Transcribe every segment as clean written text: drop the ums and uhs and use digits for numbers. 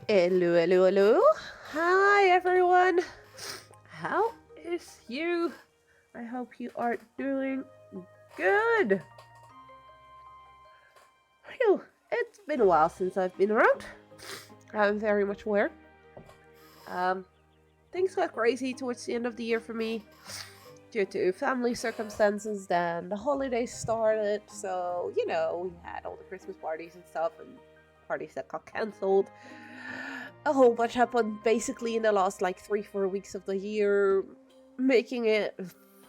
Hello, hello, hello. Hi, everyone. How is you? I hope you are doing good. Phew, it's been a while since I've been around. I'm very much aware. Um, Things got crazy towards the end of the year for me due to family circumstances. Then the holidays started, so we had all the Christmas parties and stuff, and parties that got cancelled. A whole bunch happened basically in the last like 3-4 weeks of the year, making it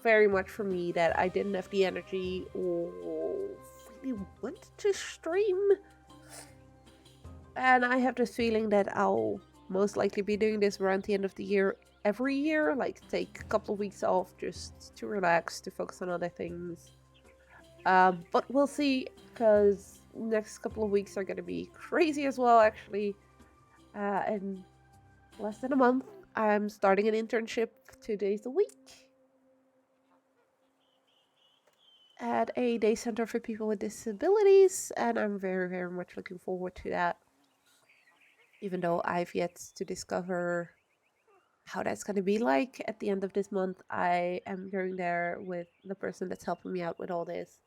very much for me that I didn't have the energy or really want to stream. And I have this feeling that I'll most likely be doing this around the end of the year every year, like take a couple of weeks off just to relax, to focus on other things. But we'll see, because next couple of weeks are going to be crazy as well, actually. In less than a month, I'm starting an internship 2 days a week at a day center for people with disabilities, and I'm very, very much looking forward to that, even though I've yet to discover how that's going to be like. At the end of this month, I am going there with the person that's helping me out with all this.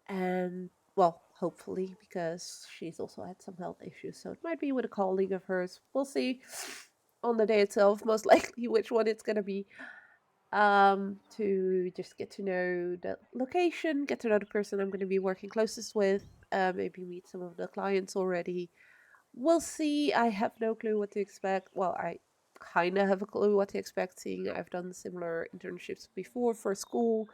And, well, hopefully, because she's also had some health issues. So it might be with a colleague of hers. We'll see on the day itself, most likely, which one it's going to be. To just get to know the location, get to know the person I'm going to be working closest with, maybe meet some of the clients already. We'll see. I have no clue what to expect. Well, I kind of have a clue what to expect, seeing I've done similar internships before for school.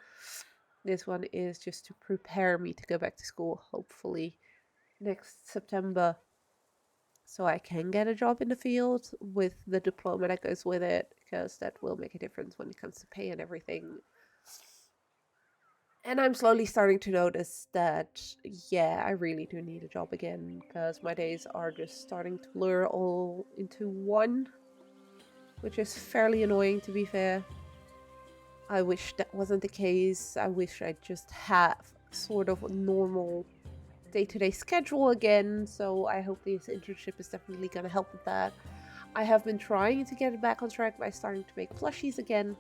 This one is just to prepare me to go back to school, hopefully next September, so I can get a job in the field with the diploma that goes with it, because that will make a difference when it comes to pay and everything. And I'm slowly starting to notice that, yeah, I really do need a job again, because my days are just starting to blur all into one, which is fairly annoying, to be fair. I wish that wasn't the case. I wish I just have sort of a normal day to day schedule again. So I hope this internship is definitely going to help with that. I have been trying to get it back on track by starting to make plushies again,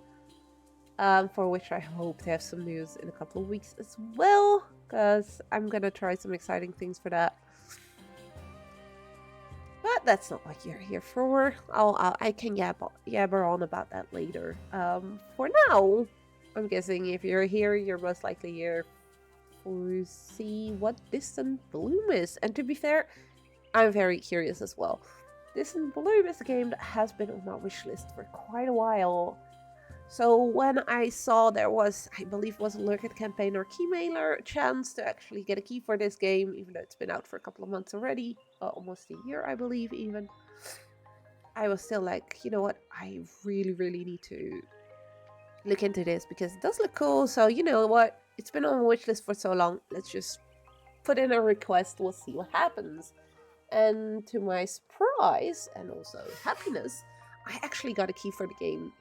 for which I hope to have some news in a couple of weeks as well, because I'm going to try some exciting things for that. But that's not what you're here for. I can yabber on about that later. For now, I'm guessing if you're here, you're most likely here to see what Distant Bloom is. And to be fair, I'm very curious as well. Distant Bloom is a game that has been on my wishlist for quite a while. So when I saw there was, I believe, was a Lurkit campaign or keymailer chance to actually get a key for this game, even though it's been out for a couple of months already, almost a year, I believe, even. I was still like, you know what? I really, really need to look into this because it does look cool. So you know what? It's been on my wish list for so long. Let's just put in a request. We'll see what happens. And to my surprise and also happiness, I actually got a key for the game.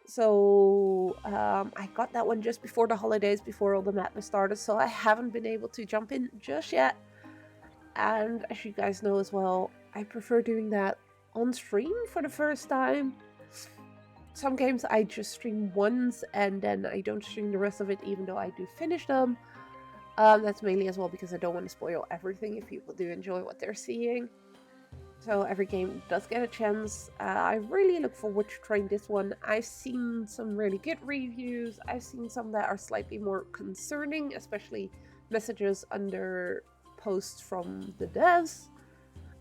So I got that one just before the holidays, before all the madness started. So I haven't been able to jump in just yet. And as you guys know as well, I prefer doing that on stream for the first time. Some games I just stream once and then I don't stream the rest of it, even though I do finish them. That's mainly as well because I don't want to spoil everything if people do enjoy what they're seeing. So every game does get a chance. I really look forward to trying this one. I've seen some really good reviews. I've seen some that are slightly more concerning, especially messages under posts from the devs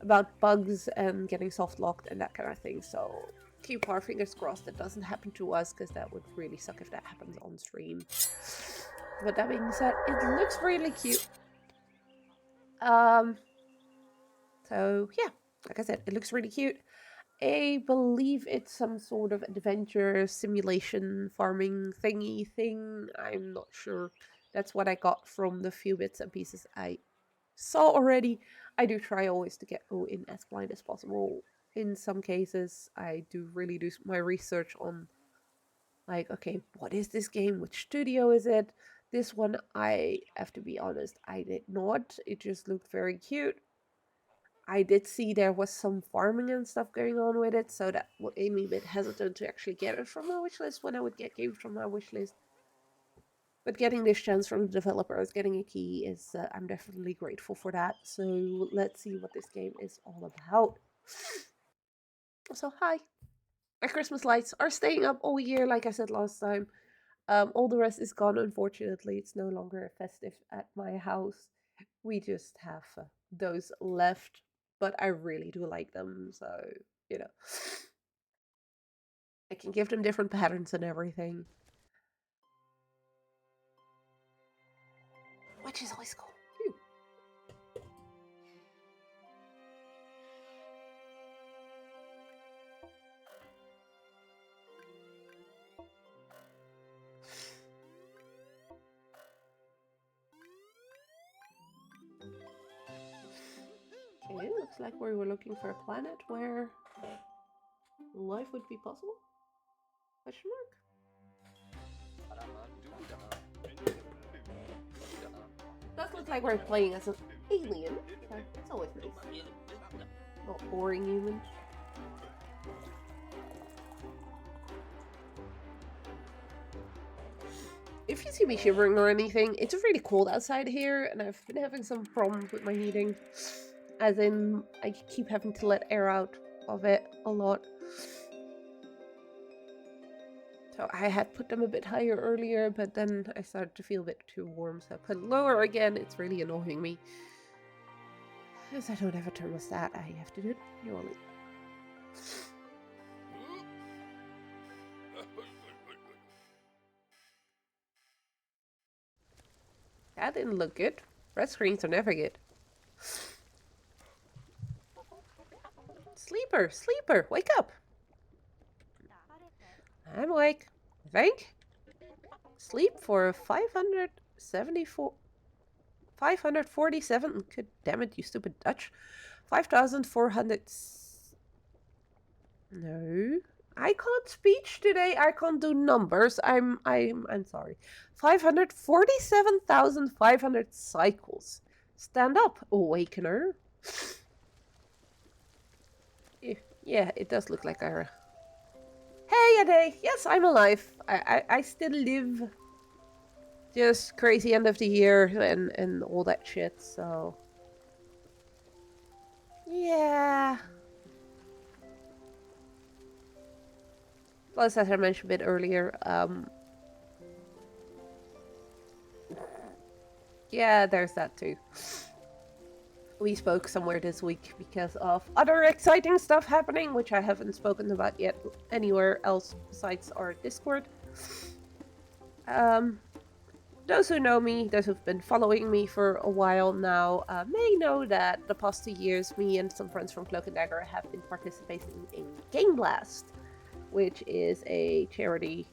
about bugs and getting soft locked and that kind of thing. So keep our fingers crossed that doesn't happen to us, because that would really suck if that happens on stream. But that being said, it looks really cute. Um, so yeah, like I said, it looks really cute. I believe it's some sort of adventure simulation farming thingy thing. I'm not sure. That's what I got from the few bits and pieces I saw already. I do try always to get in as blind as possible. In some cases, I do really do my research on, like, okay, what is this game? Which studio is it? This one, I have to be honest, I did not. It just looked very cute. I did see there was some farming and stuff going on with it, so that made me a bit hesitant to actually get it from my wish list when I would get games from my wish list. But getting this chance from the developers, getting a key, is I'm definitely grateful for that. So let's see what this game is all about. So hi, my Christmas lights are staying up all year, like I said last time. All the rest is gone, unfortunately. It's no longer festive at my house. We just have those left, but I really do like them, so, you know. I can give them different patterns and everything. Which is always cool. Okay, looks like we were looking for a planet where life would be possible? Question mark? Does look like we're playing as an alien, so it's always nice. Not boring humans. If you see me shivering or anything, it's really cold outside here, and I've been having some problems with my heating. As in, I keep having to let air out of it a lot. So I had put them a bit higher earlier, but then I started to feel a bit too warm, so I put it lower again. It's really annoying me. Because I don't have a thermostat, I have to do it manually. That didn't look good. Red screens are never good. Sleeper, sleeper, wake up! I'm awake. I think. Sleep for 547. Good damn it, you stupid Dutch. 5,400. No, I can't speech today. I can't do numbers. I'm sorry. 547,500 cycles. Stand up, awakener. Yeah, it does look like Ira. Hey, Ade. Yes, I'm alive. I still live. Just crazy end of the year and all that shit, so... Yeah. Plus, as I mentioned a bit earlier, yeah, there's that too. We spoke somewhere this week because of other exciting stuff happening, which I haven't spoken about yet anywhere else besides our Discord. Those who know me, those who've been following me for a while now, may know that the past 2 years, me and some friends from Cloak and Dagger have been participating in Game Blast, which is a charity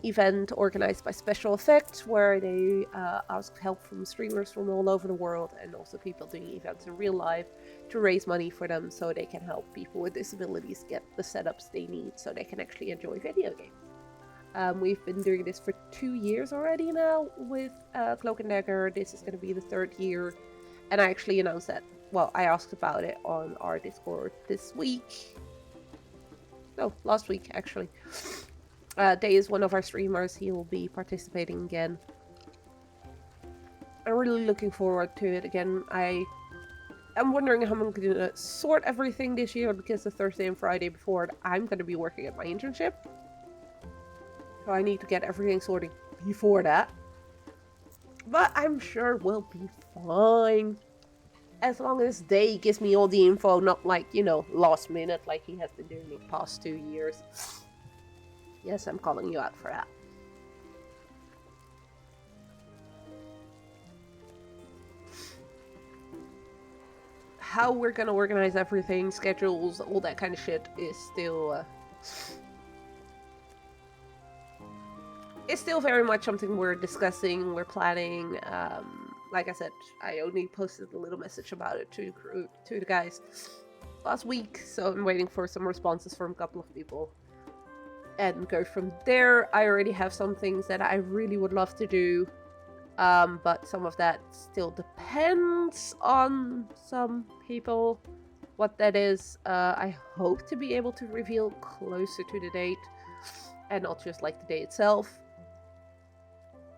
event organized by Special Effects, where they ask help from streamers from all over the world and also people doing events in real life to raise money for them so they can help people with disabilities get the setups they need so they can actually enjoy video games. We've been doing this for 2 years already now with Cloak and Dagger. This is going to be the 3rd year, and I actually announced that, well, I asked about it on our Discord this week. No, last week, actually. Day is one of our streamers. He will be participating again. I'm really looking forward to it again. I'm wondering how I'm going to sort everything this year, because the Thursday and Friday before it, I'm going to be working at my internship. So I need to get everything sorted before that. But I'm sure we'll be fine. As long as Day gives me all the info, not like, you know, last minute like he has been doing the past 2 years. Yes, I'm calling you out for that. How we're gonna organize everything, schedules, all that kind of shit is still... it's still very much something we're discussing, we're planning. Like I said, I only posted a little message about it to the guys last week, so I'm waiting for some responses from a couple of people. And go from there. I already have some things that I really would love to do. But some of that still depends on some people. What that is, I hope to be able to reveal closer to the date, and not just like the day itself.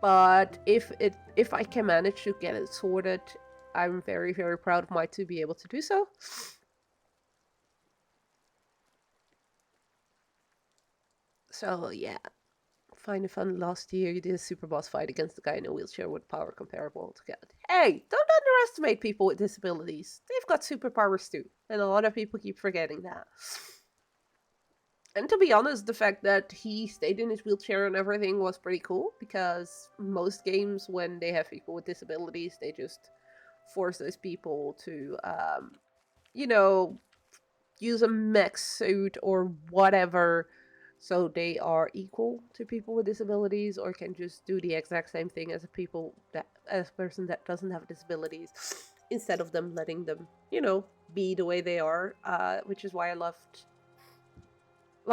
But if I can manage to get it sorted, I'm very, very proud of my to be able to do so. So yeah, Final Fun last year, you did a super boss fight against the guy in a wheelchair with power comparable to God. Hey, don't underestimate people with disabilities. They've got superpowers too, and a lot of people keep forgetting that. And to be honest, the fact that he stayed in his wheelchair and everything was pretty cool, because most games, when they have people with disabilities, they just force those people to, you know, use a mech suit or whatever, so they are equal to people with disabilities, or can just do the exact same thing as a person that doesn't have disabilities, instead of them letting them, be the way they are. Which is why I love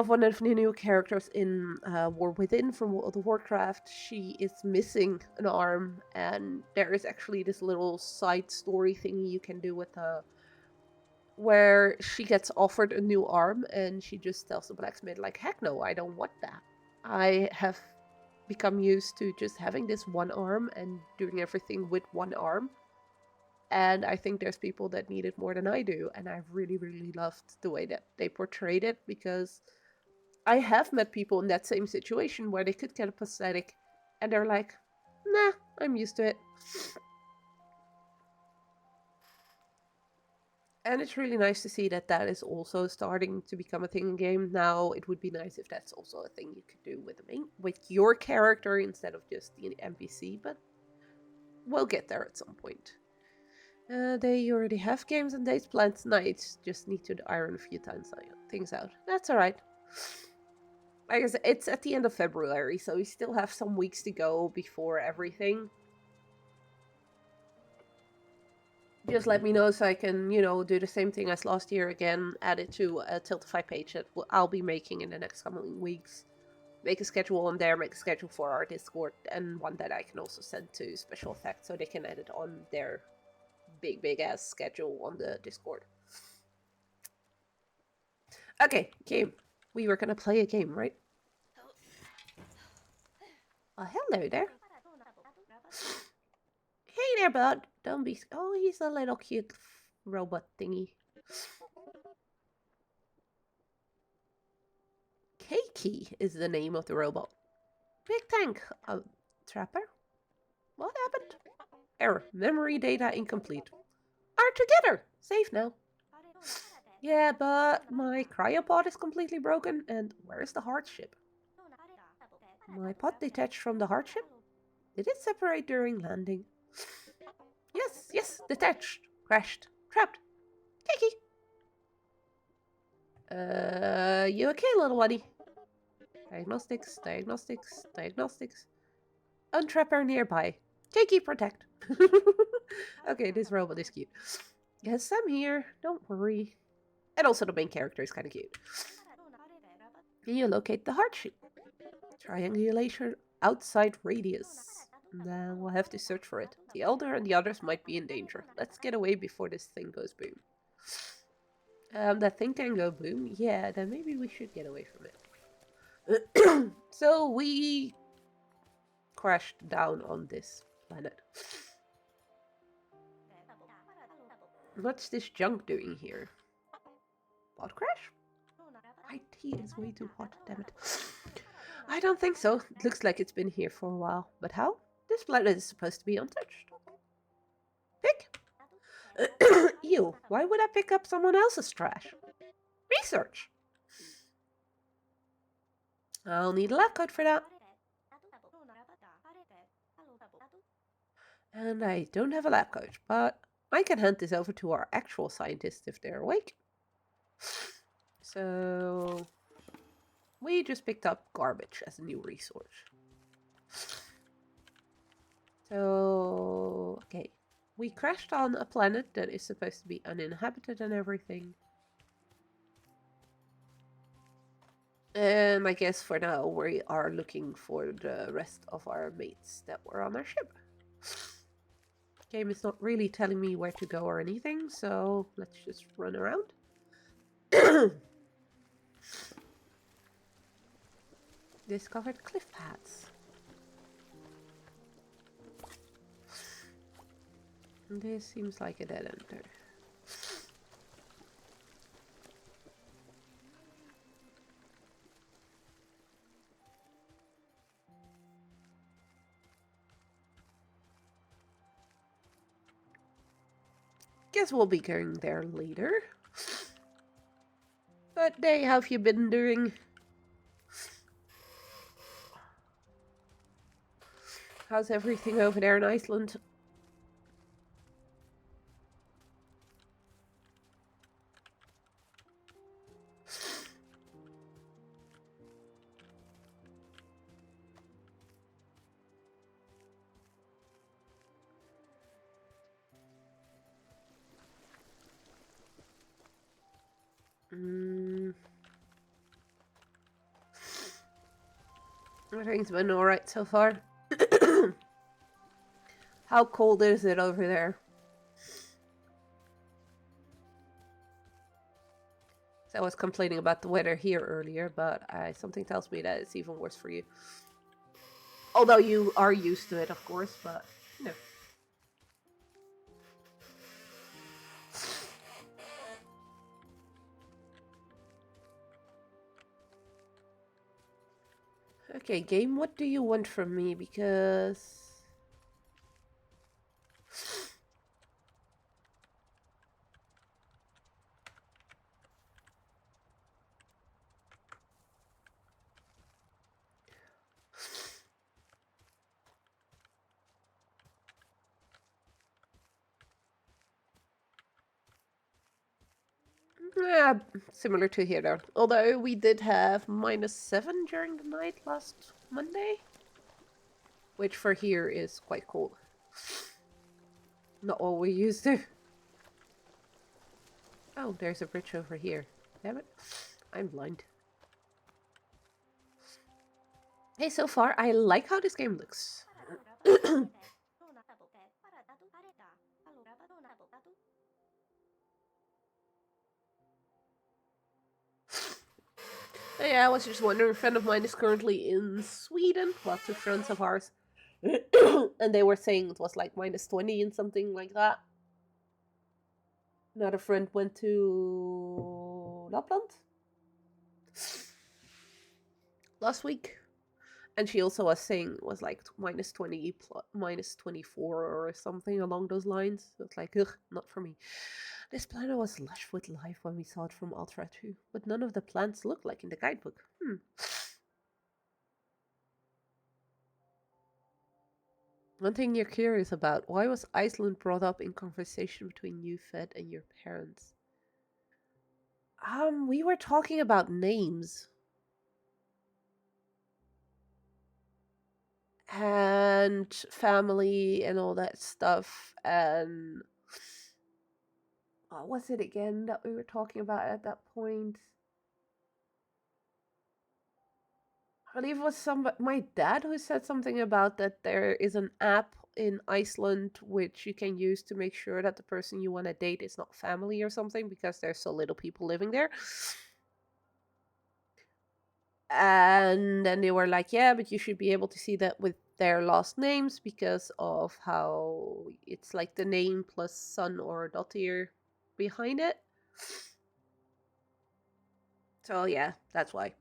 one of the new characters in War Within from World of Warcraft. She is missing an arm, and there is actually this little side story thingy you can do with her, where she gets offered a new arm, and she just tells the blacksmith, like, heck no, I don't want that. I have become used to just having this one arm and doing everything with one arm. And I think there's people that need it more than I do. And I really, really loved the way that they portrayed it, because I have met people in that same situation where they could get a prosthetic and they're like, nah, I'm used to it. And it's really nice to see that that is also starting to become a thing in game. Now, it would be nice if that's also a thing you could do with your character instead of just the NPC, but we'll get there at some point. They already have games and dates planned tonight. Just need to iron a few things out. That's alright. Like I said, it's at the end of February, so we still have some weeks to go before everything. Just let me know so I can, do the same thing as last year again, add it to a Tiltify page that I'll be making in the next coming weeks. Make a schedule on there, make a schedule for our Discord, and one that I can also send to Special Effects so they can add it on their big ass schedule on the Discord. Okay, game. We were gonna play a game, right? Hello there. Hey there, bud. Don't be... Oh, he's a little cute robot thingy. Keiki is the name of the robot. Big tank, Trapper. What happened? Error. Memory data incomplete. Are together. Safe now. Yeah, but my cryopod is completely broken, and where's the hardship? My pod detached from the hardship? Did it separate during landing? Yes, detached. Crashed. Trapped. Keiki! You okay, little buddy? Diagnostics. Untrapper nearby. Keiki, protect. Okay, this robot is cute. Yes, I'm here. Don't worry. And also the main character is kind of cute. Can you locate the hardship? Triangulation outside radius. Then we'll have to search for it. The Elder and the others might be in danger. Let's get away before this thing goes boom. That thing can go boom? Yeah, then maybe we should get away from it. So we crashed down on this planet. What's this junk doing here? Pod crash? My tea is way too hot, damn it. I don't think so. It looks like it's been here for a while. But how? This planet is supposed to be untouched. Pick? Ew, why would I pick up someone else's trash? Research! I'll need a lab coat for that. And I don't have a lab coat, but I can hand this over to our actual scientists if they're awake. So we just picked up garbage as a new resource. So, okay. We crashed on a planet that is supposed to be uninhabited and everything. And I guess for now we are looking for the rest of our mates that were on our ship. Game is not really telling me where to go or anything, so let's just run around. Discovered cliff paths. This seems like a dead end there. Guess we'll be going there later. What day have you been doing? How's everything over there in Iceland? Everything's been alright so far. How cold is it over there? So I was complaining about the weather here earlier, but something tells me that it's even worse for you. Although you are used to it, of course, but you know. Okay, game, what do you want from me? Because... yeah, similar to here though. Although we did have -7 during the night last Monday. Which for here is quite cold. Not what we used to. Oh, there's a bridge over here. Damn it. I'm blind. Hey, so far, I like how this game looks. Yeah, I was just wondering, a friend of mine is currently in Sweden. Well, two friends of ours. And they were saying it was like -20 and something like that. Another friend went to Lapland last week. And she also was saying it was like -20, -24 or something along those lines. So it's like, ugh, not for me. This planet was lush with life when we saw it from Ultra 2, but none of the plants looked like in the guidebook. One thing you're curious about, why was Iceland brought up in conversation between you, Fed, and your parents? We were talking about names. And family and all that stuff, and what was it again that we were talking about at that point? I believe it was my dad who said something about that there is an app in Iceland which you can use to make sure that the person you want to date is not family or something because there's so little people living there. And then they were like, yeah, but you should be able to see that with their last names because of how it's like the name plus son or daughter behind it. So yeah, that's why.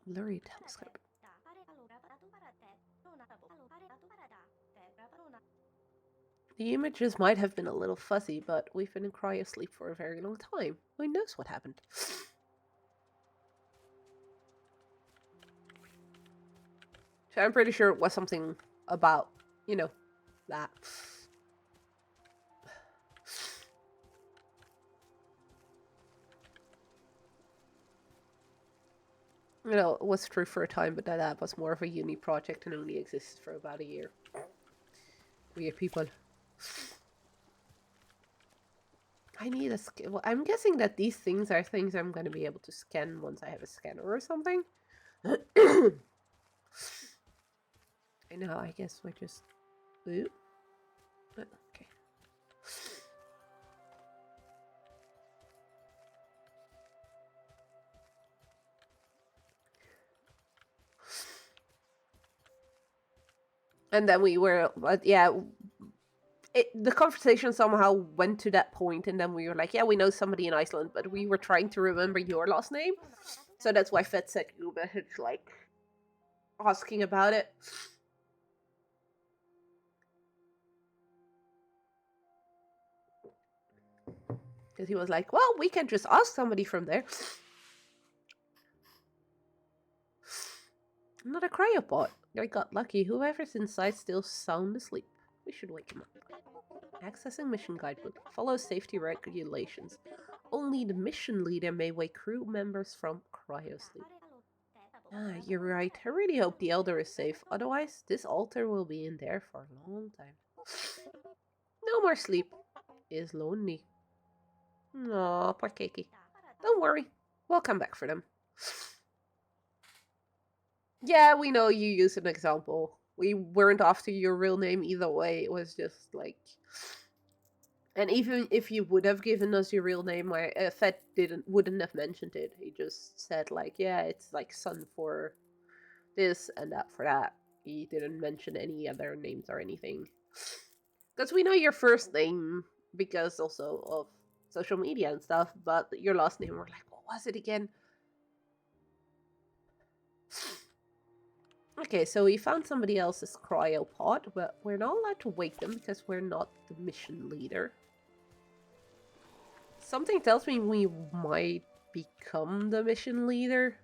Blurry telescope. The images might have been a little fuzzy, but we've been in cryosleep for a very long time. Who knows what happened? So I'm pretty sure it was something about, you know, that. You know, it was true for a time, but that app was more of a uni project and only existed for about a year. Weird people. I need a scan. Well, I'm guessing that these things are things I'm going to be able to scan once I have a scanner or something. I know, I guess we're just... Ooh. Okay. And then we were... But yeah... the conversation somehow went to that point, and then we were like, yeah, we know somebody in Iceland, but we were trying to remember your last name. So that's why Fed sent you a message, like, asking about it. Because he was like, well, we can just ask somebody from there. Not a cryopod. I got lucky. Whoever's inside still sound asleep. We should wake him up. Accessing mission guidebook. Follow safety regulations. Only the mission leader may wake crew members from cryosleep. Ah, you're right. I really hope the Elder is safe. Otherwise, this altar will be in there for a long time. No more sleep. Is lonely. Aw, poor Keiki. Don't worry. We'll come back for them. Yeah, we know you use an example. We weren't after your real name either way. It was just like... And even if you would have given us your real name, Fed wouldn't have mentioned it. He just said like, yeah, it's like son for this and that for that. He didn't mention any other names or anything. Because we know your first name because also of social media and stuff, but your last name, we're like, what was it again? Okay, so we found somebody else's cryopod, but we're not allowed to wake them because we're not the mission leader. Something tells me we might become the mission leader.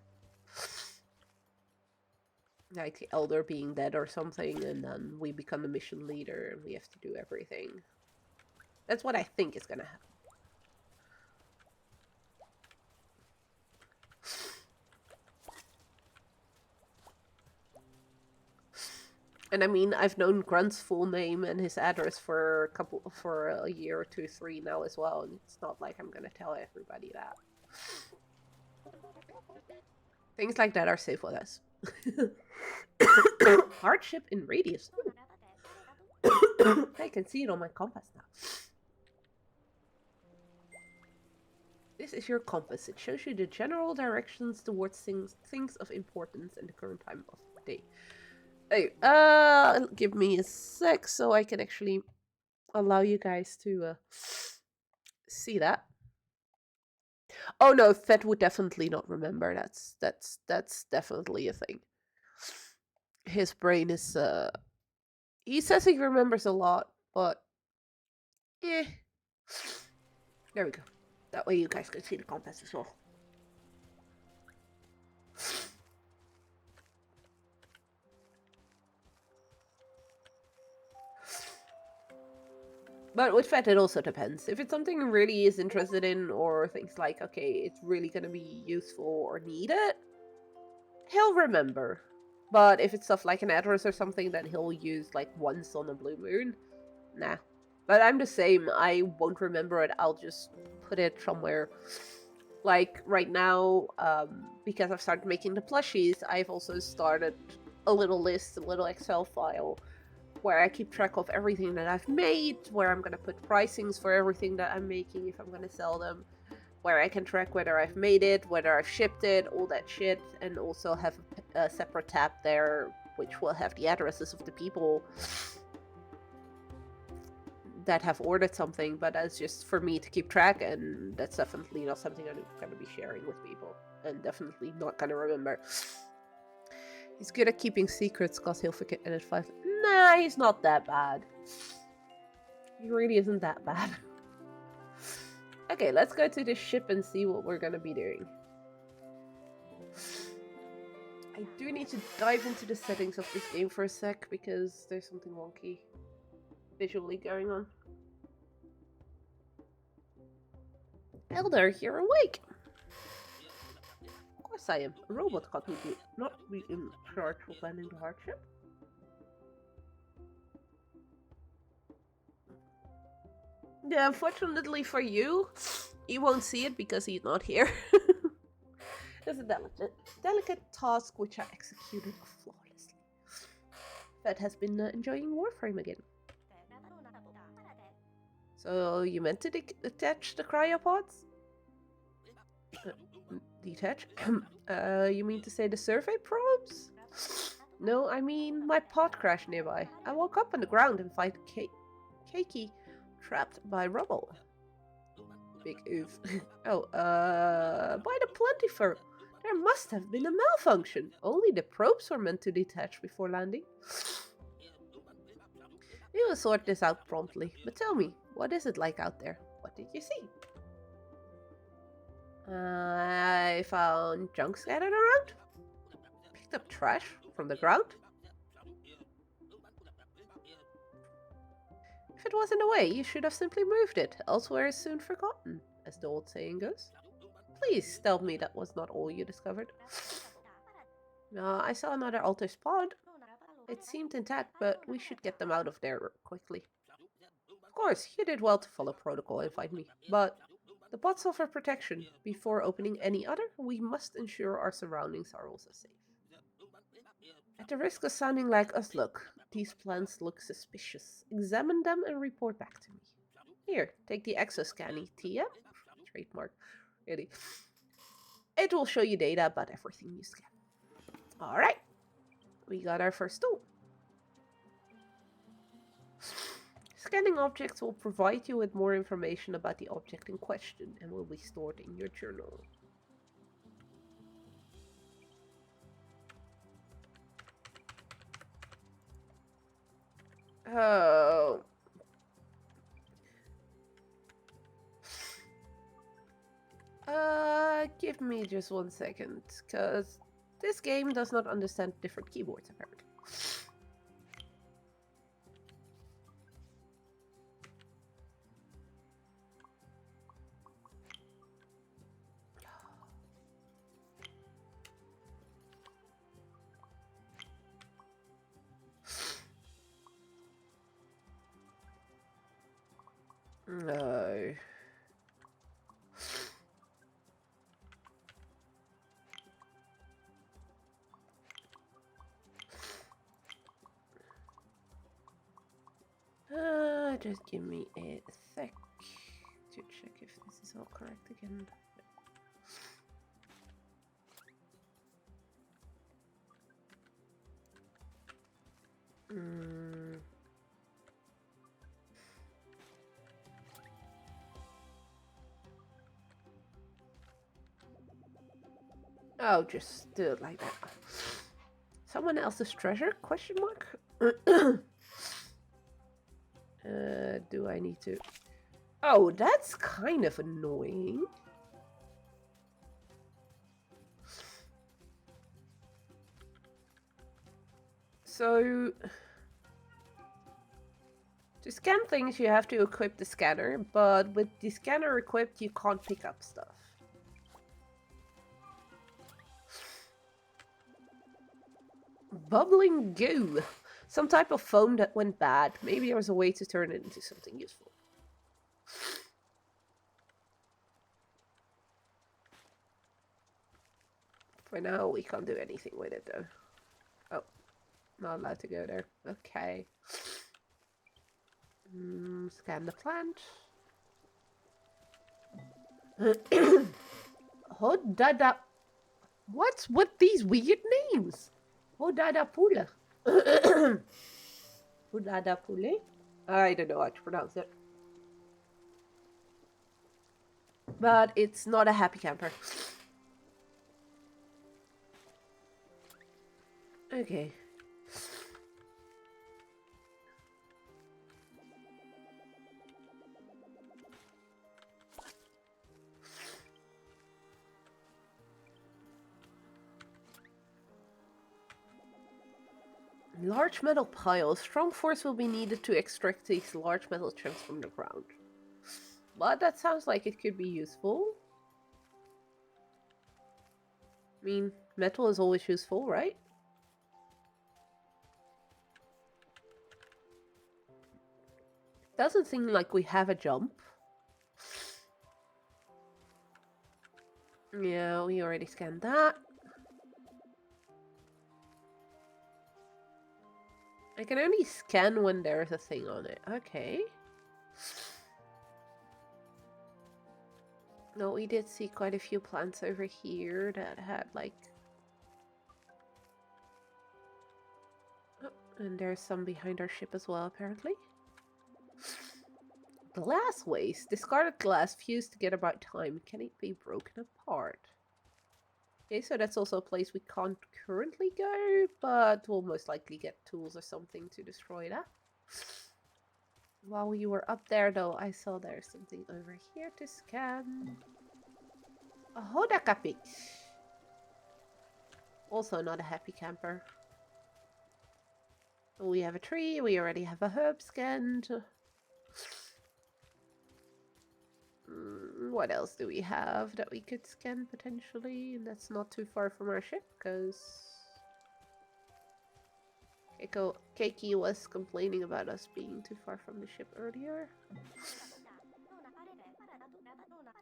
Like the Elder being dead or something, and then we become the mission leader and we have to do everything. That's what I think is gonna happen. And I mean, I've known Grunt's full name and his address for a year or two, 3 now as well, and it's not like I'm gonna tell everybody that. Things like that are safe with us. Hardship in radius. I can see it on my compass now. This is your compass. It shows you the general directions towards things of importance in the current time of day. Hey, give me a sec so I can actually allow you guys to see that. Oh no, Fed would definitely not remember. That's definitely a thing. His brain is he says he remembers a lot, but eh. There we go. That way you guys can see the compass as well. But with Fed, it also depends. If it's something he really is interested in, or things like, okay, it's really gonna be useful or needed, he'll remember. But if it's stuff like an address or something that he'll use like once on a blue moon, nah. But I'm the same. I won't remember it. I'll just put it somewhere. Like right now, because I've started making the plushies, I've also started a little list, a little Excel file where I keep track of everything that I've made, where I'm gonna put pricings for everything that I'm making if I'm gonna sell them, where I can track whether I've made it, whether I've shipped it, all that shit, and also have a separate tab there which will have the addresses of the people that have ordered something, but that's just for me to keep track, and that's definitely not something I'm gonna be sharing with people, and definitely not gonna remember. He's good at keeping secrets because he'll forget in 5. Nah, he's not that bad. He really isn't that bad. Okay, let's go to the ship and see what we're gonna be doing. I do need to dive into the settings of this game for a sec because there's something wonky visually going on. Elder, you're awake! Of course I am. A robot can't not be in charge of landing the hardship. Yeah, unfortunately for you, you won't see it because he's not here. It's a delicate task which I executed flawlessly. Fed has been enjoying Warframe again. So you meant to detach the cryopods? Detach? You mean to say the survey probes? No, I mean my pod crashed nearby. I woke up on the ground and find Keiki trapped by rubble. Big oof. Oh, by the plentiful. There must have been a malfunction. Only the probes were meant to detach before landing. We will sort this out promptly. But tell me, what is it like out there? What did you see? I found junk scattered around. Picked up trash from the ground. If it was in the way, you should have simply moved it. Elsewhere is soon forgotten, as the old saying goes. Please tell me that was not all you discovered. I saw another altar pod. It seemed intact, but we should get them out of there quickly. Of course, you did well to follow protocol and find me, but the pods offer protection. Before opening any other, we must ensure our surroundings are also safe. At the risk of sounding like us, look, these plants look suspicious. Examine them and report back to me. Here, take the exoscanny, Tia. Trademark, really. It will show you data about everything you scan. Alright, we got our first tool. Scanning objects will provide you with more information about the object in question and will be stored in your journal. Oh. Give me just 1 second, because this game does not understand different keyboards, apparently. No. Just give me a sec to check if this is all correct again. Oh, just do it like that. Someone else's treasure? Question mark? Do I need to... Oh, that's kind of annoying. So... To scan things, you have to equip the scanner, but with the scanner equipped, you can't pick up stuff. Bubbling goo. Some type of foam that went bad. Maybe there was a way to turn it into something useful. For now, we can't do anything with it, though. Oh, not allowed to go there. Okay. Scan the plant. Hodada. What's with these weird names? Hodada Pula. Hodada Pule? I don't know how to pronounce it. But it's not a happy camper. Okay. Large metal piles. Strong force will be needed to extract these large metal chunks from the ground. But that sounds like it could be useful. I mean, metal is always useful, right? Doesn't seem like we have a jump. Yeah, we already scanned that. I can only scan when there's a thing on it. Okay. No, we did see quite a few plants over here that had like... Oh, and there's some behind our ship as well, apparently. Glass waste. Discarded glass fused together by time. Can it be broken apart? Okay, so that's also a place we can't currently go, but we'll most likely get tools or something to destroy that. While you were up there, though, I saw there's something over here to scan. A Hodakapik. Also not a happy camper. We have a tree, we already have a herb scanned. What else do we have that we could scan potentially? And that's not too far from our ship, because Keiki was complaining about us being too far from the ship earlier.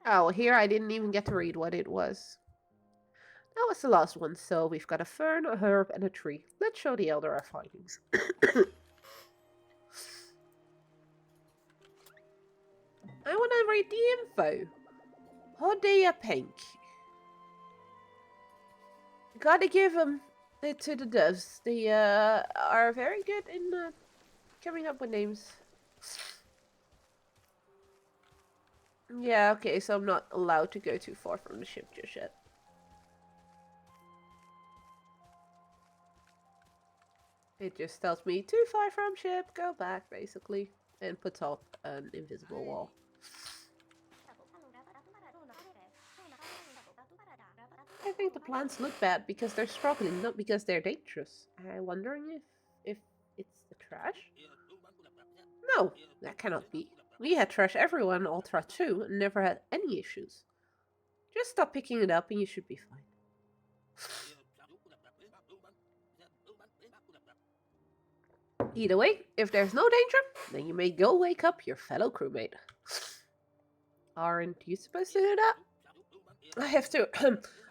Oh, here I didn't even get to read what it was. That was the last one, so we've got a fern, a herb, and a tree. Let's show the Elder our findings. I want to read the info. Hodea Pink. Gotta give them it to the devs. They are very good in coming up with names. Yeah, okay, so I'm not allowed to go too far from the ship just yet. It just tells me too far from ship, go back, basically, and puts up an invisible wall. I think the plants look bad because they're struggling, not because they're dangerous. I'm wondering if it's the trash? No, that cannot be. We had trash everywhere in Ultra 2 and never had any issues. Just stop picking it up and you should be fine. Either way, if there's no danger, then you may go wake up your fellow crewmate. Aren't you supposed to do that? I have to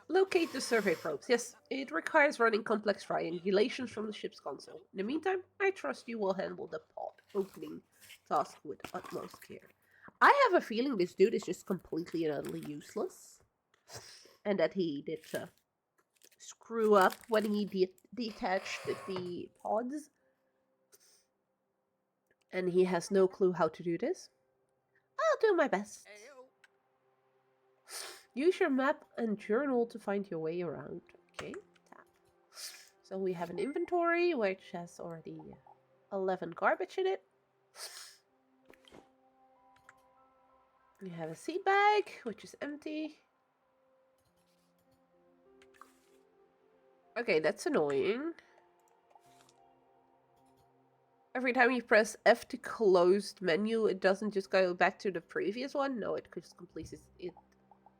locate the survey probes. Yes, it requires running complex triangulations from the ship's console. In the meantime, I trust you will handle the pod opening task with utmost care. I have a feeling this dude is just completely and utterly useless. And that he did screw up when he detached the pods. And he has no clue how to do this. I'll do my best. Use your map and journal to find your way around. Okay, tap. So we have an inventory, which has already 11 garbage in it. We have a seed bag, which is empty. Okay, that's annoying. Every time you press F to close the menu, it doesn't just go back to the previous one. No, it just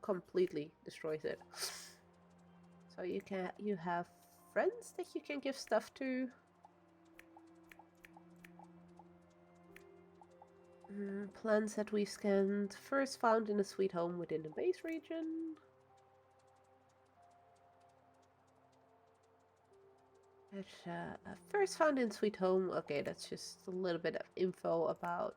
completely destroys it. So you have friends that you can give stuff to. Plants that we scanned, first found in a sweet home within the base region. First found in sweet home. Okay, that's just a little bit of info about.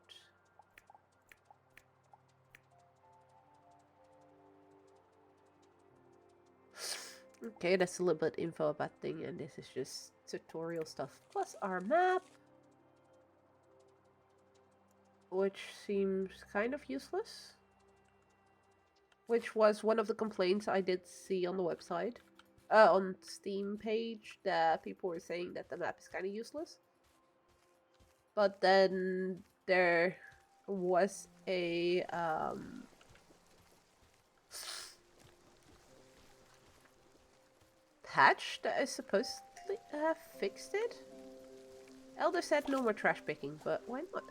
Okay, that's a little bit info about thing, and this is just tutorial stuff. Plus our map, which seems kind of useless. Which was one of the complaints I did see on the website. On Steam page, that people were saying that the map is kind of useless. But then there was a patch that is supposed to have fixed it. Elder said no more trash picking, but why not?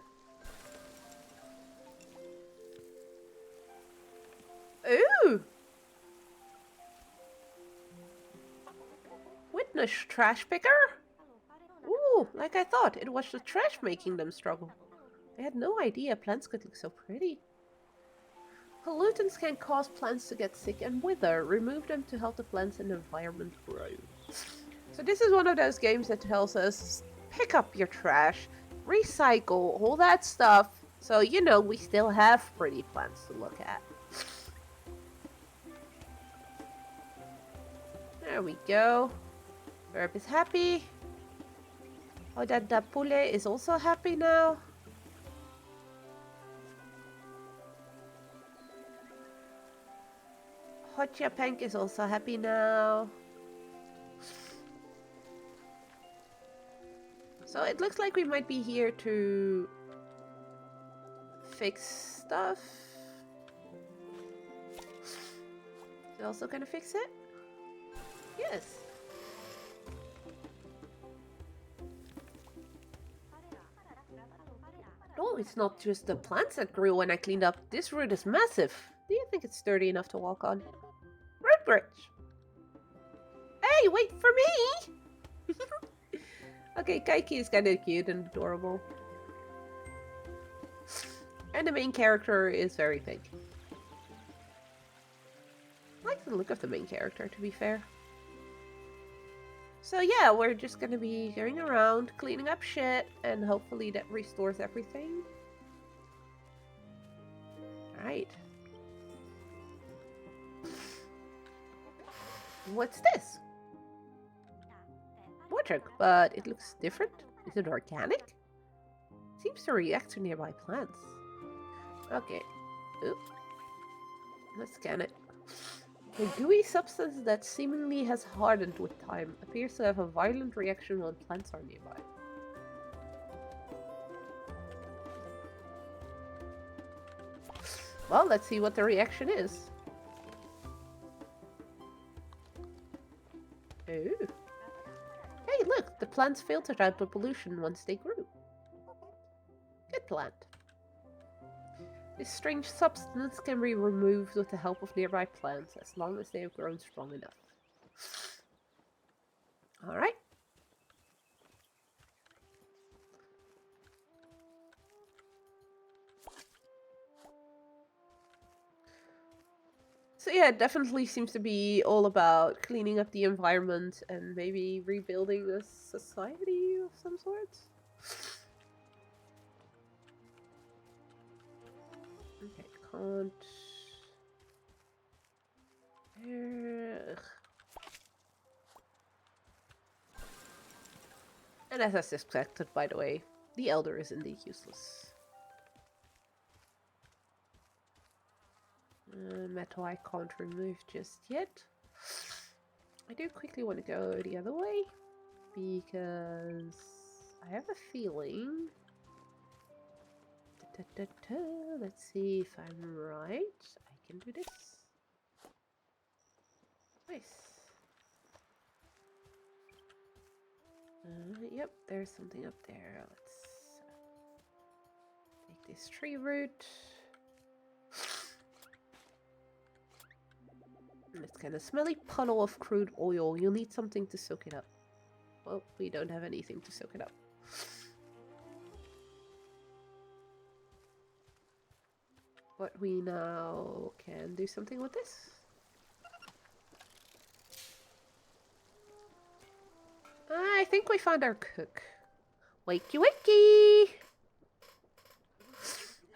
Ooh! Witness trash picker? Ooh, like I thought, it was the trash making them struggle. I had no idea plants could look so pretty. Pollutants can cause plants to get sick and wither. Remove them to help the plants and environment grow. So this is one of those games that tells us, pick up your trash, recycle, all that stuff. So, you know, we still have pretty plants to look at. There we go. Verb is happy. Oh, that Dapule is also happy now. Hotjapank is also happy now. So it looks like we might be here to fix stuff. Is it also gonna fix it? Yes. No, it's not just the plants that grew when I cleaned up. This root is massive. Do you think it's sturdy enough to walk on? Root bridge! Hey, wait for me! Okay, Kaiki is kind of cute and adorable. And the main character is very big. I like the look of the main character, to be fair. So yeah, we're just gonna be going around, cleaning up shit, and hopefully that restores everything. Alright. What's this? Water, but it looks different. Is it organic? Seems to react to nearby plants. Okay. Oop. Let's scan it. The gooey substance that seemingly has hardened with time appears to have a violent reaction when plants are nearby. Well, let's see what the reaction is. Ooh. Hey, look! The plants filtered out the pollution once they grew. Good plant. This strange substance can be removed with the help of nearby plants, as long as they have grown strong enough. Alright. So yeah, it definitely seems to be all about cleaning up the environment and maybe rebuilding a society of some sort. Okay, can't... Ugh. And as I suspected, by the way, the Elder is indeed useless. Metal I can't remove just yet. I do quickly want to go the other way, because I have a feeling... Let's see if I'm right. I can do this. Nice. Yep, there's something up there. Let's take this tree root. This kind of smelly puddle of crude oil. You'll need something to soak it up. Well, we don't have anything to soak it up. But we now can do something with this. I think we found our cook. Wakey wakey!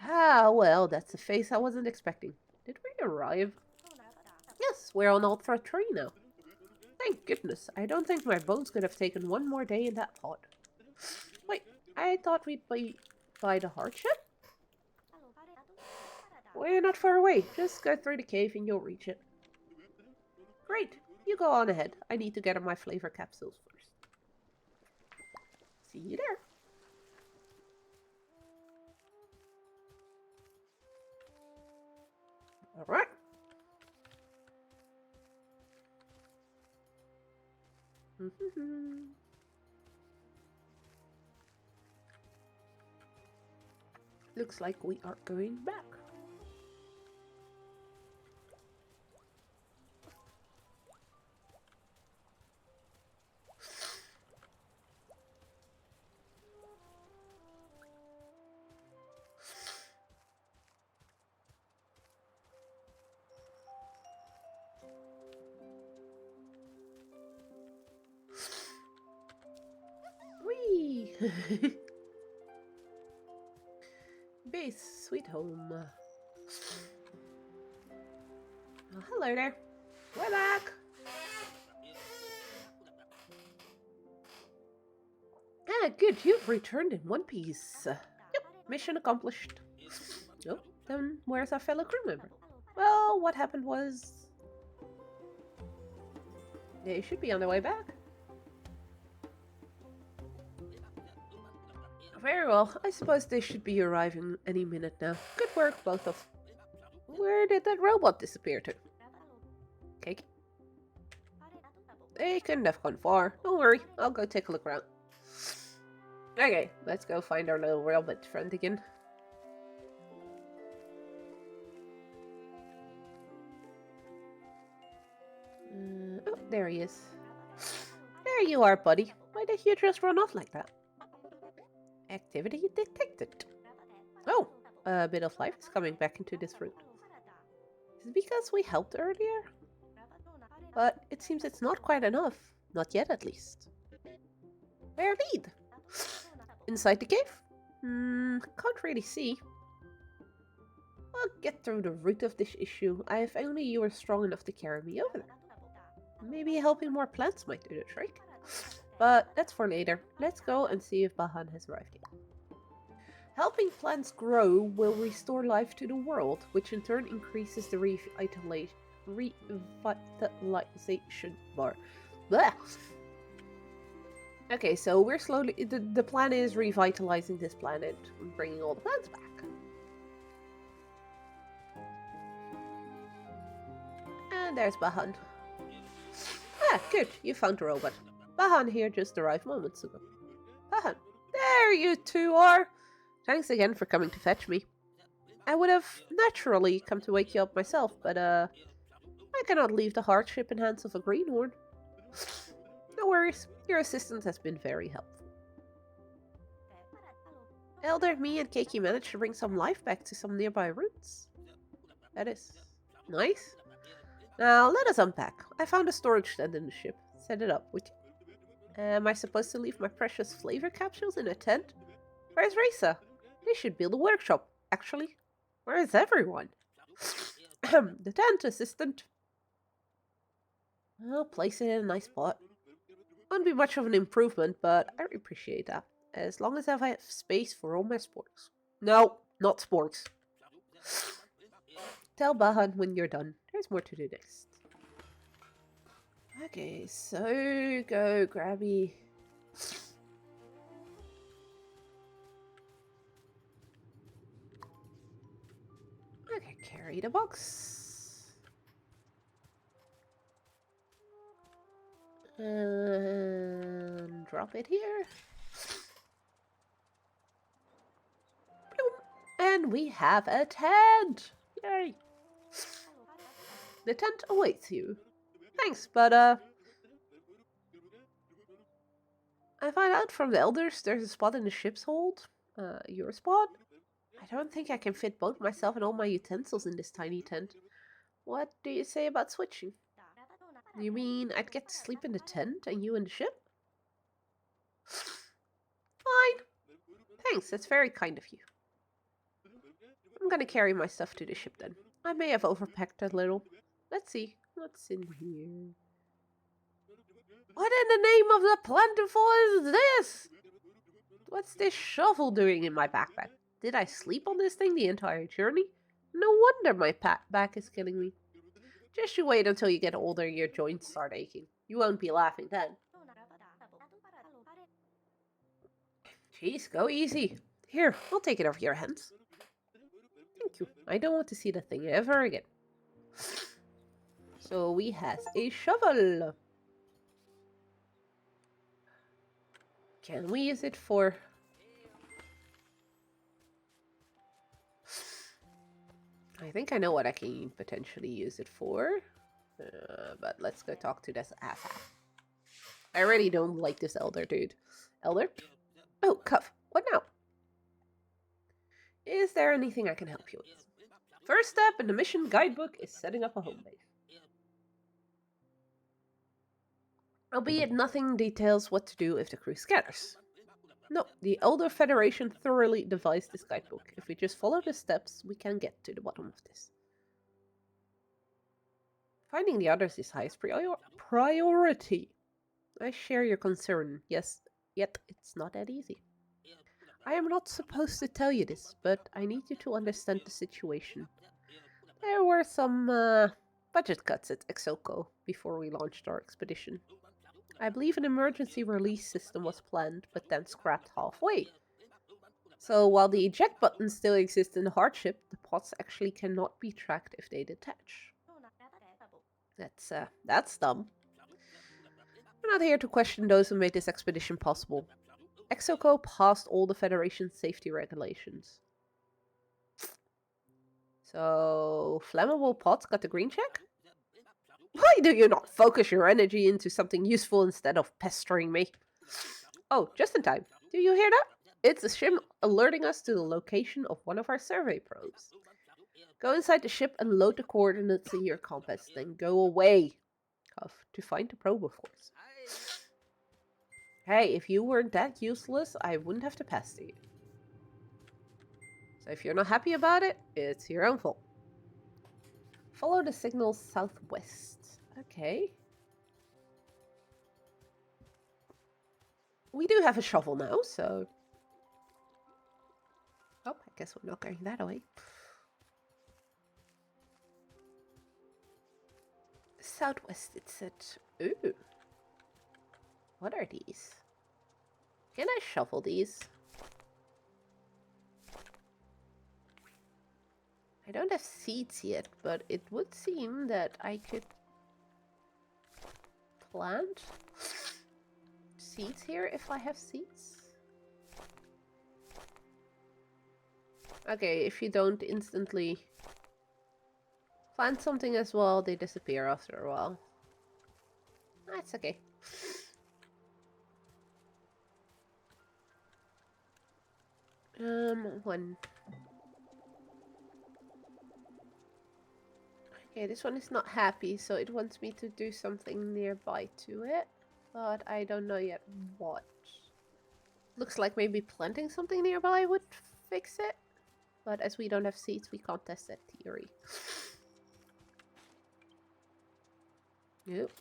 Ah, well, that's a face I wasn't expecting. Did we arrive? Yes, we're on Ultra 3 now. Thank goodness. I don't think my bones could have taken one more day in that pod. Wait, I thought we'd be by the hardship? We're not far away. Just go through the cave and you'll reach it. Great. You go on ahead. I need to get my flavor capsules first. See you there. Alright. Looks like we are going back. Base, sweet home. Oh, hello there. We're back. Ah, good. You've returned in one piece. Yep, mission accomplished. Oh, then where's our fellow crew member? Well, what happened was... They should be on their way back. Very well. I suppose they should be arriving any minute now. Good work, both of... Where did that robot disappear to? Cake? They couldn't have gone far. Don't worry, I'll go take a look around. Okay, let's go find our little robot friend again. Oh, there he is. There you are, buddy. Why did you just run off like that? Activity detected. Oh, a bit of life is coming back into this room. Is it because we helped earlier? But it seems it's not quite enough. Not yet, at least. Where lead? Inside the cave? Can't really see. I'll get through the root of this issue. If only you were strong enough to carry me over there. Maybe helping more plants might do the trick. But that's for later. Let's go and see if Bahan has arrived yet. Helping plants grow will restore life to the world, which in turn increases the revitalization bar. Blech. Okay, so we're slowly... The plan is revitalizing this planet and bringing all the plants back. And there's Bahan. Ah, good. You found the robot. Bahan here just arrived moments ago. Bahan, there you two are! Thanks again for coming to fetch me. I would have naturally come to wake you up myself, but I cannot leave the hardship in hands of a greenhorn. No worries, your assistance has been very helpful. Elder, me and Keiki managed to bring some life back to some nearby roots. That is nice. Now, let us unpack. I found a storage tent in the ship. Set it up, would you? Am I supposed to leave my precious flavor capsules in a tent? Where's Raisa? They should build a workshop, actually. Where is everyone? The tent assistant. I'll place it in a nice spot. Won't be much of an improvement, but I appreciate that. As long as I have space for all my sports. No, not sports. Tell Bahan when you're done. There's more to do next. Okay, so go grabby. Okay, carry the box. And drop it here. And we have a tent! Yay! The tent awaits you. Thanks, but I found out from the elders there's a spot in the ship's hold. Your spot? I don't think I can fit both myself and all my utensils in this tiny tent. What do you say about switching? You mean I'd get to sleep in the tent and you in the ship? Fine. Thanks, that's very kind of you. I'm gonna carry my stuff to the ship then. I may have overpacked a little. Let's see. What's in here? What in the name of the plentiful is this? What's this shovel doing in my backpack? Did I sleep on this thing the entire journey? No wonder my back is killing me. Just you wait until you get older and your joints start aching. You won't be laughing then. Jeez, go easy. Here, I'll take it off your hands. Thank you. I don't want to see the thing ever again. So we has a shovel. Can we use it for... I think I know what I can potentially use it for. But let's go talk to this ass. I really don't like this elder dude. Elder? Oh, Cuff. What now? Is there anything I can help you with? First step in the mission guidebook is setting up a home base. Albeit nothing details what to do if the crew scatters. No, the Elder Federation thoroughly devised this guidebook. If we just follow the steps, we can get to the bottom of this. Finding the others is highest priority. I share your concern, yes, yet it's not that easy. I am not supposed to tell you this, but I need you to understand the situation. There were some budget cuts at Exoco before we launched our expedition. I believe an emergency release system was planned, but then scrapped halfway. So while the eject button still exists in the hardship, the pods actually cannot be tracked if they detach. That's dumb. We're not here to question those who made this expedition possible. Exoco passed all the Federation's safety regulations. So, flammable pods got the green check? Why do you not focus your energy into something useful instead of pestering me? Oh, just in time. Do you hear that? It's a ship alerting us to the location of one of our survey probes. Go inside the ship and load the coordinates in your compass, then go away. To find the probe, of course. Hey, if you weren't that useless, I wouldn't have to pester you. So if you're not happy about it, it's your own fault. Follow the signal southwest. Okay. We do have a shovel now, so... Oh, I guess we're not going that way. Southwest, it said. Ooh. What are these? Can I shuffle these? I don't have seeds yet, but it would seem that I could plant seeds here if I have seeds. Okay, if you don't instantly plant something as well, they disappear after a while. That's okay. One. Okay, this one is not happy, so it wants me to do something nearby to it. But I don't know yet what. Looks like maybe planting something nearby would fix it. But as we don't have seeds, we can't test that theory. Nope.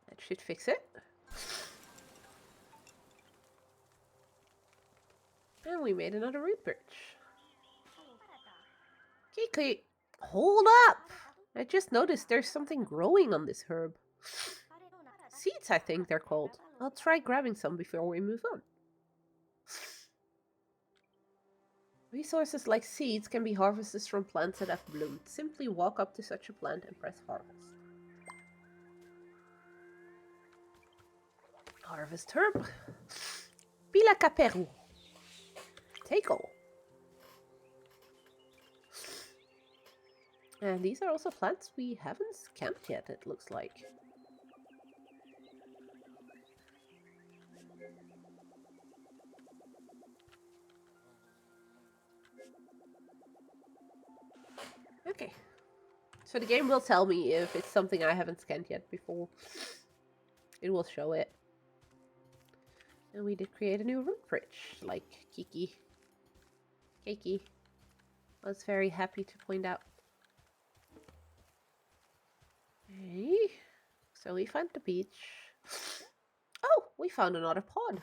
That should fix it. And we made another root birch. Kiki, hold up! I just noticed there's something growing on this herb. Seeds, I think they're called. I'll try grabbing some before we move on. Resources like seeds can be harvested from plants that have bloomed. Simply walk up to such a plant and press harvest. Harvest herb. Pila caperu. Take all. And these are also plants we haven't scanned yet, it looks like. Okay. So the game will tell me if it's something I haven't scanned yet before. It will show it. And we did create a new root bridge, like Kiki. Kiki was very happy to point out. Okay. So we found the beach. Oh, we found another pod.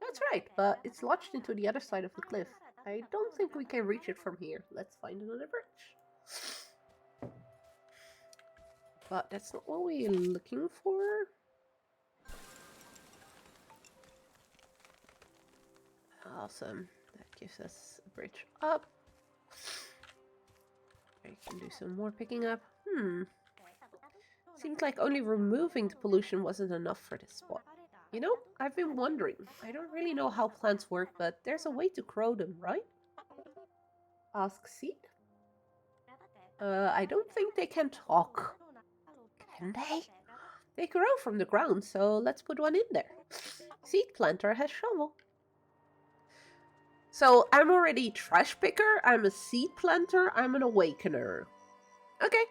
That's right, but it's lodged into the other side of the cliff. I don't think we can reach it from here. Let's find another bridge. But that's not what we're looking for. Awesome. That gives us a bridge up. I can do some more picking up. Seems like only removing the pollution wasn't enough for this spot. You know, I've been wondering. I don't really know how plants work, but there's a way to grow them, right? Ask Seed. I don't think they can talk. Can they? They grow from the ground, so let's put one in there. Seed planter has shovel. So I'm already trash picker, I'm a seed planter, I'm an awakener. Okay.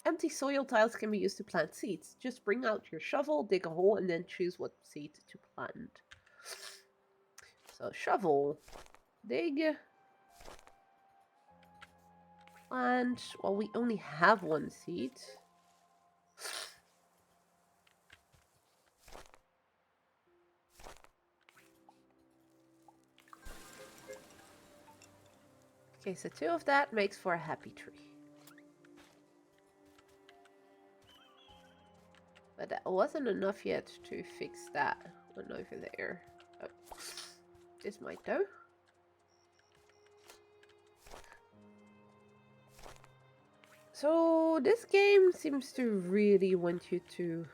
Empty soil tiles can be used to plant seeds. Just bring out your shovel, dig a hole, and then choose what seed to plant. So, shovel, dig, plant. Well, we only have one seed. Okay, so 2 of that makes for a happy tree. But that wasn't enough yet to fix that one over there. Oh. This might though. So this game seems to really want you to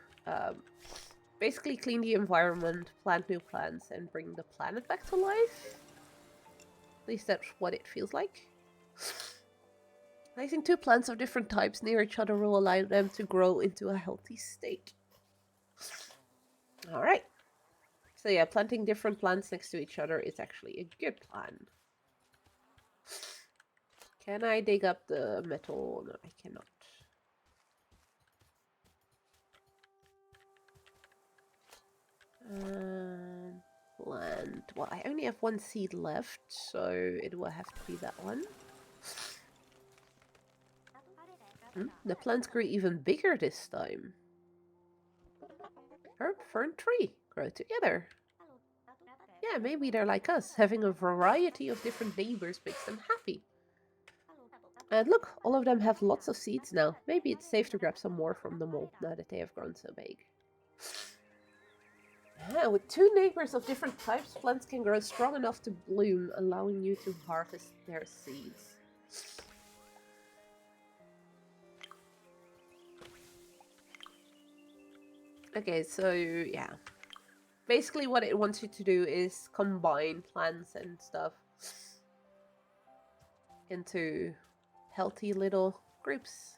basically clean the environment, plant new plants, and bring the planet back to life. At least that's what it feels like. Placing 2 plants of different types near each other will allow them to grow into a healthy state. Alright. So yeah, planting different plants next to each other is actually a good plan. Can I dig up the metal? No, I cannot. Plant. Well, I only have 1 seed left, so it will have to be that one. The plants grew even bigger this time. Herb, fern, tree grow together. Yeah, maybe they're like us. Having a variety of different neighbors makes them happy. And look, all of them have lots of seeds now. Maybe it's safe to grab some more from them all now that they have grown so big. Yeah, with 2 neighbors of different types, plants can grow strong enough to bloom, allowing you to harvest their seeds. Okay, so yeah. Basically what it wants you to do is combine plants and stuff into healthy little groups.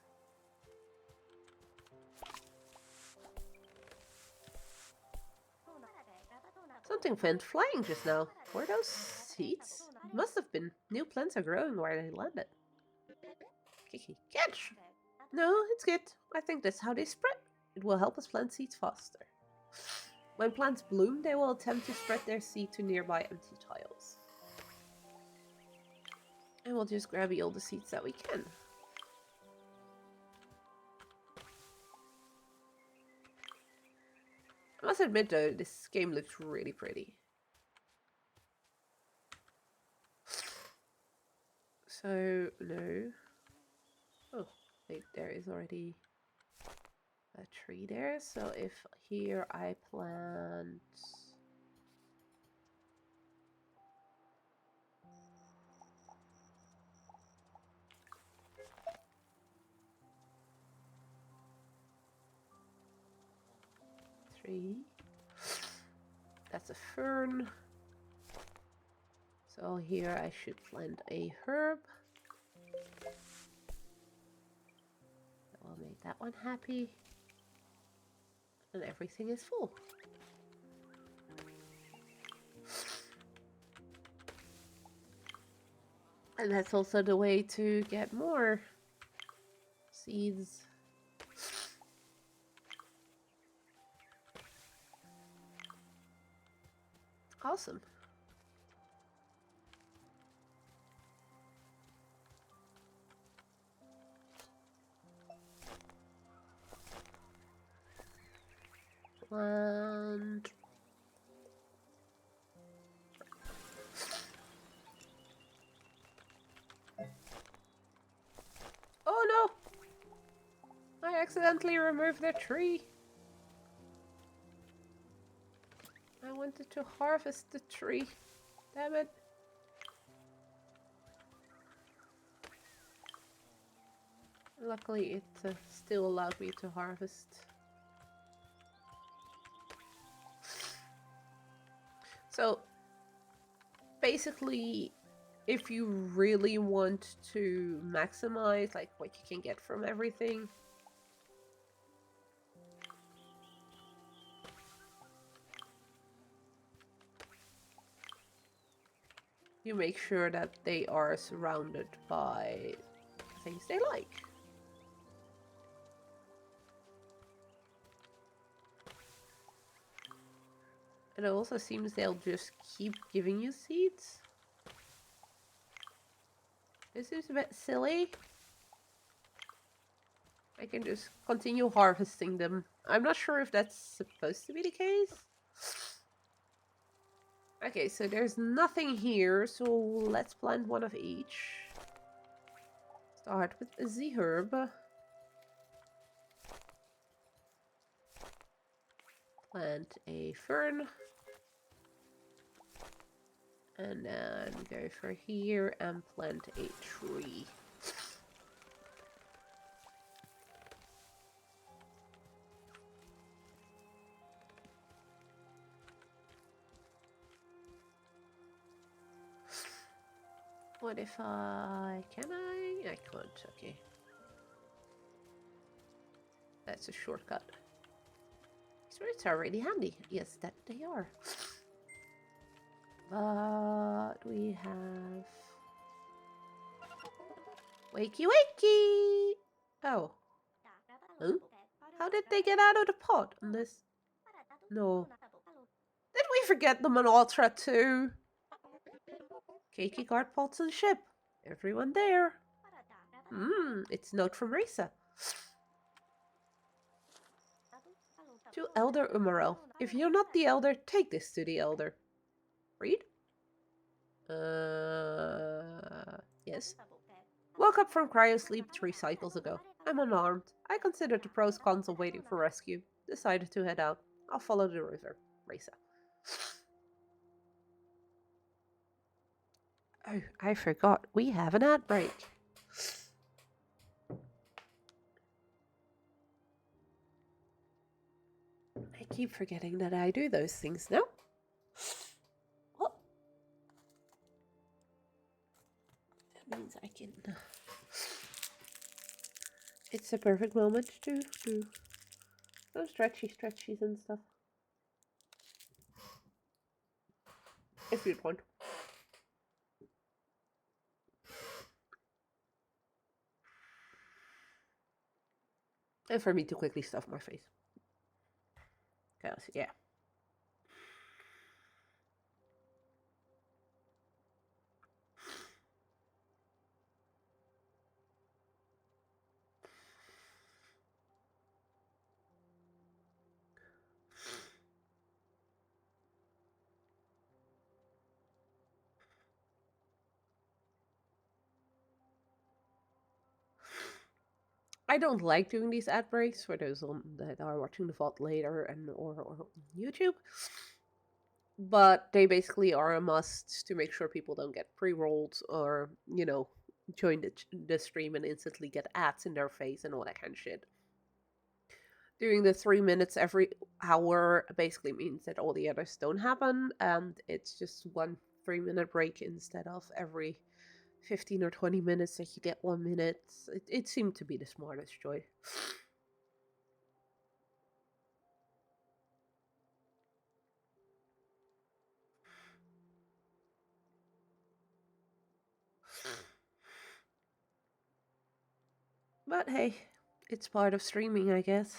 Something went flying just now. Were those seeds? It must have been. New plants are growing where they landed. Kiki, catch! No, it's good. I think that's how they spread. It will help us plant seeds faster. When plants bloom, they will attempt to spread their seed to nearby empty tiles. And we'll just grab all the seeds that we can. I must admit though, this game looks really pretty. So, no. Oh, wait, there is already a tree there. So if here I plant... That's a fern. So here I should plant a herb. That will make that one happy. And everything is full. And that's also the way to get more seeds. Awesome. And oh no! I accidentally removed the tree. I wanted to harvest the tree. Damn it. Luckily it still allowed me to harvest. So basically, if you really want to maximize like what you can get from everything, you make sure that they are surrounded by things they like. It also seems they'll just keep giving you seeds. This seems a bit silly. I can just continue harvesting them. I'm not sure if that's supposed to be the case. Okay, so there's nothing here, so let's plant one of each. Start with the herb. Plant a fern. And then go for here and plant a tree. What if can I? I can't, okay. That's a shortcut. These words are really handy. Yes, that they are. But we have... Wakey wakey! Oh. Huh? How did they get out of the pot on this? No. Did we forget them on Ultra too? Keiki guard pots on the ship. Everyone there. It's a note from Risa. To Elder Umaro. If you're not the Elder, take this to the Elder. Read? Yes. Woke up from cryosleep 3 cycles ago. I'm unarmed. I considered the pros cons of waiting for rescue. Decided to head out. I'll follow the river. Risa. Oh, I forgot. We have an ad break. I keep forgetting that I do those things now. What? That means I can... It's a perfect moment to do some stretchies and stuff. If you'd want. And for me to quickly stuff my face. Because, yeah. I don't like doing these ad breaks for those that are watching the VOD later and or YouTube. But they basically are a must to make sure people don't get pre-rolled or, you know, join the stream and instantly get ads in their face and all that kind of shit. Doing the 3 minutes every hour basically means that all the others don't happen, and it's just 1 3-minute break instead of every 15 or 20 minutes that you get 1 minute. It seemed to be the smartest choice. But hey, it's part of streaming, I guess.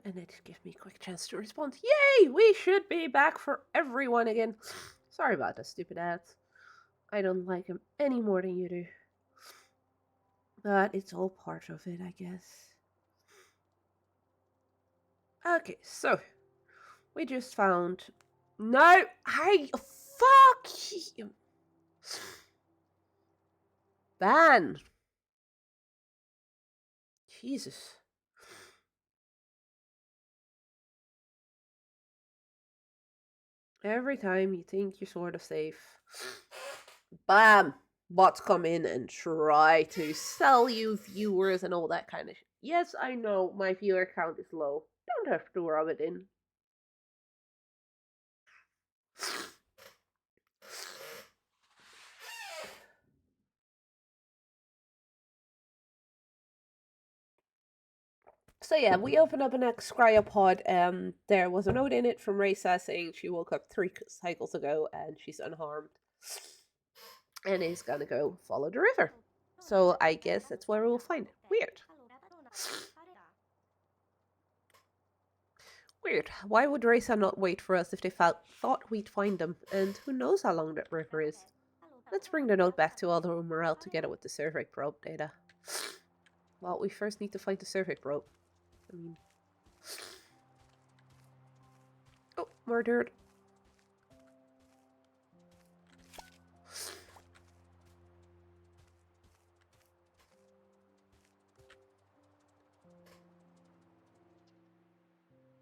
And it gives me a quick chance to respond. Yay! We should be back for everyone again. Sorry about the stupid ads. I don't like them any more than you do. But it's all part of it, I guess. Okay, so we just found... No! Hey! Fuck you! Ban! Jesus. Every time you think you're sort of safe, bam! Bots come in and try to sell you viewers and all that kind of shit. Yes, I know my viewer count is low. Don't have to rub it in. So yeah, we opened up an Excryopod, and there was a note in it from Risa saying she woke up 3 cycles ago and she's unharmed, and is gonna go follow the river. So I guess that's where we'll find it. Weird. Weird. Why would Risa not wait for us if they thought we'd find them? And who knows how long that river is? Let's bring the note back to Aldo Morel together with the survey probe data. Well, we first need to find the survey probe. I mean... Oh, murdered.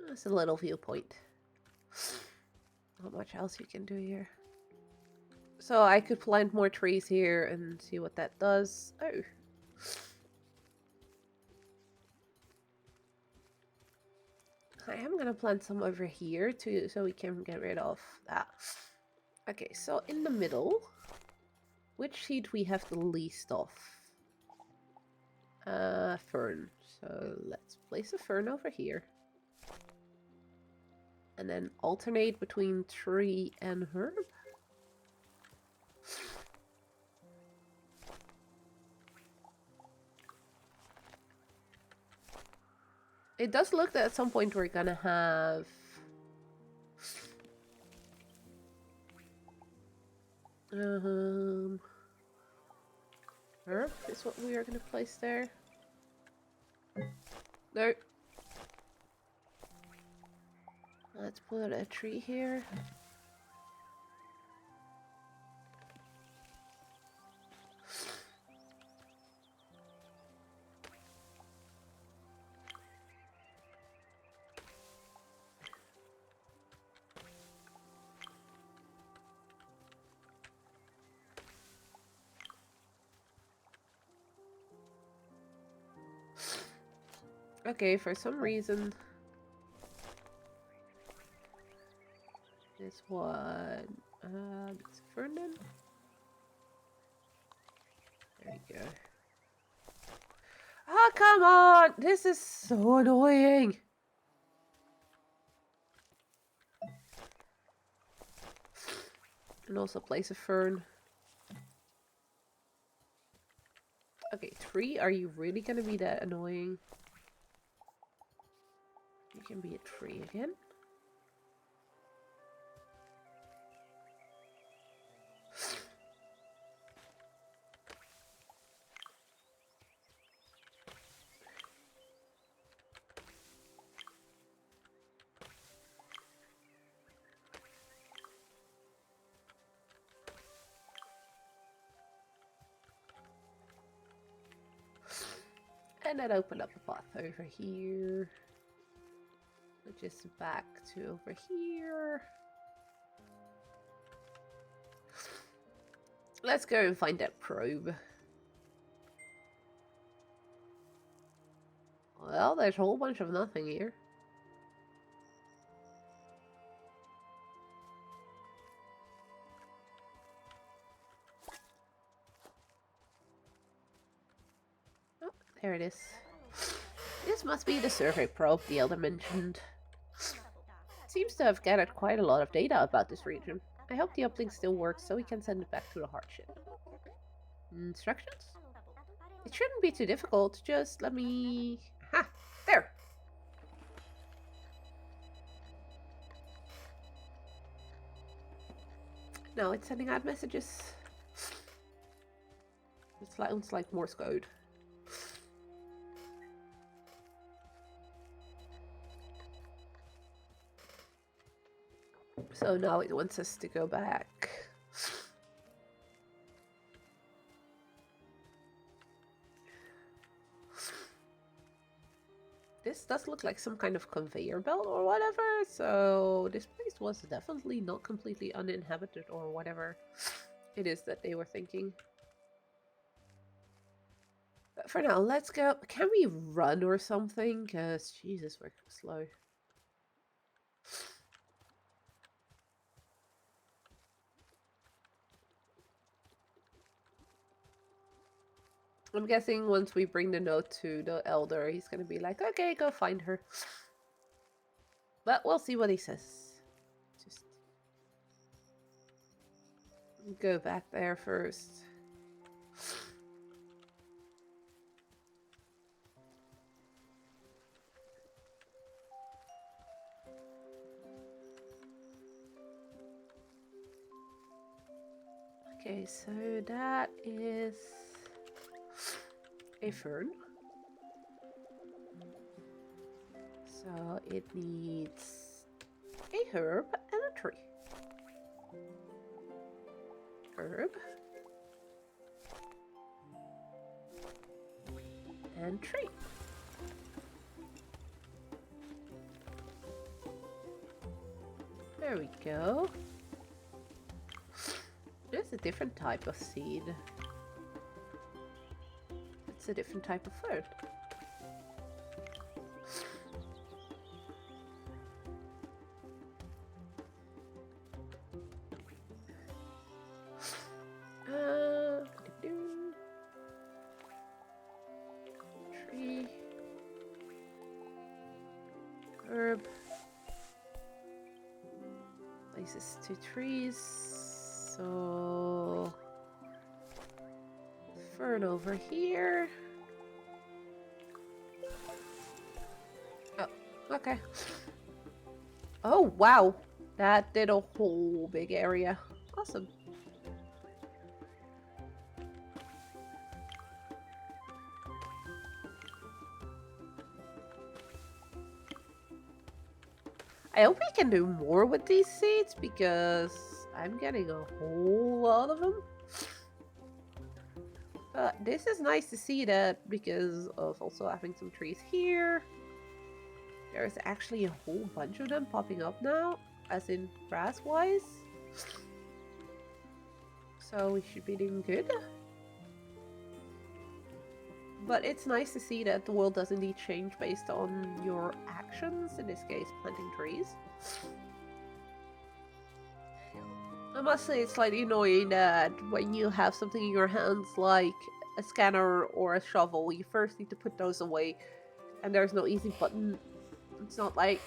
That's a little viewpoint. Not much else you can do here. So I could plant more trees here and see what that does. Oh. I am gonna plant some over here too, so we can get rid of that. Okay, so in the middle, which seed we have the least of? Fern. So let's place a fern over here. And then alternate between tree and herb. It does look that at some point we're gonna have... herb is what we are gonna place there. No. Let's put a tree here. Okay, for some reason... This one... it's Vernon? There you go. Oh, come on! This is so annoying! And also place a fern. Okay, tree, are you really gonna be that annoying? You can be a tree again. And then open up a path over here. Which is back to over here. Let's go and find that probe. Well, there's a whole bunch of nothing here. Oh, there it is. This must be the survey probe the elder mentioned. It seems to have gathered quite a lot of data about this region. I hope the uplink still works so we can send it back to the hardship. Instructions? It shouldn't be too difficult, just let me... Ha! There! No, it's sending out messages. It sounds like Morse code. So now it wants us to go back. This does look like some kind of conveyor belt or whatever, so this place was definitely not completely uninhabited or whatever it is that they were thinking. But for now, let's go. Can we run or something? Because, Jesus, we're slow. I'm guessing once we bring the note to the elder, he's gonna be like, okay, go find her. But we'll see what he says. Just go back there first. Okay, so that is a fern. So it needs a herb and a tree. Herb. And tree. There we go. There's a different type of seed. It's a different type of fern. Tree. Herb. Places 2 trees. So fern over here. Oh, okay. Oh, wow. That did a whole big area. Awesome. I hope we can do more with these seeds because I'm getting a whole lot of them. But this is nice to see that because of also having some trees here. There's actually a whole bunch of them popping up now, as in grass-wise. So we should be doing good. But it's nice to see that the world does indeed change based on your actions, in this case planting trees. I must say it's slightly annoying that when you have something in your hands like a scanner or a shovel, you first need to put those away and there's no easy button. It's not like...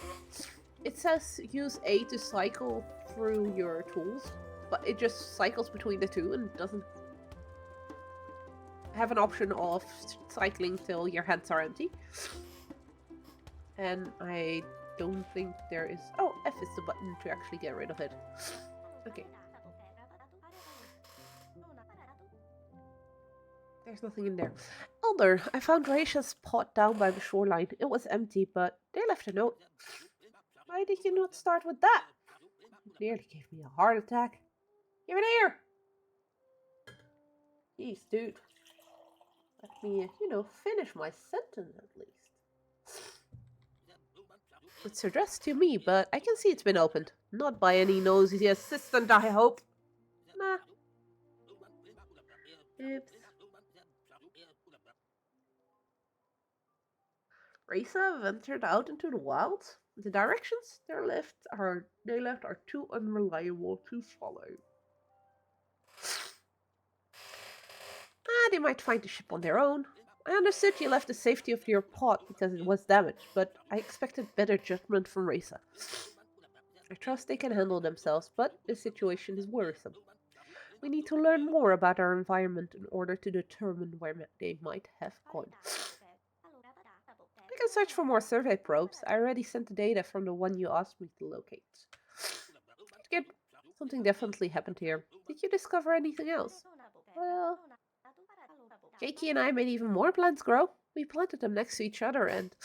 It says use A to cycle through your tools, but it just cycles between the two and doesn't have an option of cycling till your hands are empty. And I don't think there is... Oh, F is the button to actually get rid of it. Okay. There's nothing in there. Elder, I found Raisha's pot down by the shoreline. It was empty, but they left a note. Why did you not start with that? You nearly gave me a heart attack. Give it here! Jeez, dude. Let me, finish my sentence at least. It's addressed to me, but I can see it's been opened. Not by any nosy assistant, I hope. Nah. Oops. Raisa ventured out into the wilds. The directions they left are too unreliable to follow. They might find the ship on their own. I understood you left the safety of your pot because it was damaged, but I expected better judgment from Raisa. I trust they can handle themselves, but the situation is worrisome. We need to learn more about our environment in order to determine where they might have gone. I can search for more survey probes. I already sent the data from the one you asked me to locate. Good. Something definitely happened here. Did you discover anything else? Well, Keiki and I made even more plants grow. We planted them next to each other and...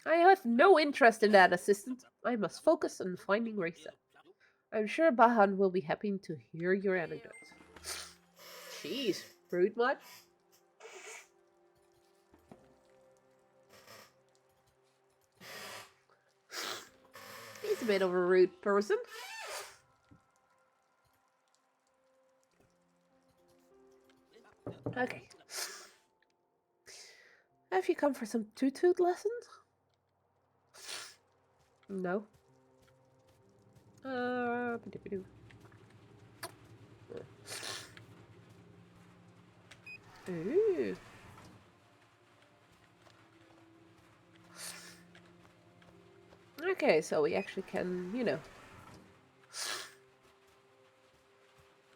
I have no interest in that, assistant. I must focus on finding Raisa. I'm sure Bahan will be happy to hear your anecdote. Jeez, rude much? He's a bit of a rude person. Okay. Have you come for some toot-toot lessons? No. Ooh. Okay, so we actually can, you know,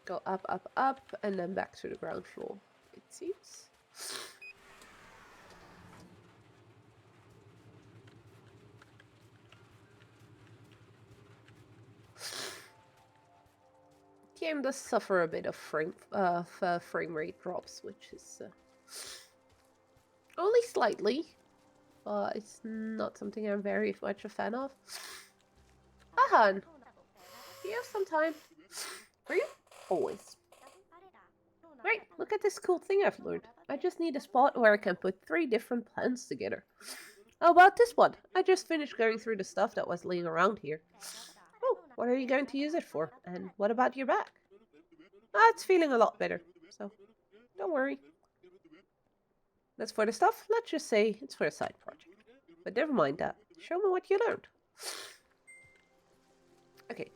go up, up, up, and then back to the ground floor, it seems. Game does suffer a bit of frame rate drops, which is only slightly, but it's not something I'm very much a fan of. Ahan, do you have some time? For you? Always. Right, look at this cool thing I've learned. I just need a spot where I can put 3 different plants together. How about this one? I just finished going through the stuff that was laying around here. Oh, what are you going to use it for? And what about your back? It's feeling a lot better, so don't worry. That's for the stuff, let's just say it's for a side project. But never mind that. Show me what you learned. Okay.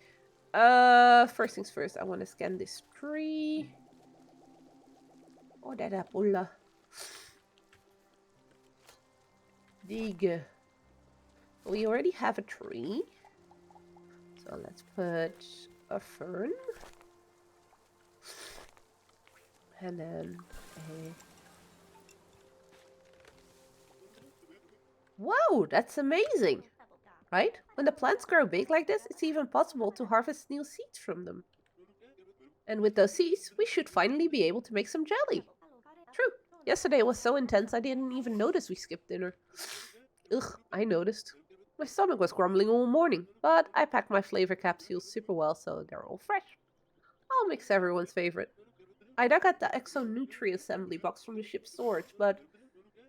First things first, I want to scan this tree. Oh, that apple. Dig. We already have a tree. So let's put a fern. And then a... Whoa, that's amazing! Right? When the plants grow big like this, it's even possible to harvest new seeds from them. And with those seeds, we should finally be able to make some jelly. True. Yesterday was so intense I didn't even notice we skipped dinner. Ugh, I noticed. My stomach was grumbling all morning, but I packed my flavor capsules super well so they're all fresh. I'll mix everyone's favorite. I dug out the Exo-Nutri assembly box from the ship's storage, but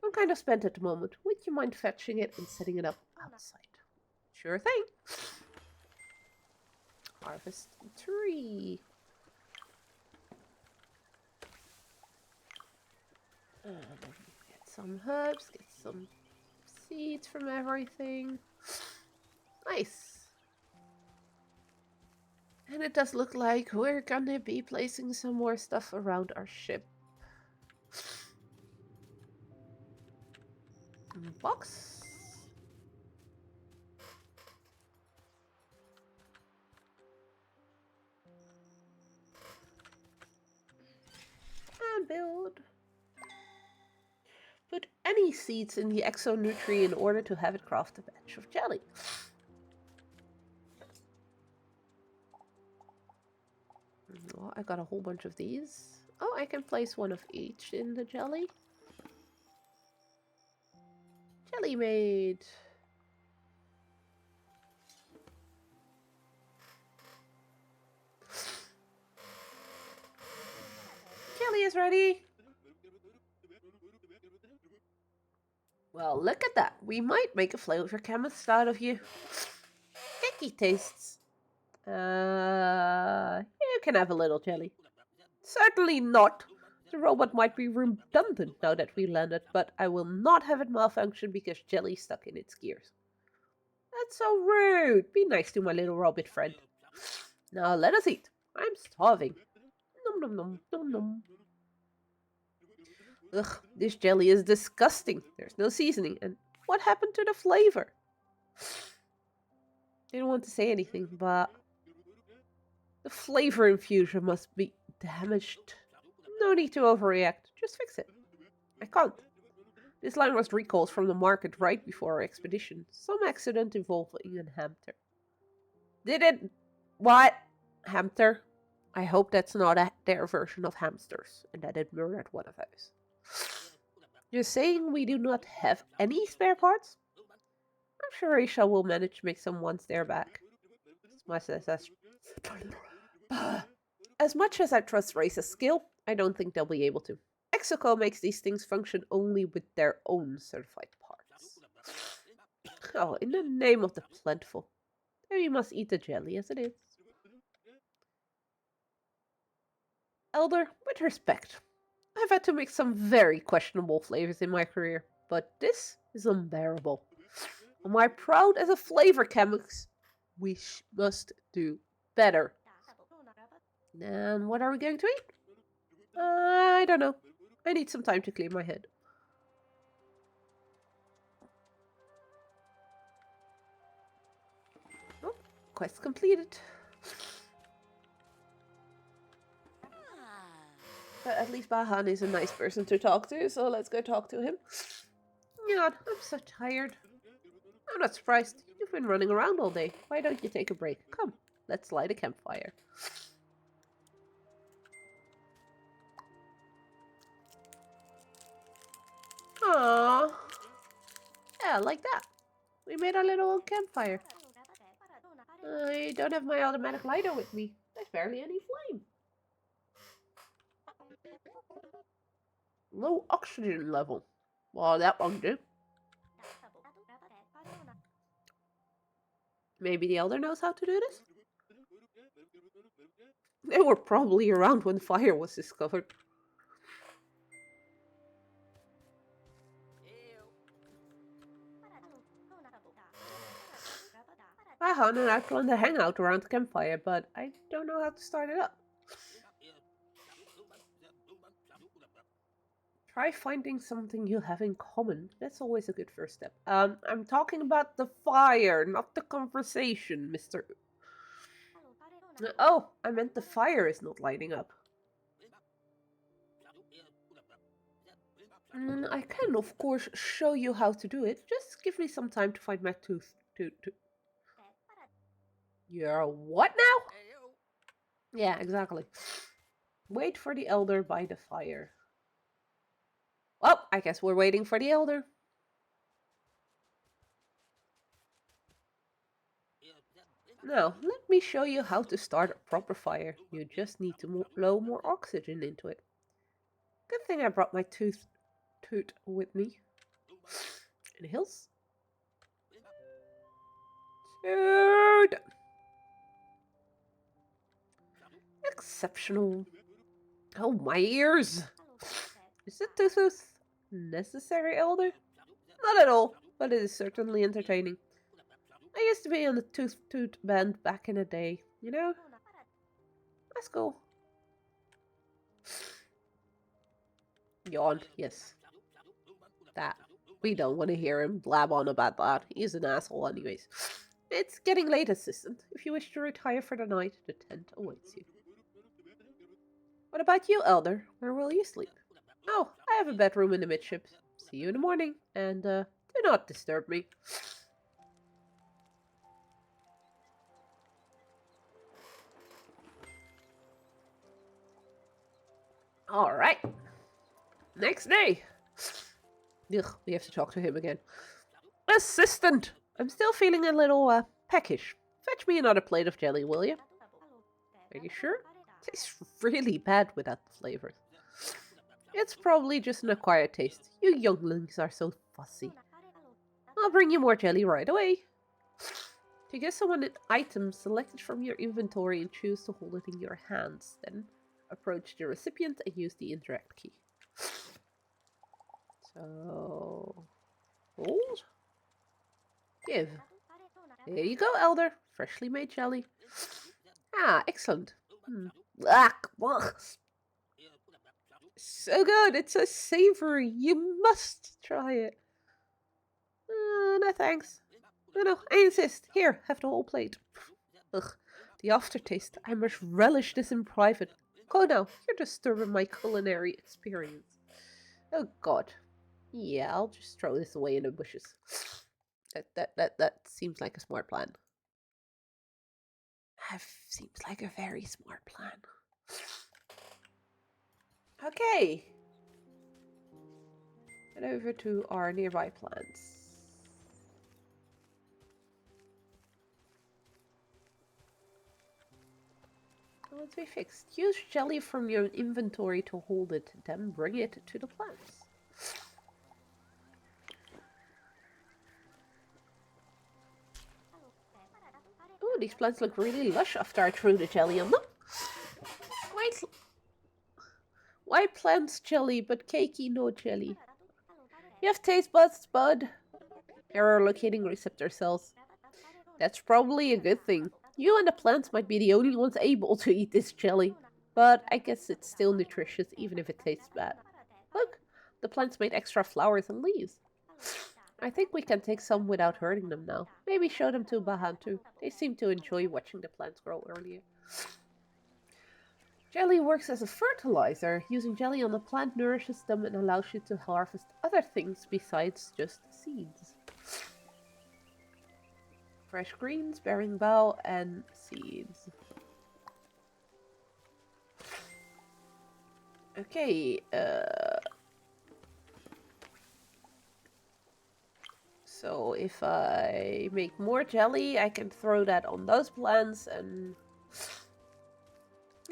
I'm kind of spent at the moment. Would you mind fetching it and setting it up outside? Sure thing. Harvest tree. Get some herbs, get some seeds from everything. Nice. And it does look like we're gonna be placing some more stuff around our ship. Box. And build. Put any seeds in the Exo-Nutri in order to have it craft a batch of jelly. Oh, I got a whole bunch of these. Oh, I can place one of each in the jelly. Jelly made. Jelly is ready. Well, look at that. We might make a flavor chemist out of you. Sticky tastes. You can have a little jelly. Certainly not. The robot might be redundant now that we landed, but I will not have it malfunction because jelly stuck in its gears. That's so rude. Be nice to my little robot friend. Now let us eat. I'm starving. Nom nom nom nom nom. Ugh, this jelly is disgusting. There's no seasoning. And what happened to the flavor? Didn't want to say anything, but the flavor infusion must be damaged. No need to overreact. Just fix it. I can't. This line was recalled from the market right before our expedition. Some accident involving a hamster. Did it... What? Hamster? I hope that's not their version of hamsters, and that it murdered one of those. You're saying we do not have any spare parts? I'm sure Aisha will manage to make some once they're back. As much as I trust Race's skill, I don't think they'll be able to. Exoco makes these things function only with their own certified parts. Oh, in the name of the plentiful. We must eat the jelly as it is. Elder, with respect, I've had to make some very questionable flavors in my career, but this is unbearable. Am I proud as a flavor chemist? We must do better. And what are we going to eat? I don't know. I need some time to clear my head. Oh, quest completed. But at least Bahan is a nice person to talk to, so let's go talk to him. God, I'm so tired. I'm not surprised. You've been running around all day. Why don't you take a break? Come, let's light a campfire. Aww. Yeah, like that. We made our little campfire. I don't have my automatic lighter with me. There's barely any flame. Low oxygen level. Well, that won't do. Maybe the elder knows how to do this? They were probably around when fire was discovered. Bahan and I planned a hangout around the campfire, but I don't know how to start it up. Try finding something you have in common. That's always a good first step. I'm talking about the fire, not the conversation, Mr. Oh, I meant the fire is not lighting up. I can, of course, show you how to do it. Just give me some time to find my tooth. You're what now? Yeah, exactly. Wait for the elder by the fire. Well, I guess we're waiting for the elder. Now, let me show you how to start a proper fire. You just need to blow more oxygen into it. Good thing I brought my toot with me. Inhales. Toot! Exceptional. Oh, my ears! Is the tooth necessary, elder? Not at all, but it is certainly entertaining. I used to be on the toot band back in the day, you know? Let's go. Yawn, yes. That. We don't want to hear him blab on about that. He's an asshole anyways. It's getting late, assistant. If you wish to retire for the night, the tent awaits you. What about you, elder? Where will you sleep? Oh, I have a bedroom in the midships. See you in the morning, and do not disturb me. Alright. Next day. Ugh, we have to talk to him again. Assistant! I'm still feeling a little, peckish. Fetch me another plate of jelly, will you? Are you sure? It tastes really bad without the flavors. It's probably just an acquired taste. You younglings are so fussy. I'll bring you more jelly right away. To give someone an item, select it from your inventory and choose to hold it in your hands. Then approach the recipient and use the interact key. So... hold? Give. There you go, elder. Freshly made jelly. Ah, excellent. So good. It's so savory. You must try it. No thanks. No, I insist. Here, have the whole plate. Ugh, the aftertaste. I must relish this in private. Go now. You're disturbing my culinary experience. Oh God. Yeah, I'll just throw this away in the bushes. That seems like a smart plan. That seems like a very smart plan. Okay. Head over to our nearby plants. Let's be fixed. Use jelly from your inventory to hold it, then bring it to the plants. Ooh, these plants look really lush after I threw the jelly on them. Why plants jelly, but cakey no jelly? You have taste buds, bud. Error locating receptor cells. That's probably a good thing. You and the plants might be the only ones able to eat this jelly. But I guess it's still nutritious, even if it tastes bad. Look, the plants made extra flowers and leaves. I think we can take some without hurting them now. Maybe show them to Bahan too. They seem to enjoy watching the plants grow earlier. Jelly works as a fertilizer. Using jelly on a plant nourishes them and allows you to harvest other things besides just seeds. Fresh greens, bearing bough, and seeds. Okay, so if I make more jelly, I can throw that on those plants and...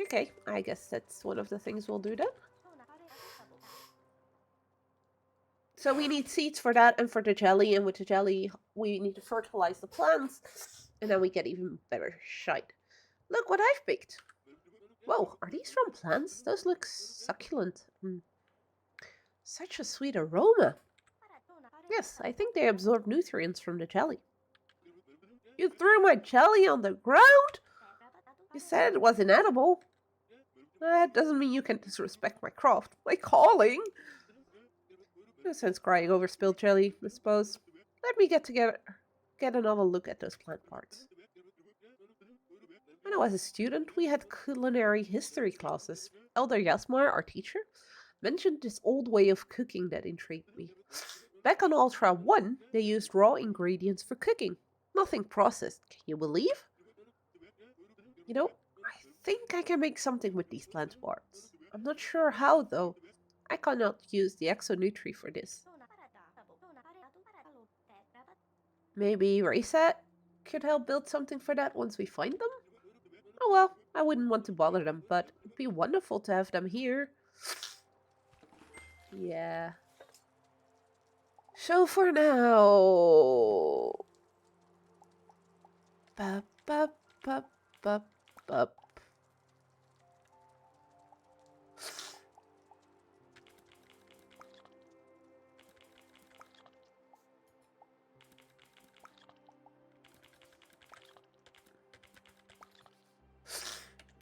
Okay, I guess that's one of the things we'll do then. So we need seeds for that and for the jelly, and with the jelly we need to fertilize the plants, and then we get even better shite. Look what I've picked! Whoa, are these from plants? Those look succulent. Such a sweet aroma. Yes, I think they absorb nutrients from the jelly. You threw my jelly on the ground? You said it was inedible. That doesn't mean you can disrespect my craft, my calling. No sense crying over spilled jelly, I suppose. Let me get another look at those plant parts. When I was a student, we had culinary history classes. Elder Yasmar, our teacher, mentioned this old way of cooking that intrigued me. Back on Ultra 1, they used raw ingredients for cooking. Nothing processed, can you believe? You know, I think I can make something with these plant parts. I'm not sure how, though. I cannot use the Exonutri for this. Maybe Reset could help build something for that once we find them? Oh well, I wouldn't want to bother them, but it'd be wonderful to have them here. Yeah. So for now... Bup, bup, bup, bup, bup.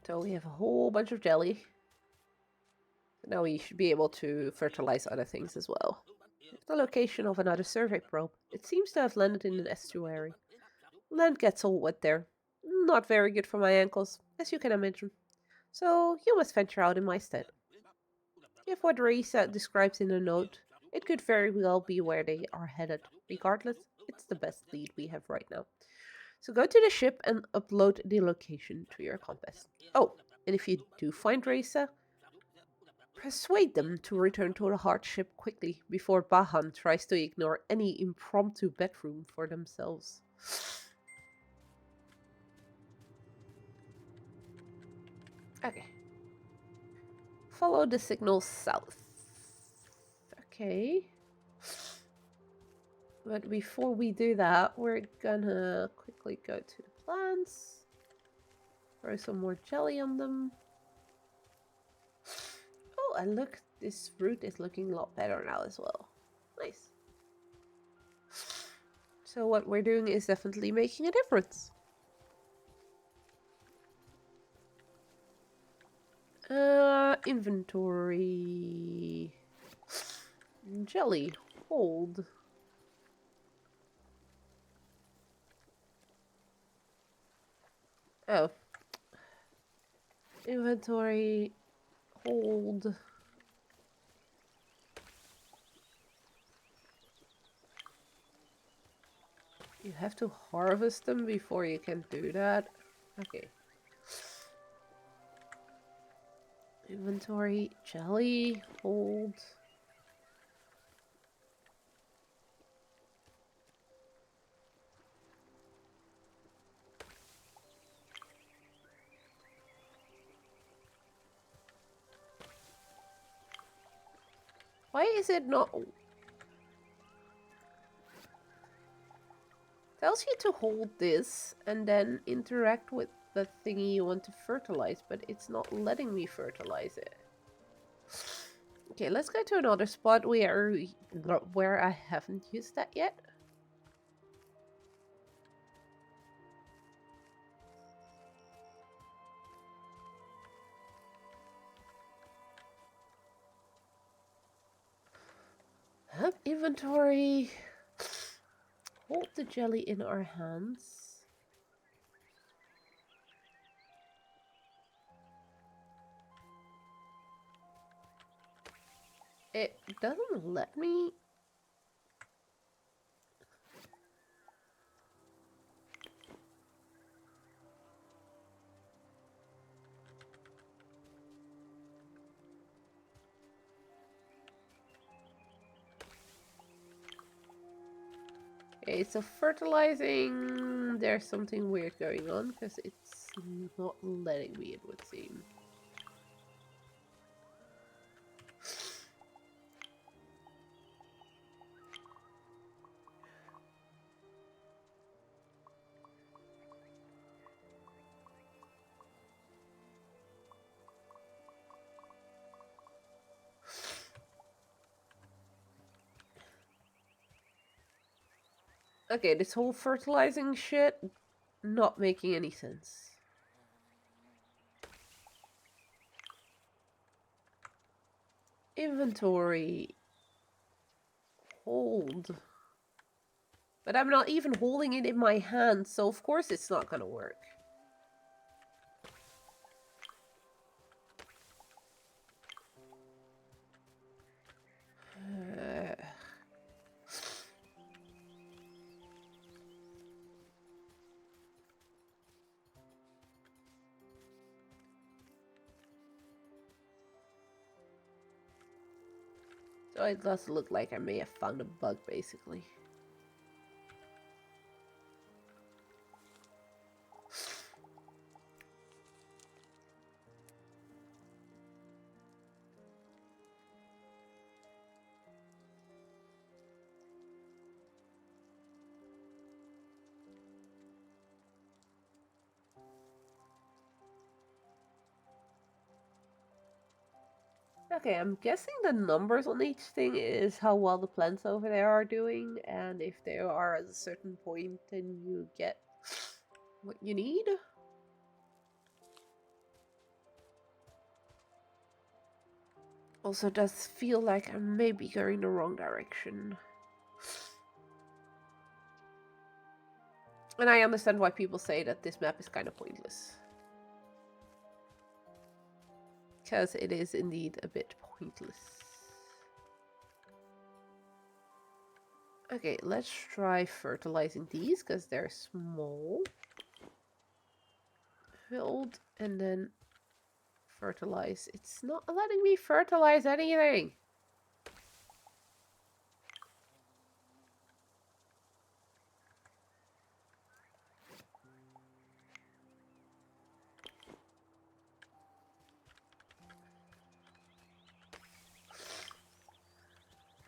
So we have a whole bunch of jelly. Now we should be able to fertilize other things as well. The location of another survey probe. It seems to have landed in an estuary. Land gets all wet there. Not very good for my ankles, as you can imagine. So you must venture out in my stead. If what Risa describes in the note, it could very well be where they are headed. Regardless, it's the best lead we have right now. So go to the ship and upload the location to your compass. Oh, and if you do find Risa, persuade them to return to the hard ship quickly before Bahan tries to ignore any impromptu bedroom for themselves. Okay. Follow the signal south. Okay. But before we do that, we're gonna quickly go to the plants. Throw some more jelly on them. Oh, and look, this root is looking a lot better now as well. Nice. So what we're doing is definitely making a difference. Inventory. Jelly. Hold. Oh. Inventory. Hold. You have to harvest them before you can do that. Okay. Inventory, jelly, hold. Why is it not... Tells you to hold this and then interact with the thingy you want to fertilize, but it's not letting me fertilize it. Okay, let's go to another spot where I haven't used that yet. Not inventory. Hold the jelly in our hands. It doesn't let me. Okay, so fertilizing, there's something weird going on because it's not letting me, it would seem. Okay, this whole fertilizing shit, not making any sense. Inventory. Hold. But I'm not even holding it in my hand, so of course it's not gonna work. So it does look like I may have found a bug, basically. Okay, I'm guessing the numbers on each thing is how well the plants over there are doing, and if they are at a certain point, then you get what you need. Also, it does feel like I may be going the wrong direction. And I understand why people say that this map is kind of pointless. Because it is indeed a bit pointless. Okay, let's try fertilizing these, because they're small. Build, and then fertilize. It's not letting me fertilize anything.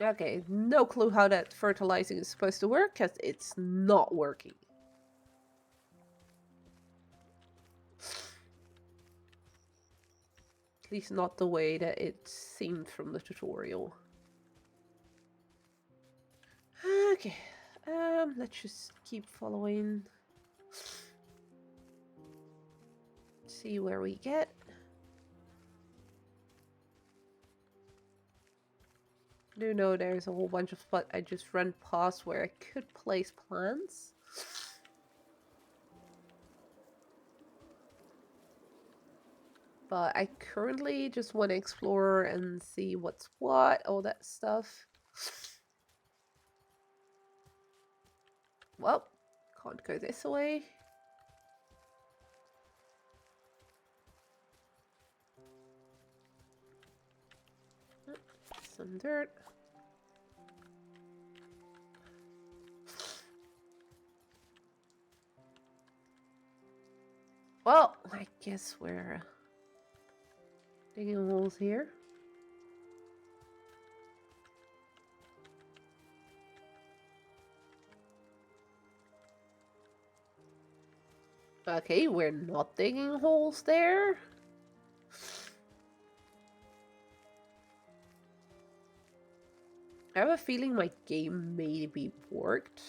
Okay, no clue how that fertilizing is supposed to work, because it's not working. At least not the way that it seemed from the tutorial. Okay, let's just keep following. See where we get. I do know there's a whole bunch of spots I just ran past where I could place plants. But I currently just want to explore and see what's what, all that stuff. Well, can't go this way. Some dirt. Well, I guess we're digging holes here. Okay, we're not digging holes there. I have a feeling my game maybe worked.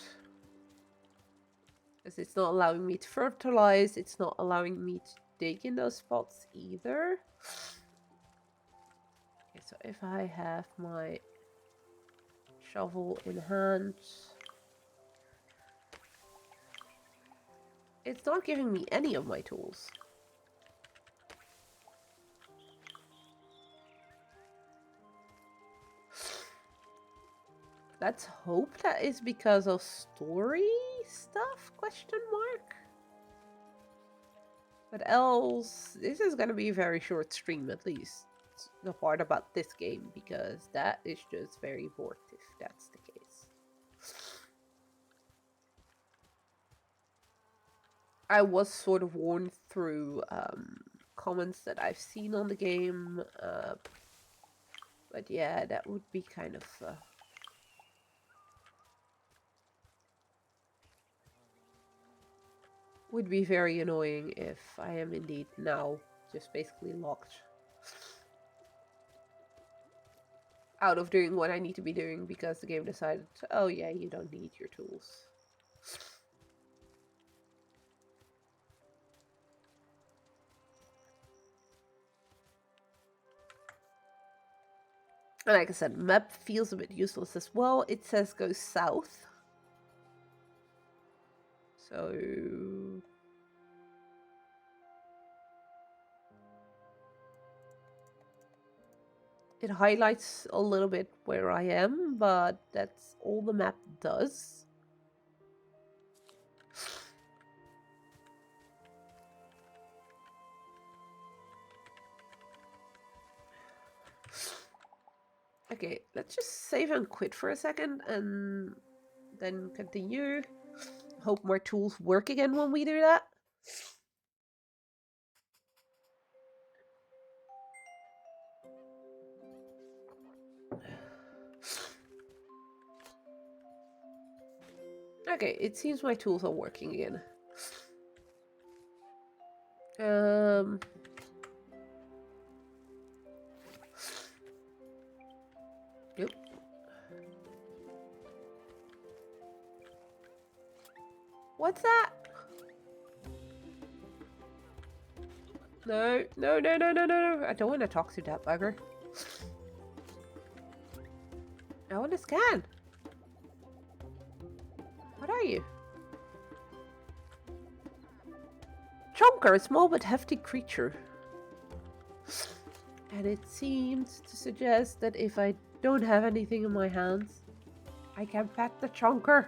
Because it's not allowing me to fertilize, it's not allowing me to dig in those spots either. Okay, so if I have my Shovel in hand. It's not giving me any of my tools. Let's hope that is because of story stuff, question mark? But else, this is gonna be a very short stream at least. The part about this game, because that is just very bored if that's the case. I was sort of warned through comments that I've seen on the game, but yeah, that would be kind of would be very annoying if I am indeed now just basically locked out of doing what I need to be doing because the game decided, oh yeah, you don't need your tools. And like I said, map feels a bit useless as well. It says go south. So it highlights a little bit where I am, but that's all the map does. Okay, let's just save and quit for a second and then continue. Hope more tools work again when we do that. Okay, it seems my tools are working again. Yep. What's that? No, no, no, no, no, no. I don't want to talk to that bugger. I want to scan. What are you? Chonker, a small but hefty creature. And it seems to suggest that if I don't have anything in my hands, I can pet the chonker.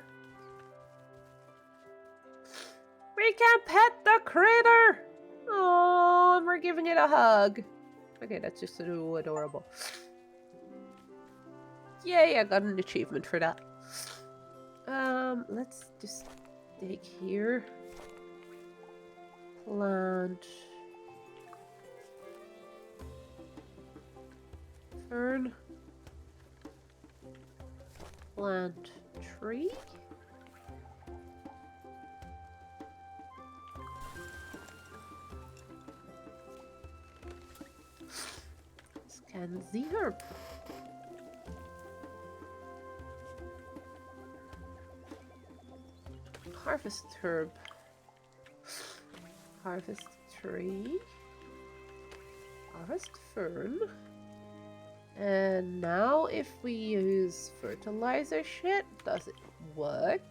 We can pet the critter! Oh, and we're giving it a hug. Okay, that's just so adorable. Yay, I got an achievement for that. Let's just dig here. Plant. Fern. Plant tree. Scan the herb. Harvest herb. Harvest tree. Harvest fern. And now if we use fertilizer shit, does it work?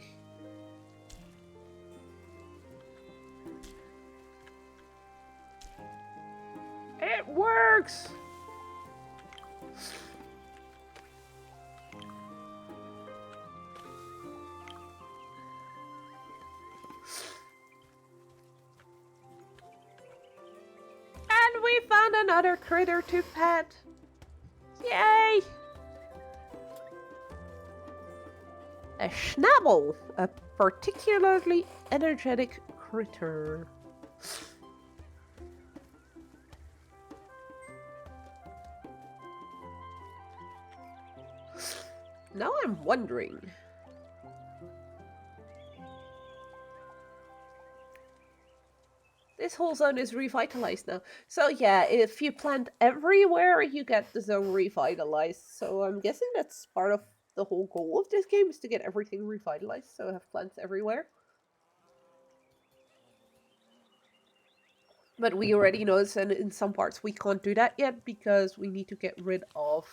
It works! And we found another critter to pet! Yay! A Schnabel, a particularly energetic critter. Now I'm wondering. This whole zone is revitalized now. So yeah, if you plant everywhere, you get the zone revitalized. So I'm guessing that's part of the whole goal of this game is to get everything revitalized, so have plants everywhere. But we already know this, and in some parts we can't do that yet because we need to get rid of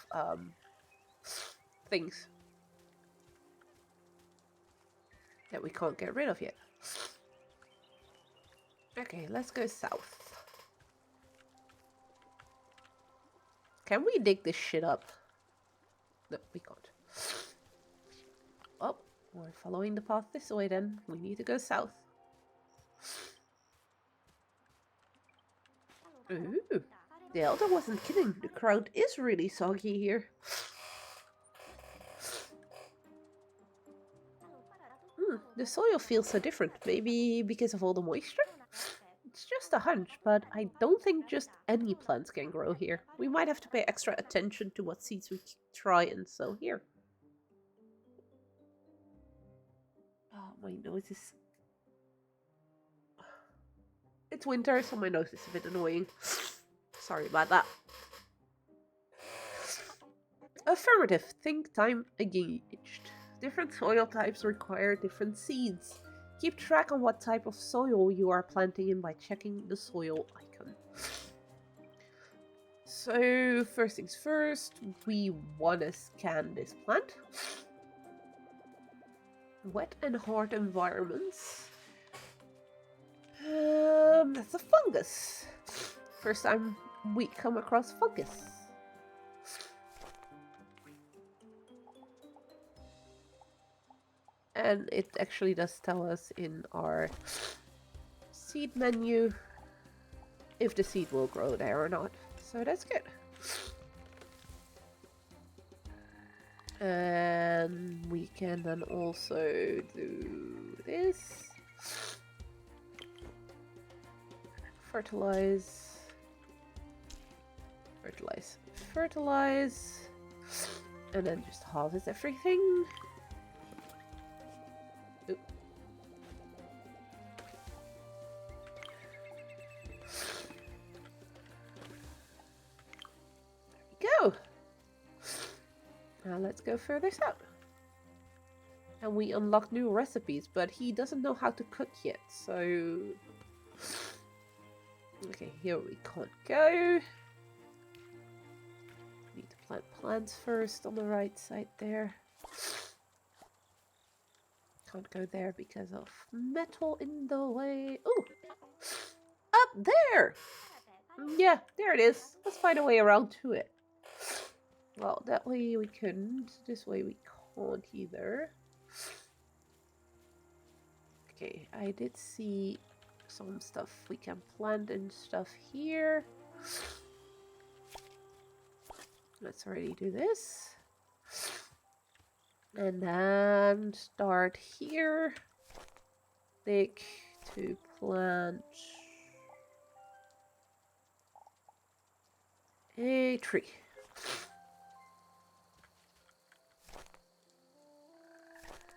things. that we can't get rid of yet. Okay, let's go south. Can we dig this shit up? No, we can't. Oh, we're following the path this way then. We need to go south. Ooh, the elder wasn't kidding. The ground is really soggy here. The soil feels so different. Maybe because of all the moisture? It's just a hunch, but I don't think just any plants can grow here. We might have to pay extra attention to what seeds we try and sow here. Oh, my nose is... It's winter, so my nose is a bit annoying. Sorry about that. Affirmative. Think time engaged. Different soil types require different seeds. Keep track on what type of soil you are planting in by checking the soil icon. So, first things first, we want to scan this plant. Wet and hard environments. That's a fungus. First time we come across fungus. And it actually does tell us in our seed menu if the seed will grow there or not. So that's good. And we can then also do this. Fertilize. Fertilize. Fertilize. And then just harvest everything. Oop. There we go. Now let's go further south. And we unlock new recipes, but he doesn't know how to cook yet, so... Okay, here we can't go. Need to plant plants first on the right side there. Can't go there because of metal in the way. Ooh! Up there! Yeah, there it is. Let's find a way around to it. Well, that way we couldn't. This way we can't either. Okay, I did see some stuff we can plant and stuff here. Let's already do this. And then start here. Dig to plant a tree.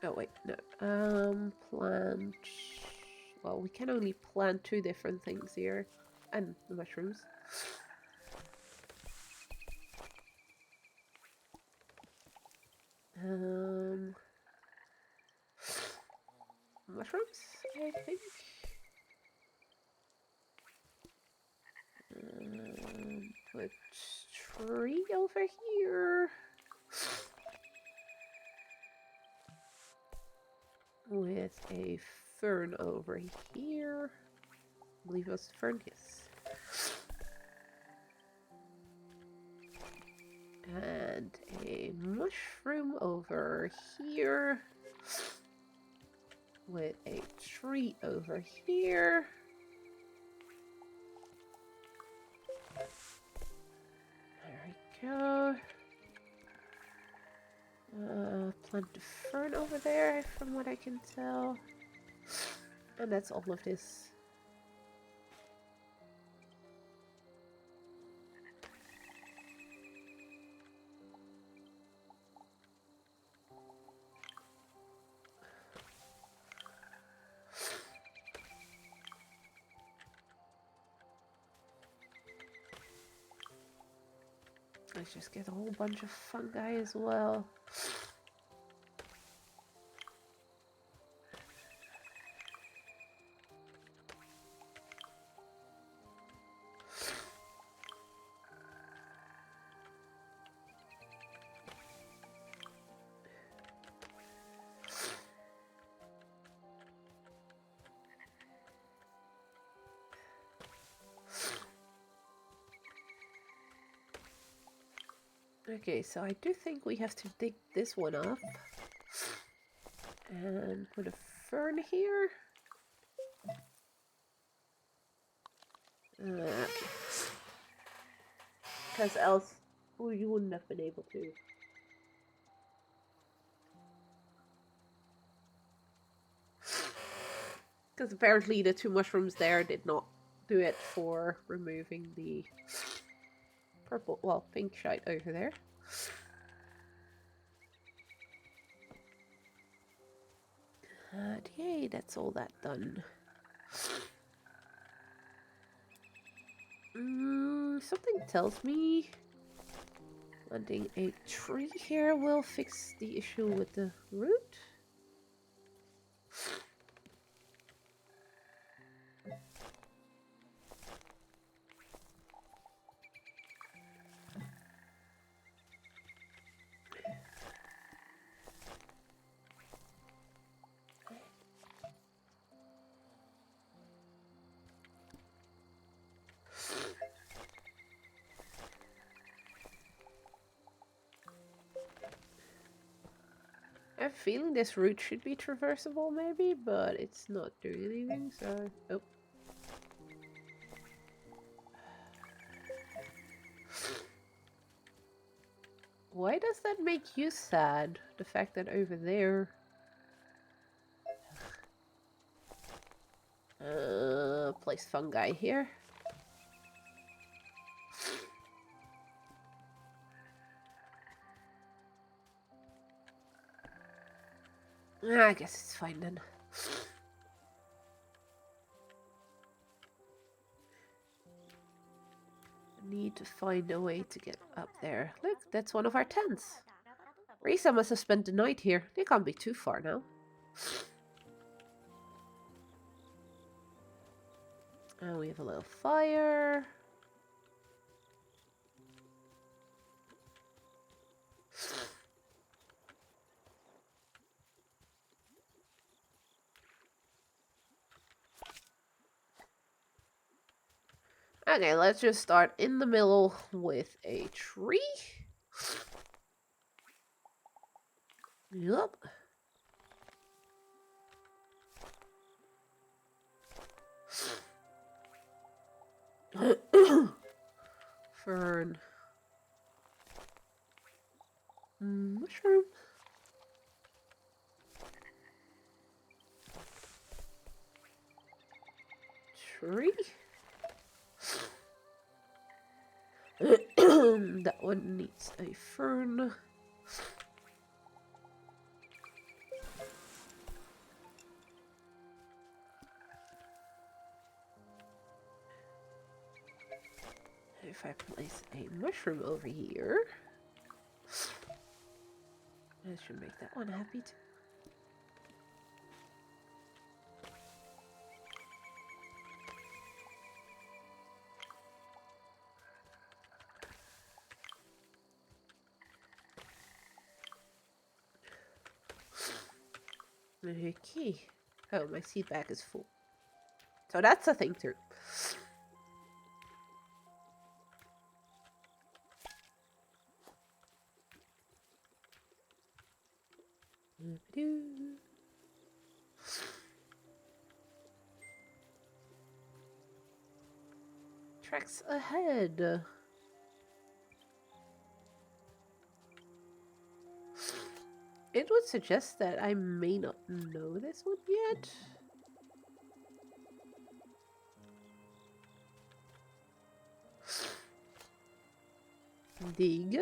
Oh wait, no. Plant... Well, we can only plant 2 different things here. And the mushrooms. Mushrooms, I think. Put tree over here. With a fern over here. I believe it was fern, yes. And a mushroom over here. With a tree over here. There we go. Plant the fern over there, from what I can tell. And that's all of this. Let's just get a whole bunch of fungi as well. Okay, so I do think we have to dig this one up. And put a fern here. Okay. Because else you wouldn't have been able to. Because apparently the 2 mushrooms there did not do it for removing the purple, well, pink shite over there. Yay, that's all that done. Something tells me planting a tree here will fix the issue with the root. I have a feeling this route should be traversable, maybe, but it's not doing anything, so... Oh. Why does that make you sad? The fact that over there... place fungi here. I guess it's fine then. Need to find a way to get up there. Look, that's one of our tents. Risa must have spent the night here. They can't be too far now. And we have a little fire. Okay, let's just start in the middle with a tree. Yup. Fern. Mushroom. Tree. That one needs a fern. If I place a mushroom over here, that should make that one happy too. Okay. Oh, my seed bag is full. So that's a thing too. Tracks ahead. It would suggest that I may not know this one yet. Dig.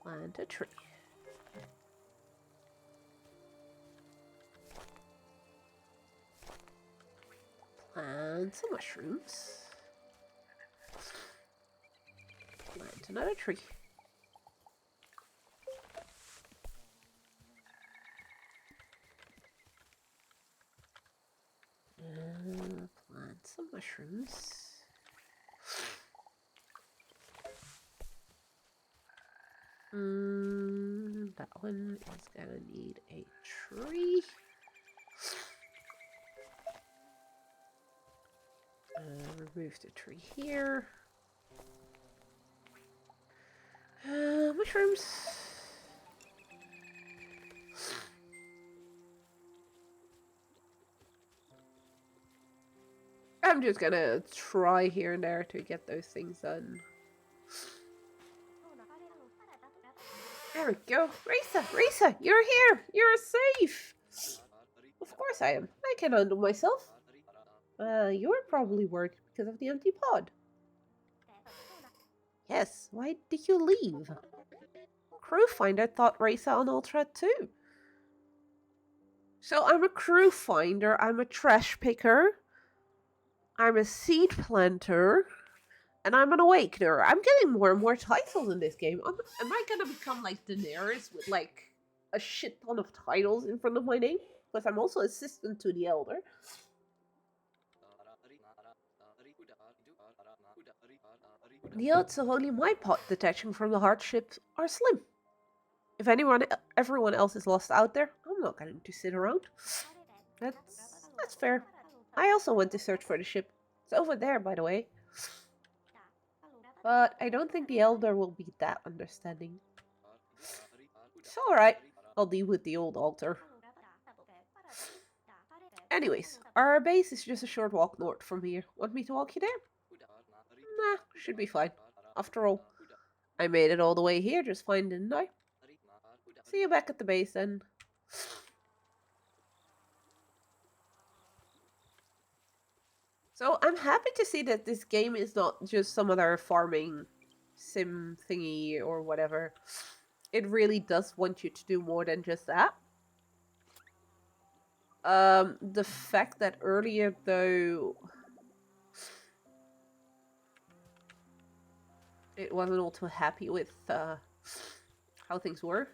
Plant a tree. Plant some mushrooms. Plant another tree. Plant some mushrooms. That one is gonna need a tree. Remove the tree here. mushrooms? I'm just gonna try here and there to get those things done. There we go. Risa, you're here! You're safe! Of course I am. I can handle myself. You're probably worried because of the empty pod. Yes, why did you leave? Crew finder thought Risa on Ultra too. So I'm a crew finder, I'm a trash picker, I'm a seed planter, and I'm an awakener. I'm getting more and more titles in this game. Am I gonna become like Daenerys with like a shit ton of titles in front of my name? Because I'm also assistant to the Elder. The odds of only my pot detaching from the hardship are slim. If everyone else is lost out there, I'm not going to sit around. That's fair. I also went to search for the ship. It's over there, by the way. But I don't think the Elder will be that understanding. It's alright. I'll deal with the old altar. Anyways, our base is just a short walk north from here. Want me to walk you there? Nah, should be fine. After all, I made it all the way here just fine, didn't I? See you back at the base then. So I'm happy to see that this game is not just some other farming sim thingy or whatever. It really does want you to do more than just that. The fact that earlier though it wasn't all too happy with how things were.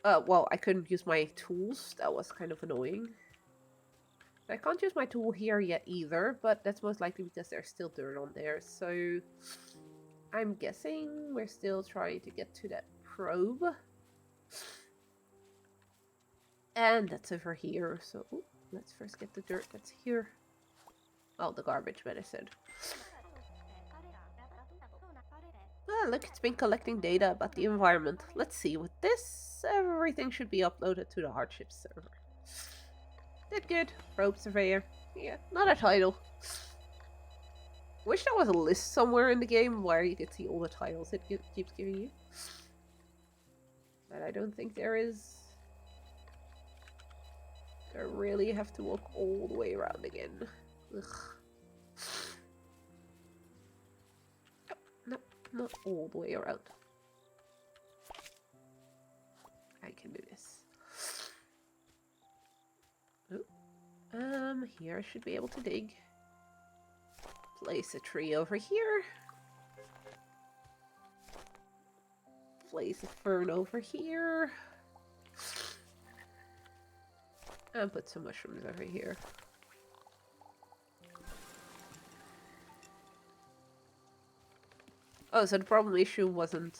Well, I couldn't use my tools. That was kind of annoying. I can't use my tool here yet either, but that's most likely because there's still dirt on there. So I'm guessing we're still trying to get to that probe. And that's over here. So let's first get the dirt that's here. Oh, the garbage medicine. Ah, look, it's been collecting data about the environment. Let's see, with this, everything should be uploaded to the hardship server. Did good. Probe surveyor. Yeah, not a title. Wish there was a list somewhere in the game where you could see all the titles it keeps giving you. But I don't think there is. I really have to walk all the way around again. Ugh. No, not all the way around. I can do this. Here I should be able to dig. Place a tree over here. Place a fern over here. And put some mushrooms over here. Oh, so the problem issue wasn't...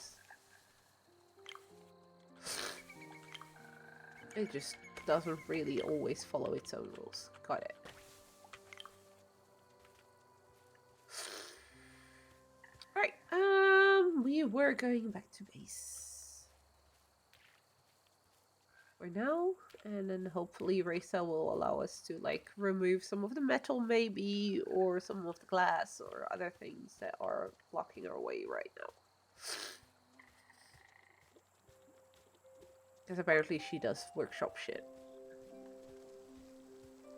It just doesn't really always follow its own rules. Got it. Alright, we were going back to base for now, and then hopefully Risa will allow us to like remove some of the metal maybe, or some of the glass or other things that are blocking our way right now. Because apparently she does workshop shit.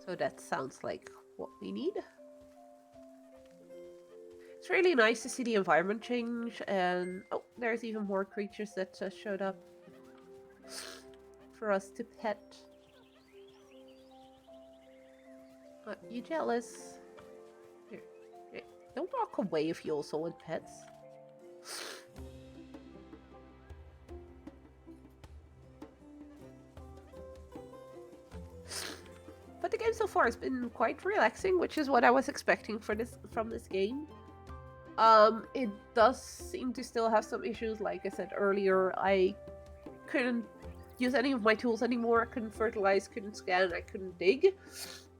So that sounds like what we need. It's really nice to see the environment change, and oh, there's even more creatures that showed up for us to pet. You jealous? Here, don't walk away if you also want pets. But the game so far has been quite relaxing, which is what I was expecting from this game. It does seem to still have some issues. Like I said earlier, I couldn't use any of my tools anymore. I couldn't fertilize, couldn't scan, I couldn't dig.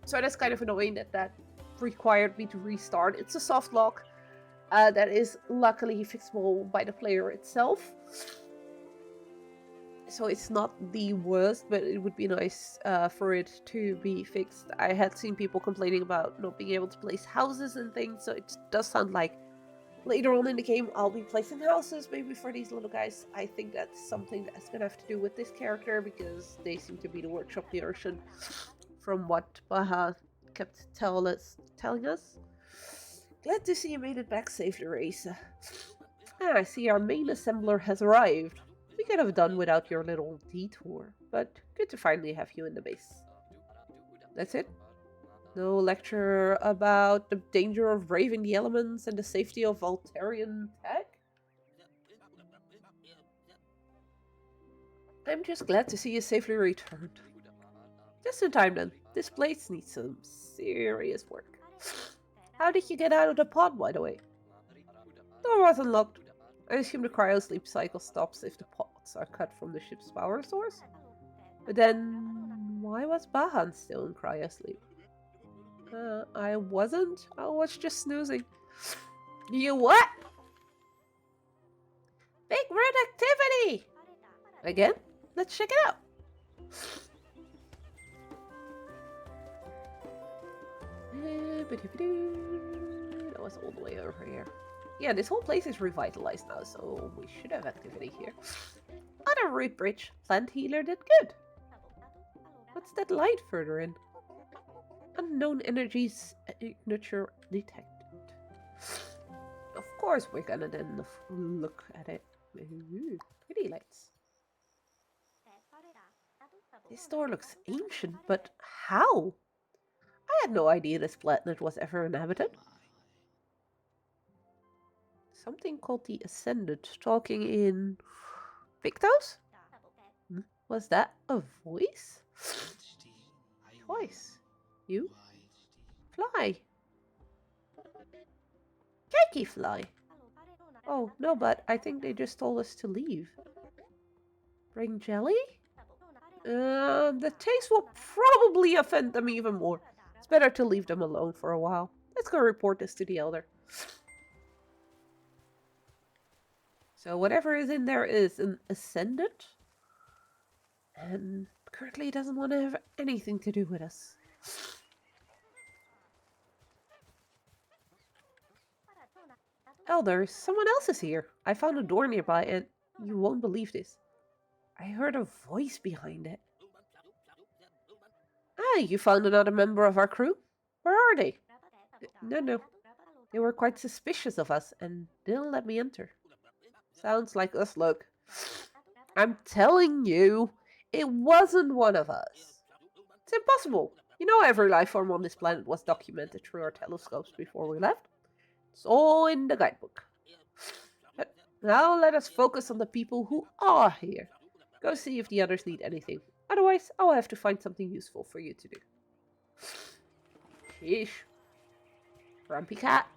So that's kind of annoying that required me to restart. It's a soft lock. That is luckily fixable by the player itself. So it's not the worst, but it would be nice for it to be fixed. I had seen people complaining about not being able to place houses and things, so it does sound like later on in the game I'll be placing houses maybe for these little guys. I think that's something that's gonna have to do with this character because they seem to be the workshop the Urshan from what Baha kept telling us. Glad to see you made it back safely, Raisa. I see our main assembler has arrived. We could have done without your little detour, but good to finally have you in the base. That's it? No lecture about the danger of braving the elements and the safety of Voltarian tech? I'm just glad to see you safely returned. Just in time then. This place needs some serious work. How did you get out of the pod, by the way? Door wasn't locked. I assume the cryosleep cycle stops if the pods are cut from the ship's power source. But then, why was Bahan still in cryosleep? I wasn't. I was just snoozing. You what? Big red activity! Again? Let's check it out. That was all the way over here. Yeah, this whole place is revitalized now, so we should have activity here. Other root bridge. Plant healer did good. What's that light further in? Unknown energies signature detected. Of course we're gonna then look at it. Ooh, pretty lights. This door looks ancient, but how? I had no idea this planet was ever inhabited. Something called the Ascended, talking in Pictos? Was that a voice? Twice. You? Fly. Cakey fly. Oh, no, but I think they just told us to leave. Bring jelly? The taste will probably offend them even more. It's better to leave them alone for a while. Let's go report this to the Elder. So whatever is in there is an Ascended. And currently doesn't want to have anything to do with us. Elder, someone else is here. I found a door nearby and you won't believe this. I heard a voice behind it. Ah, you found another member of our crew? Where are they? No. They were quite suspicious of us and didn't let me enter. Sounds like us, look. I'm telling you, it wasn't one of us. It's impossible. You know every life form on this planet was documented through our telescopes before we left. It's all in the guidebook. But now let us focus on the people who are here. Go see if the others need anything. Otherwise, I'll have to find something useful for you to do. Sheesh. Grumpy cat.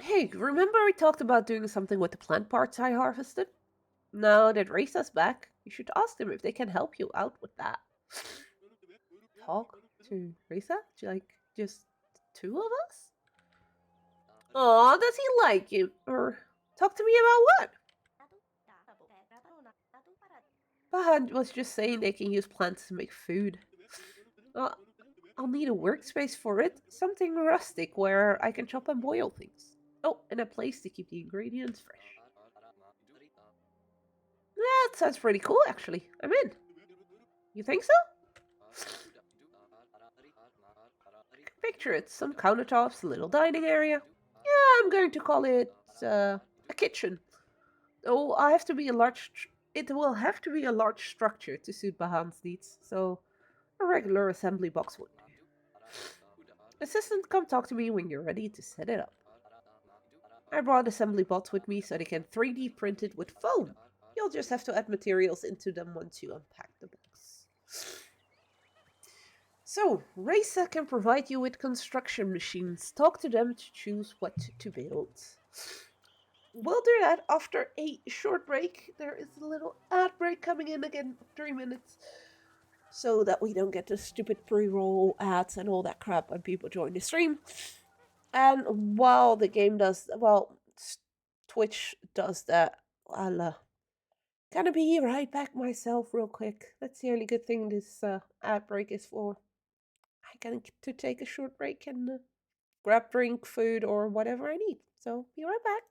Hey, remember we talked about doing something with the plant parts I harvested? Now that Reisa's back, you should ask them if they can help you out with that. Talk to Reisa? Like, just two of us? Aw, does he like you? Or talk to me about what? Bahan was just saying they can use plants to make food. I'll need a workspace for it. Something rustic where I can chop and boil things. Oh, and a place to keep the ingredients fresh. That sounds pretty cool, actually. I'm in. You think so? Picture it. Some countertops, a little dining area. Yeah, I'm going to call it a kitchen. Oh, it will have to be a large structure to suit Bahan's needs, so a regular assembly box would do. Assistant, come talk to me when you're ready to set it up. I brought assembly bots with me so they can 3D print it with foam. You'll just have to add materials into them once you unpack the box. So, Reisa can provide you with construction machines. Talk to them to choose what to build. We'll do that after a short break. There is a little ad break coming in again, 3 minutes. so that we don't get the stupid pre-roll ads and all that crap when people join the stream. And while the game does, Twitch does that, I'll gonna be right back myself real quick. That's the only good thing this ad break is for. I gotta to take a short break and grab drink, food, or whatever I need. So be right back.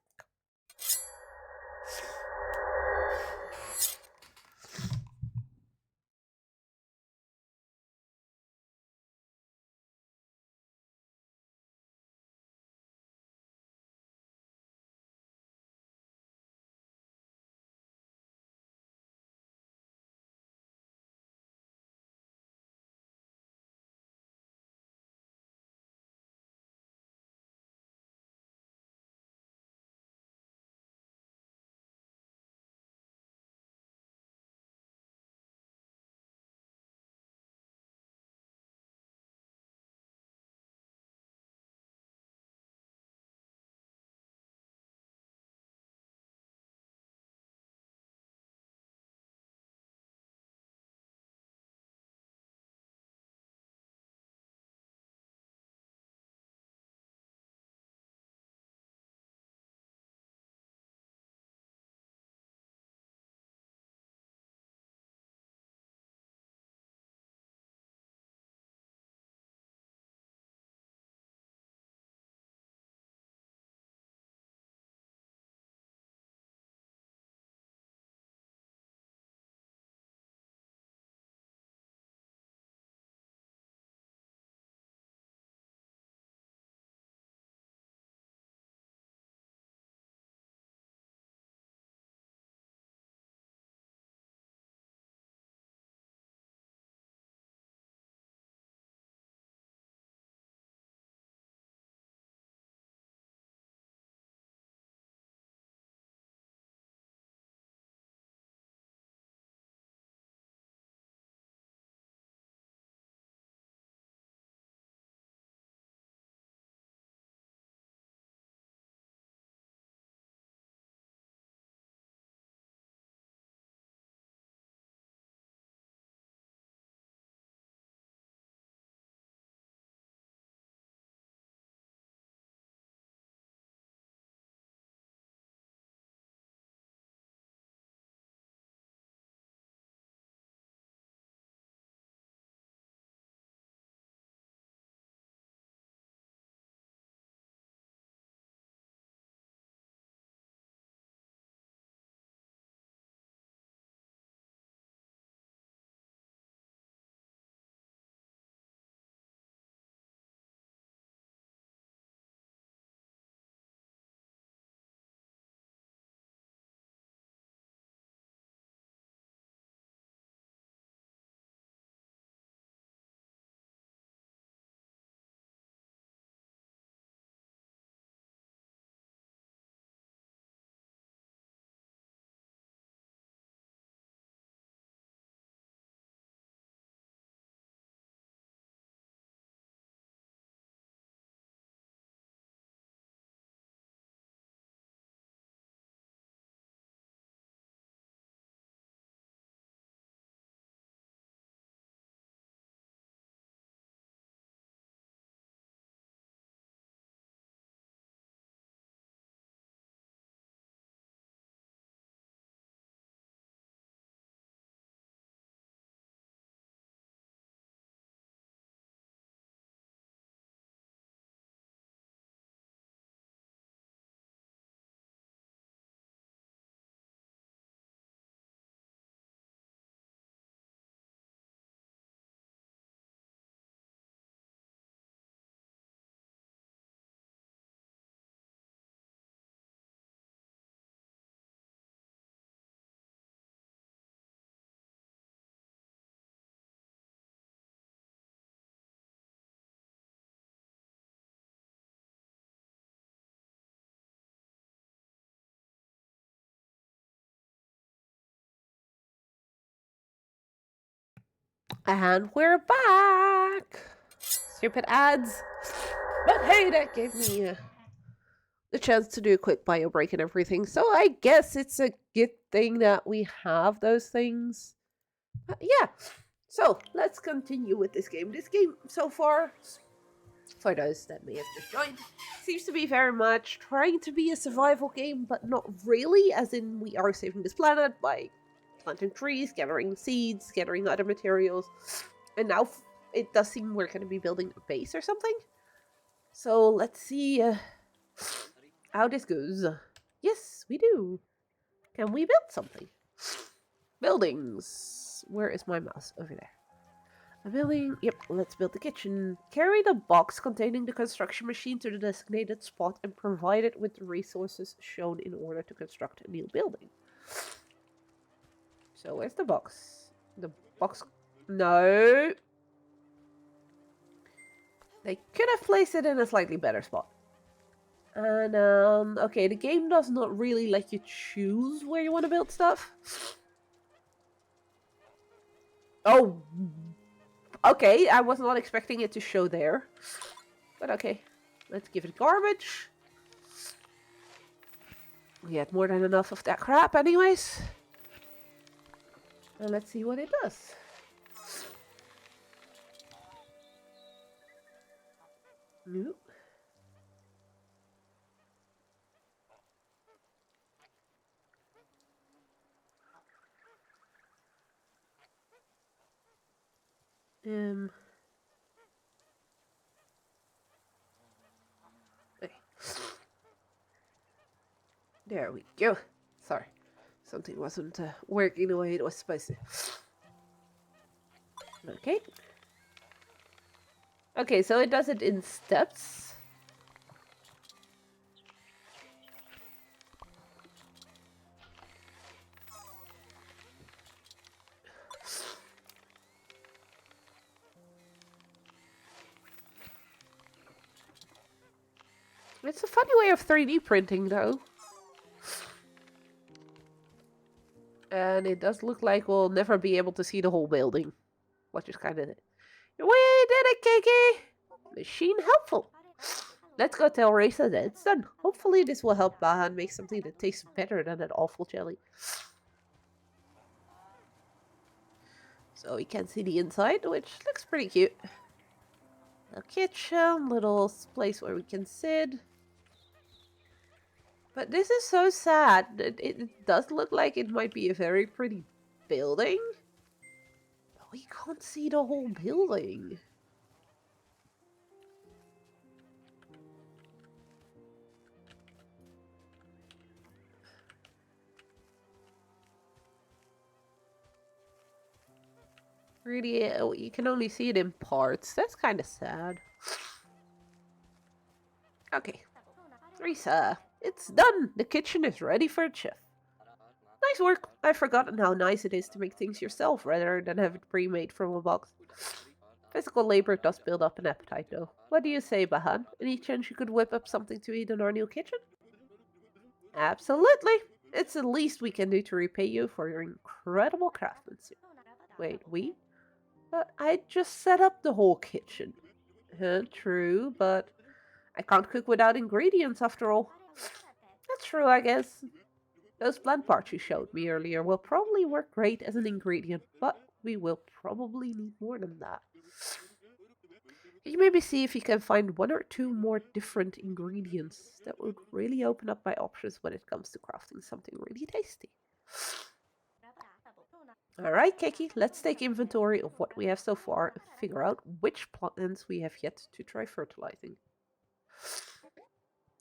And we're back. Stupid ads. But hey, that gave me the chance to do a quick bio break and everything. So I guess it's a good thing that we have those things. Yeah. So, let's continue with this game. This game, so far, for those that may have just joined, seems to be very much trying to be a survival game, but not really, as in we are saving this planet by planting trees, gathering seeds, gathering other materials, and now it does seem we're going to be building a base or something. So let's see how this goes. Yes, we do. Can we build something? Buildings. Where is my mouse? Over there. A building. Yep, let's build the kitchen. Carry the box containing the construction machine to the designated spot and provide it with the resources shown in order to construct a new building. So where's the box? The box... No. They could have placed it in a slightly better spot. And, okay, the game does not really let you choose where you want to build stuff. Oh, okay, I was not expecting it to show there. But okay, let's give it garbage. We had more than enough of that crap anyways. And let's see what it does. Nope. Okay. There we go. Sorry. Something wasn't working the way it was supposed to. Okay. Okay, so it does it in steps. It's a funny way of 3D printing, though. And it does look like we'll never be able to see the whole building. Which is kind of... We did it, Kiki! Machine helpful. Let's go tell Raisa that it's done. Hopefully this will help Bahan make something that tastes better than that awful jelly. So we can see the inside, which looks pretty cute. A kitchen, little place where we can sit. But this is so sad. It does look like it might be a very pretty building. But we can't see the whole building. Really, you can only see it in parts. That's kind of sad. Okay. Risa, it's done. The kitchen is ready for a chef. Nice work. I've forgotten how nice it is to make things yourself rather than have it pre-made from a box. Physical labor does build up an appetite, though. What do you say, Bahan? Any chance you could whip up something to eat in our new kitchen? Absolutely. It's the least we can do to repay you for your incredible craftsmanship. Wait, we? But I just set up the whole kitchen. True, but I can't cook without ingredients after all. That's true, I guess. Those plant parts you showed me earlier will probably work great as an ingredient, but we will probably need more than that. Can you maybe see if you can find one or two more different ingredients that would really open up my options when it comes to crafting something really tasty? Alright, Keki, let's take inventory of what we have so far and figure out which plants we have yet to try fertilizing.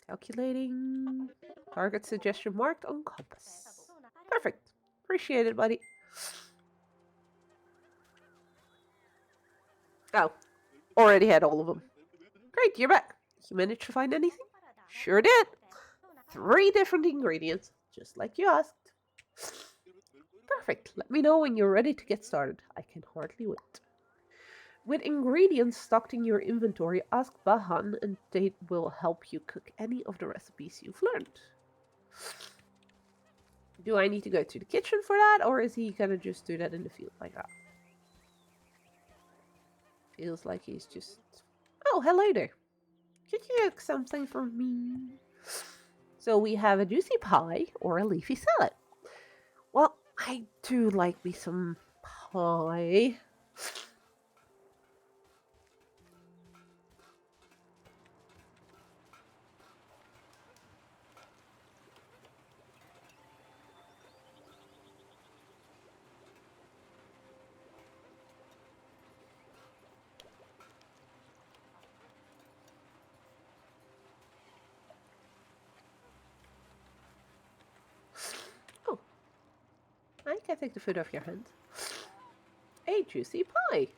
Calculating. Target suggestion marked on compass. Perfect. Appreciate it, buddy. Oh, already had all of them. Great, you're back. You managed to find anything? Sure did. 3 different ingredients, just like you asked. Perfect. Let me know when you're ready to get started. I can hardly wait. With ingredients stocked in your inventory, ask Bahan and they will help you cook any of the recipes you've learned. Do I need to go to the kitchen for that, or is he gonna just do that in the field like that? Feels like he's just... Oh, hello there. Could you cook something for me? So we have a juicy pie or a leafy salad. Well, I do like me some pie. I can take the food off your hand. A juicy pie.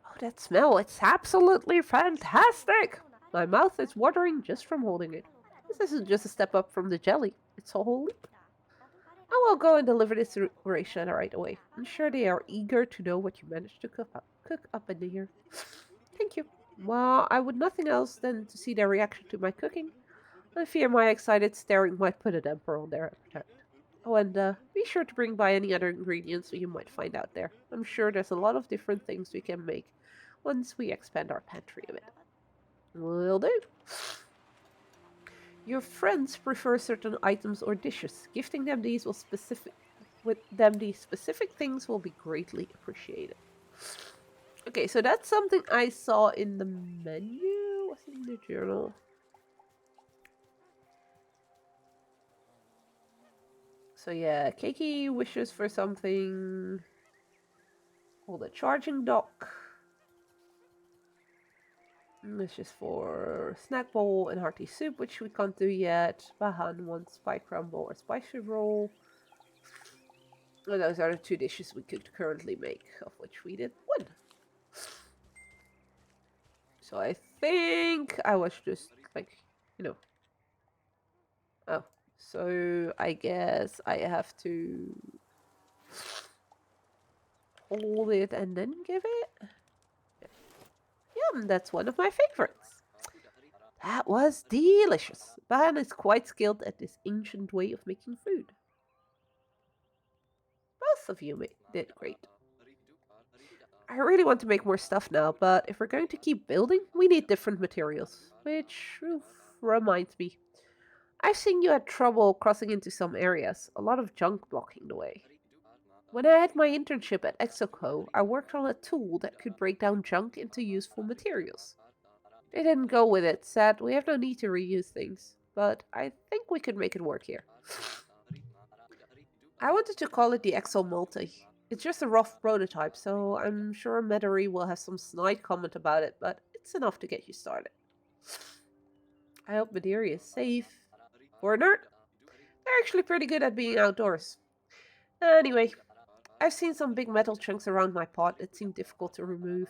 Oh, that smell. It's absolutely fantastic. My mouth is watering just from holding it. This isn't just a step up from the jelly. It's a whole leap. I will go and deliver this to Horatio right away. I'm sure they are eager to know what you managed to cook up in here. Thank you. Well, I would nothing else than to see their reaction to my cooking. I fear my excited staring might put a damper on their appetite. Oh, and be sure to bring by any other ingredients you might find out there. I'm sure there's a lot of different things we can make once we expand our pantry a bit. Will do. Your friends prefer certain items or dishes. Gifting them these these specific things will be greatly appreciated. Okay, so that's something I saw in the menu. Was it in the journal? So yeah, Keiki wishes for something. Hold a charging dock. This is for snack bowl and hearty soup, which we can't do yet. Bahan wants spike crumble or spicy roll. And those are the two dishes we could currently make, of which we did one. So I think I was just like, Oh, so I guess I have to hold it and then give it? Yum, that's one of my favorites. That was delicious. Bahan is quite skilled at this ancient way of making food. Both of you did great. I really want to make more stuff now, but if we're going to keep building, we need different materials. Which reminds me. I've seen you had trouble crossing into some areas, a lot of junk blocking the way. When I had my internship at Exoco, I worked on a tool that could break down junk into useful materials. They didn't go with it, said we have no need to reuse things, but I think we could make it work here. I wanted to call it the Exo Multi. It's just a rough prototype, so I'm sure Metairie will have some snide comment about it, but it's enough to get you started. I hope Metairie is safe. For a nerd, they're actually pretty good at being outdoors. Anyway, I've seen some big metal chunks around my pot that seem difficult to remove.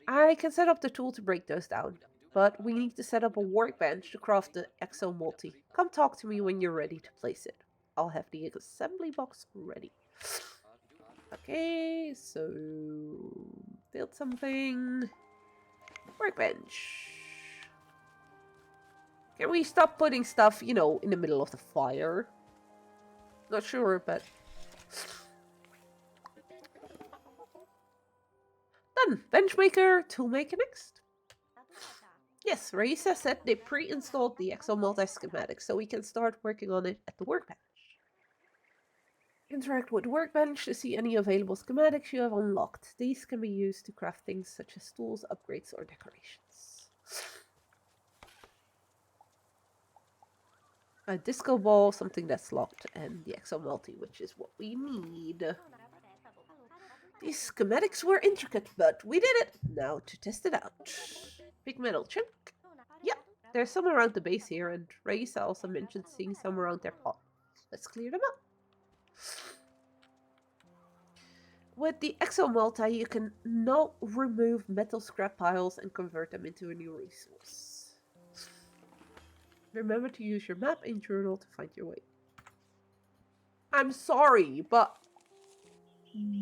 I can set up the tool to break those down, but we need to set up a workbench to craft the Exo Multi. Come talk to me when you're ready to place it. I'll have the assembly box ready. Okay, so build something. Workbench. Can we stop putting stuff, in the middle of the fire? Not sure, but... Done! Benchmaker, toolmaker next. Yes, Raisa said they pre-installed the Exo Multi schematic, so we can start working on it at the workbench. Interact with Workbench to see any available schematics you have unlocked. These can be used to craft things such as tools, upgrades, or decorations. A disco ball, something that's locked, and the Exo Multi, which is what we need. These schematics were intricate, but we did it! Now to test it out. Big metal chunk. Yep, there's some around the base here, and Raisa also mentioned seeing some around their pot. Let's clear them up. With the Exo Multi, you can now remove metal scrap piles and convert them into a new resource. Remember to use your map and journal to find your way. I'm sorry, but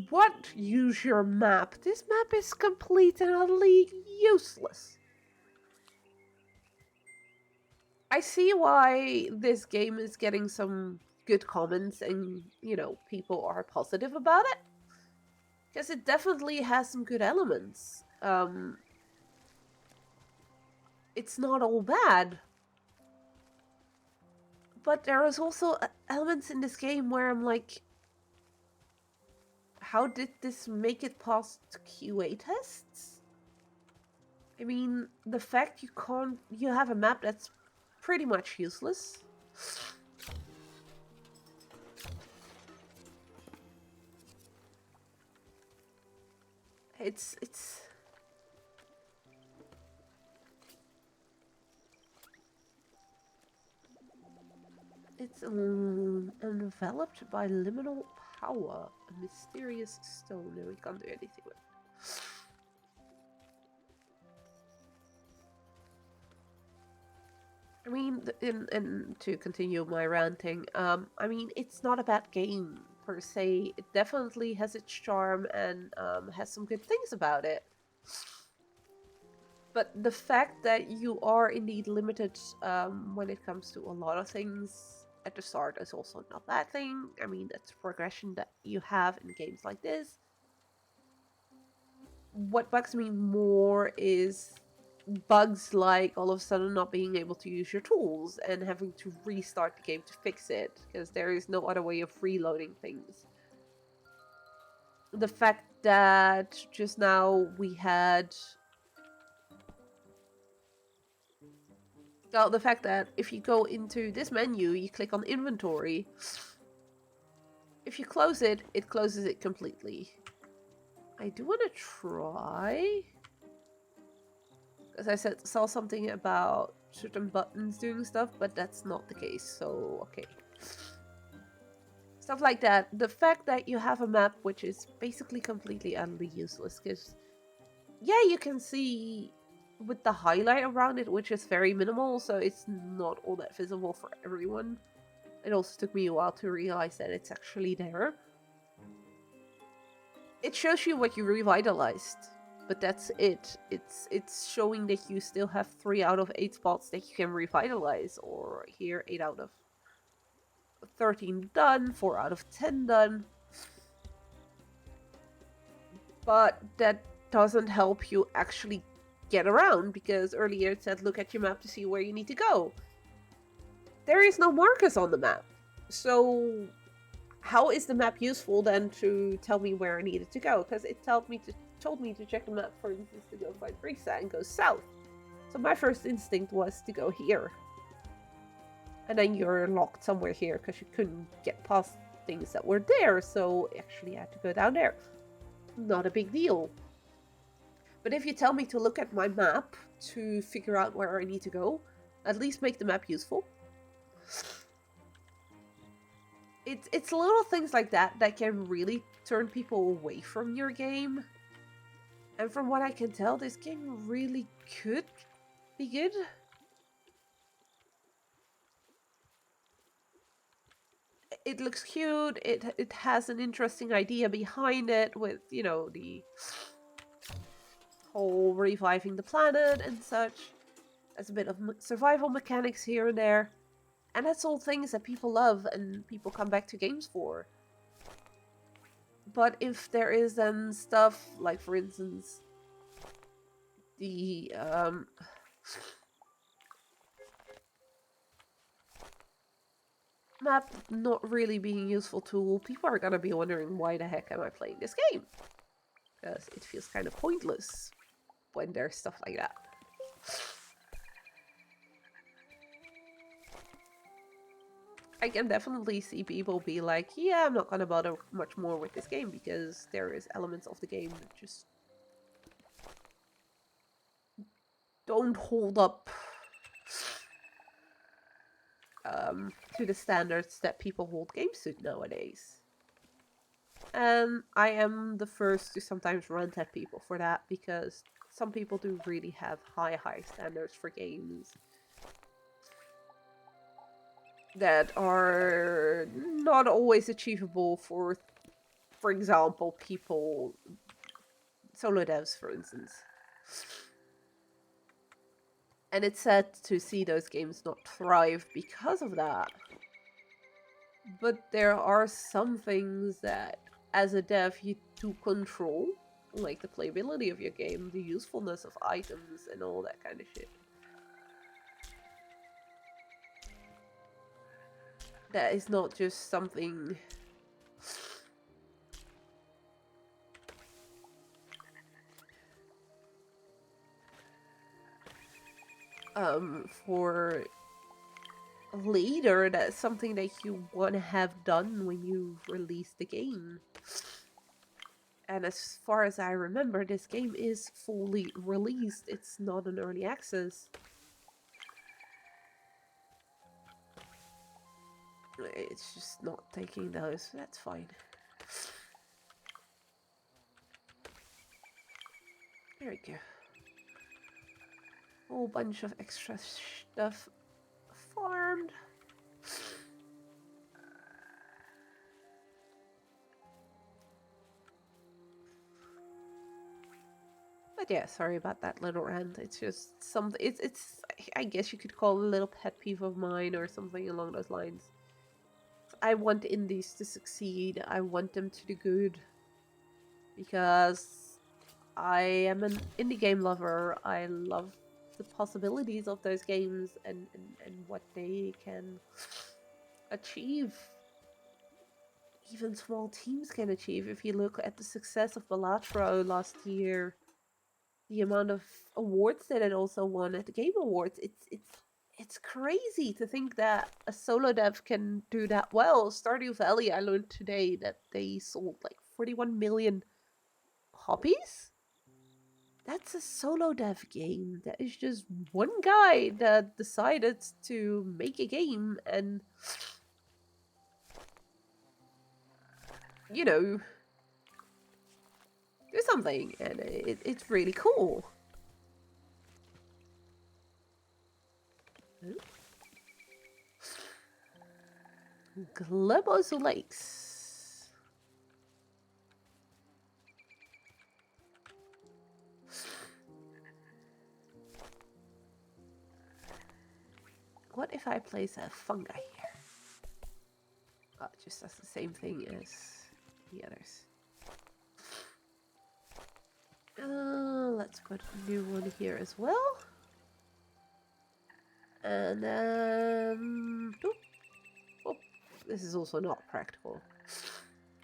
what use your map? This map is complete and utterly useless. I see why this game is getting some good comments and, people are positive about it. Because it definitely has some good elements. It's not all bad. But there is also elements in this game where I'm like, how did this make it past QA tests? I mean, the fact you have a map that's pretty much useless. It's It's enveloped by liminal power, a mysterious stone. No, we can't do anything with it. I mean, and to continue my ranting, I mean, it's not a bad game per se. It definitely has its charm and has some good things about it. But the fact that you are indeed limited when it comes to a lot of things at the start is also not a bad thing. I mean, that's progression that you have in games like this. What bugs me more is bugs like all of a sudden not being able to use your tools and having to restart the game to fix it because there is no other way of reloading things. The fact that just now we had well, the fact that if you go into this menu, you click on inventory. If you close it, it closes it completely. I do want to try. Because I saw something about certain buttons doing stuff, but that's not the case, so okay. Stuff like that. The fact that you have a map which is basically completely utterly useless, because yeah, you can see with the highlight around it, which is very minimal, so it's not all that visible for everyone. It also took me a while to realize that it's actually there. It shows you what you revitalized, but that's it. It's showing that you still have 3 out of 8 spots that you can revitalize, or here 8 out of 13 done, 4 out of 10 done. But that doesn't help you actually get around, because earlier it said look at your map to see where you need to go. There is no markers on the map. So how is the map useful then to tell me where I needed to go? Because it told me to check the map, for instance, to go find Brisa and go south. So my first instinct was to go here. And then you're locked somewhere here because you couldn't get past things that were there, so actually I had to go down there. Not a big deal. But if you tell me to look at my map to figure out where I need to go, at least make the map useful. It's little things like that that can really turn people away from your game. And from what I can tell, this game really could be good. It looks cute, it has an interesting idea behind it with, you know, the whole reviving the planet and such. There's a bit of survival mechanics here and there. And that's all things that people love and people come back to games for. But if there is then stuff like, for instance, the map not really being a useful tool, people are gonna be wondering why the heck am I playing this game? Because it feels kind of pointless when there's stuff like that. I can definitely see people be like, yeah, I'm not gonna bother much more with this game because there is elements of the game that just don't hold up to the standards that people hold games to nowadays. And I am the first to sometimes rant at people for that, because some people do really have high standards for games that are not always achievable for example, people, solo devs, for instance. And it's sad to see those games not thrive because of that. But there are some things that, as a dev, you do control, like the playability of your game, the usefulness of items, and all that kind of shit. That is not just something for later. That's something that you want to have done when you release the game. And as far as I remember, this game is fully released. It's not an early access. It's just not taking those. That's fine. There we go. Whole bunch of extra stuff farmed. But yeah, sorry about that little rant. It's just something. It's. I guess you could call it a little pet peeve of mine or something along those lines. I want indies to succeed. I want them to do good because I am an indie game lover. I love the possibilities of those games and what they can achieve. Even small teams can achieve. If you look at the success of Balatro last year, the amount of awards that it also won at the Game Awards, it's crazy to think that a solo dev can do that well. Stardew Valley, I learned today that they sold like 41 million copies. That's a solo dev game. That is just one guy that decided to make a game and, you know, do something. And it's really cool. Globos Lakes. What if I place a fungi here? Oh, it just does the same thing as the others. Let's put a new one here as well. And oh, this is also not practical.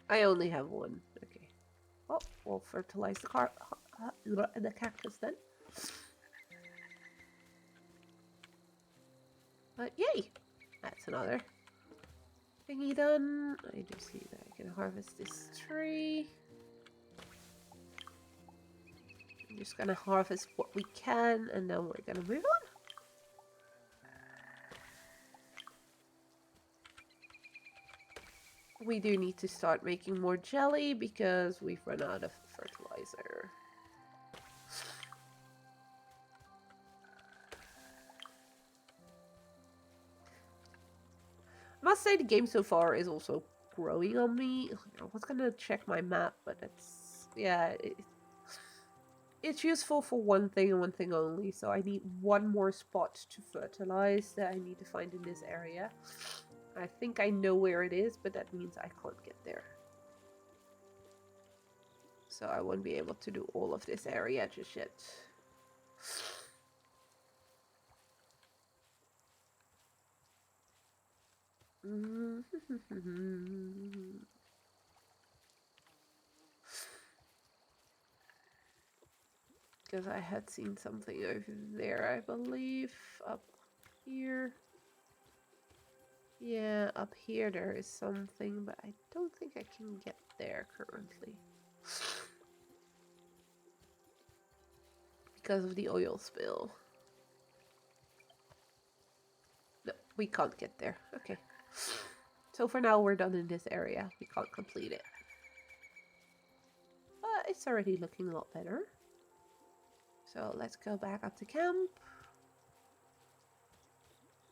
I only have one. Okay. Oh, we'll fertilize the cactus then. But yay! That's another thingy done. I do see that I can harvest this tree. I'm just gonna harvest what we can, and then we're gonna move on. We do need to start making more jelly because we've run out of fertilizer. I must say the game so far is also growing on me. I was gonna check my map, but it's, yeah, it's useful for one thing and one thing only. So I need one more spot to fertilize that I need to find in this area. I think I know where it is, but that means I can't get there. So I won't be able to do all of this area just yet. Because I had seen something over there, I believe. Up here. Yeah, up here there is something, but I don't think I can get there currently. Because of the oil spill. No, we can't get there. Okay. So for now, we're done in this area. We can't complete it. But it's already looking a lot better. So let's go back up to camp.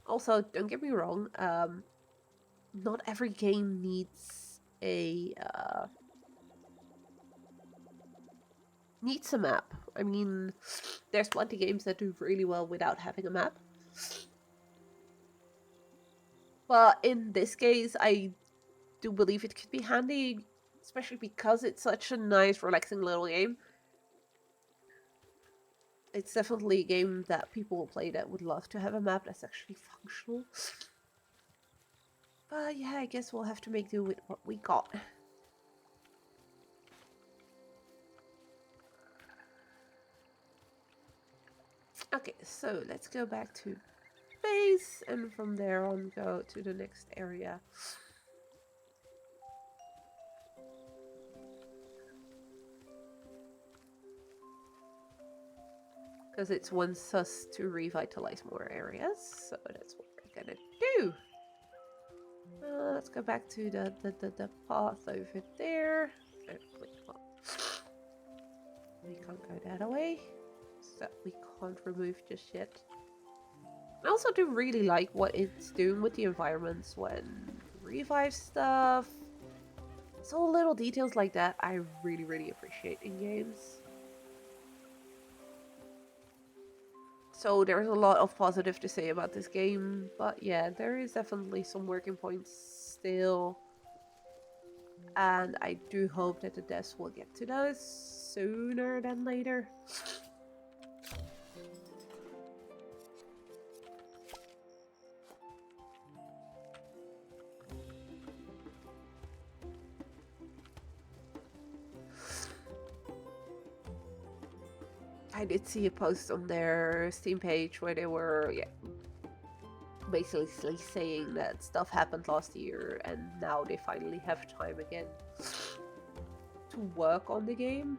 Also, don't get me wrong, not every game needs a map. I mean, there's plenty of games that do really well without having a map. But in this case, I do believe it could be handy, especially because it's such a nice, relaxing little game. It's definitely a game that people will play that would love to have a map that's actually functional. But yeah, I guess we'll have to make do with what we got. Okay, so let's go back to base, and from there on go to the next area. Because it's wants us to revitalize more areas, so that's what we're gonna do. Let's go back to the path over there. Well, we can't go that way, so we can't remove just yet. I also do really like what it's doing with the environments when revive stuff. So little details like that I really, really appreciate in games. So there's a lot of positive to say about this game, but yeah, there is definitely some working points still. And I do hope that the devs will get to those sooner than later. I did see a post on their Steam page where they were basically saying that stuff happened last year and now they finally have time again to work on the game.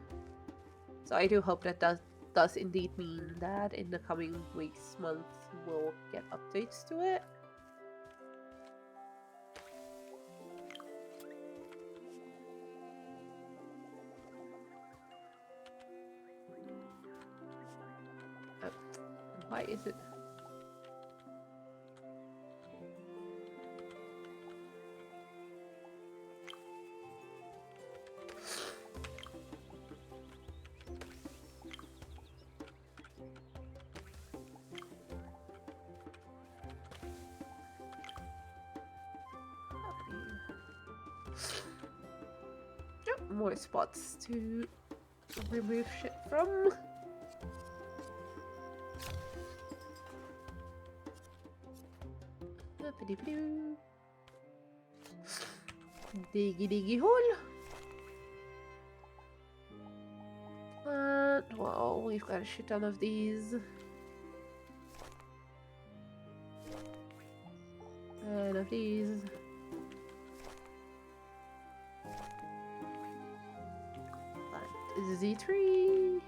So I do hope that does indeed mean that in the coming weeks, months, we'll get updates to it. Why is it? Yep, more spots to remove shit from. Diggy diggy hole. Well, we've got a shit ton of these. And of these. Plant Z3.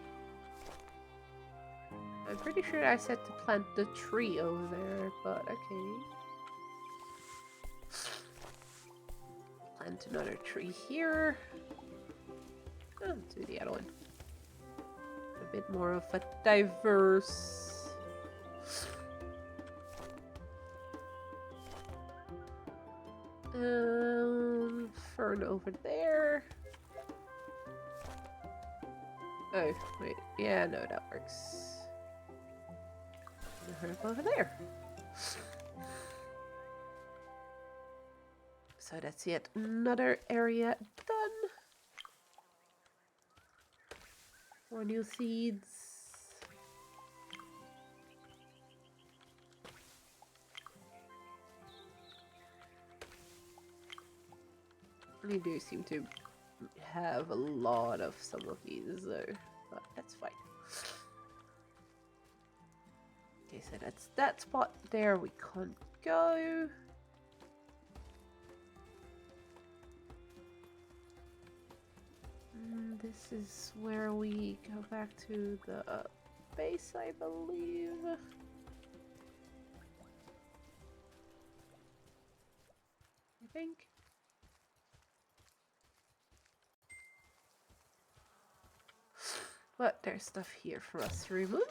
I'm pretty sure I said to plant the tree over there, but okay. Plant another tree here. Oh, do the other one. A bit more of a diverse. Fern over there. Oh, wait. Yeah, no, that works. The herb over there. So that's yet another area done. More new seeds. We do seem to have a lot of some of these though, but that's fine. Okay, so that's that spot there we can't go. This is where we go back to the base, I believe. I think. But there's stuff here for us to remove.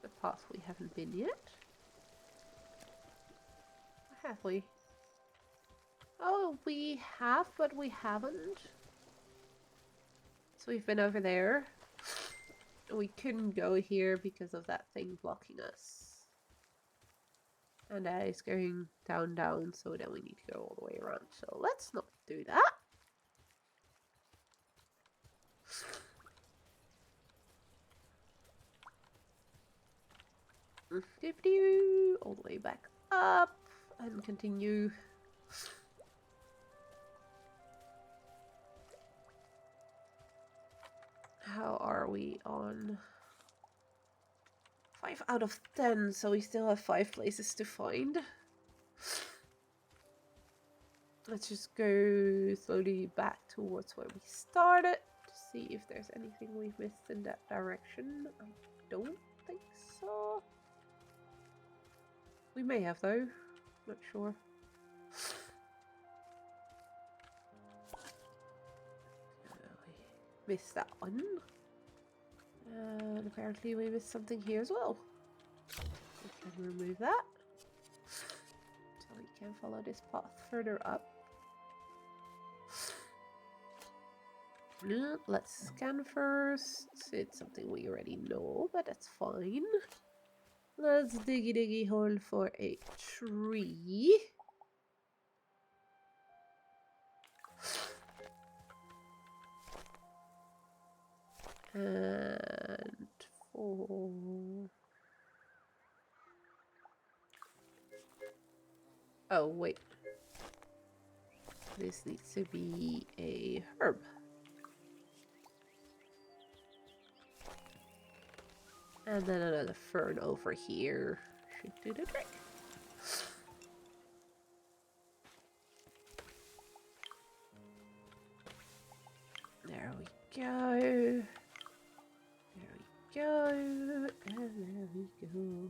The path we haven't been yet. Or have we? Oh, we have, but we haven't. So we've been over there. We couldn't go here because of that thing blocking us. And that is going down, down, so then we need to go all the way around. So let's not do that. All the way back up and continue. How are we on? 5 out of 10, so we still have 5 places to find. Let's just go slowly back towards where we started to see if there's anything we've missed in that direction. I don't think so. We may have though. Not sure. We missed that one. And apparently we missed something here as well. We can remove that. So we can follow this path further up. Let's scan first. It's something we already know, but that's fine. Let's diggy hole for a tree. And for... Oh, wait. This needs to be a herb. And then another fern over here should do the trick. There we go. There we go. And there we go.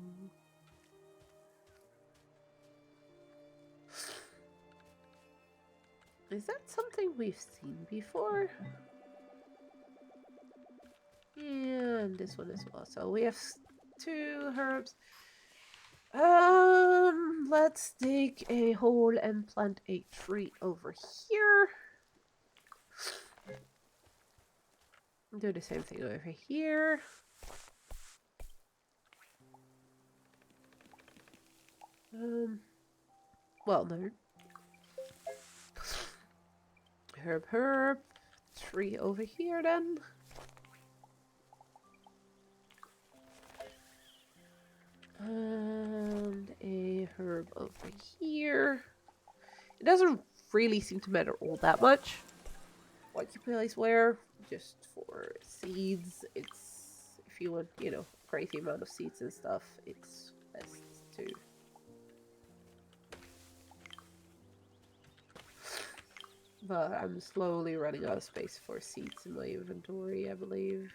Is that something we've seen before? And this one as well. So we have 2 herbs. Let's dig a hole and plant a tree over here. Do the same thing over here. Well, no. Herb. Tree over here then. And a herb over here. It doesn't really seem to matter all that much what you place where. Just for seeds, it's, if you want, you know, crazy amount of seeds and stuff, it's best to... But I'm slowly running out of space for seeds in my inventory, I believe.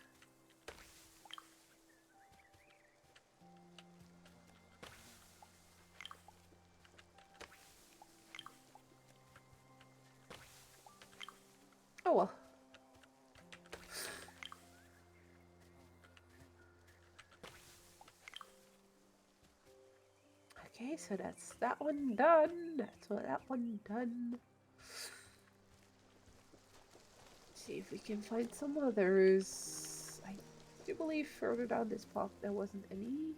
Oh well. Okay, so that's that one done. That's what that one done. See if we can find some others. I do believe further down this path there wasn't any.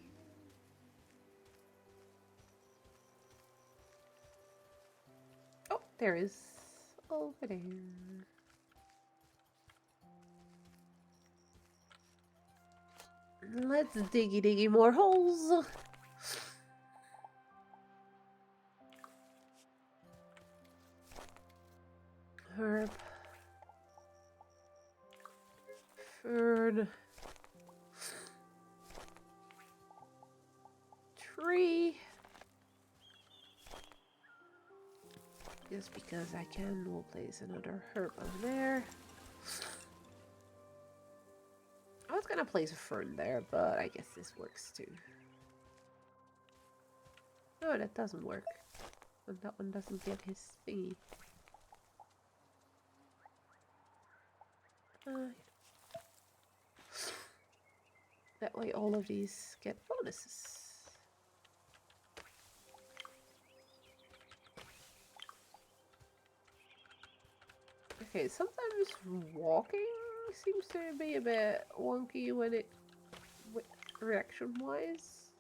Oh, there is. Over there. Let's diggy more holes. Herb. Fern. Tree. Just because I can, we'll place another herb on there. I was gonna place a fern there, but I guess this works too. No, that doesn't work. And that one doesn't get his thingy. That way all of these get bonuses. Okay, sometimes walking seems to be a bit wonky when it... reaction-wise.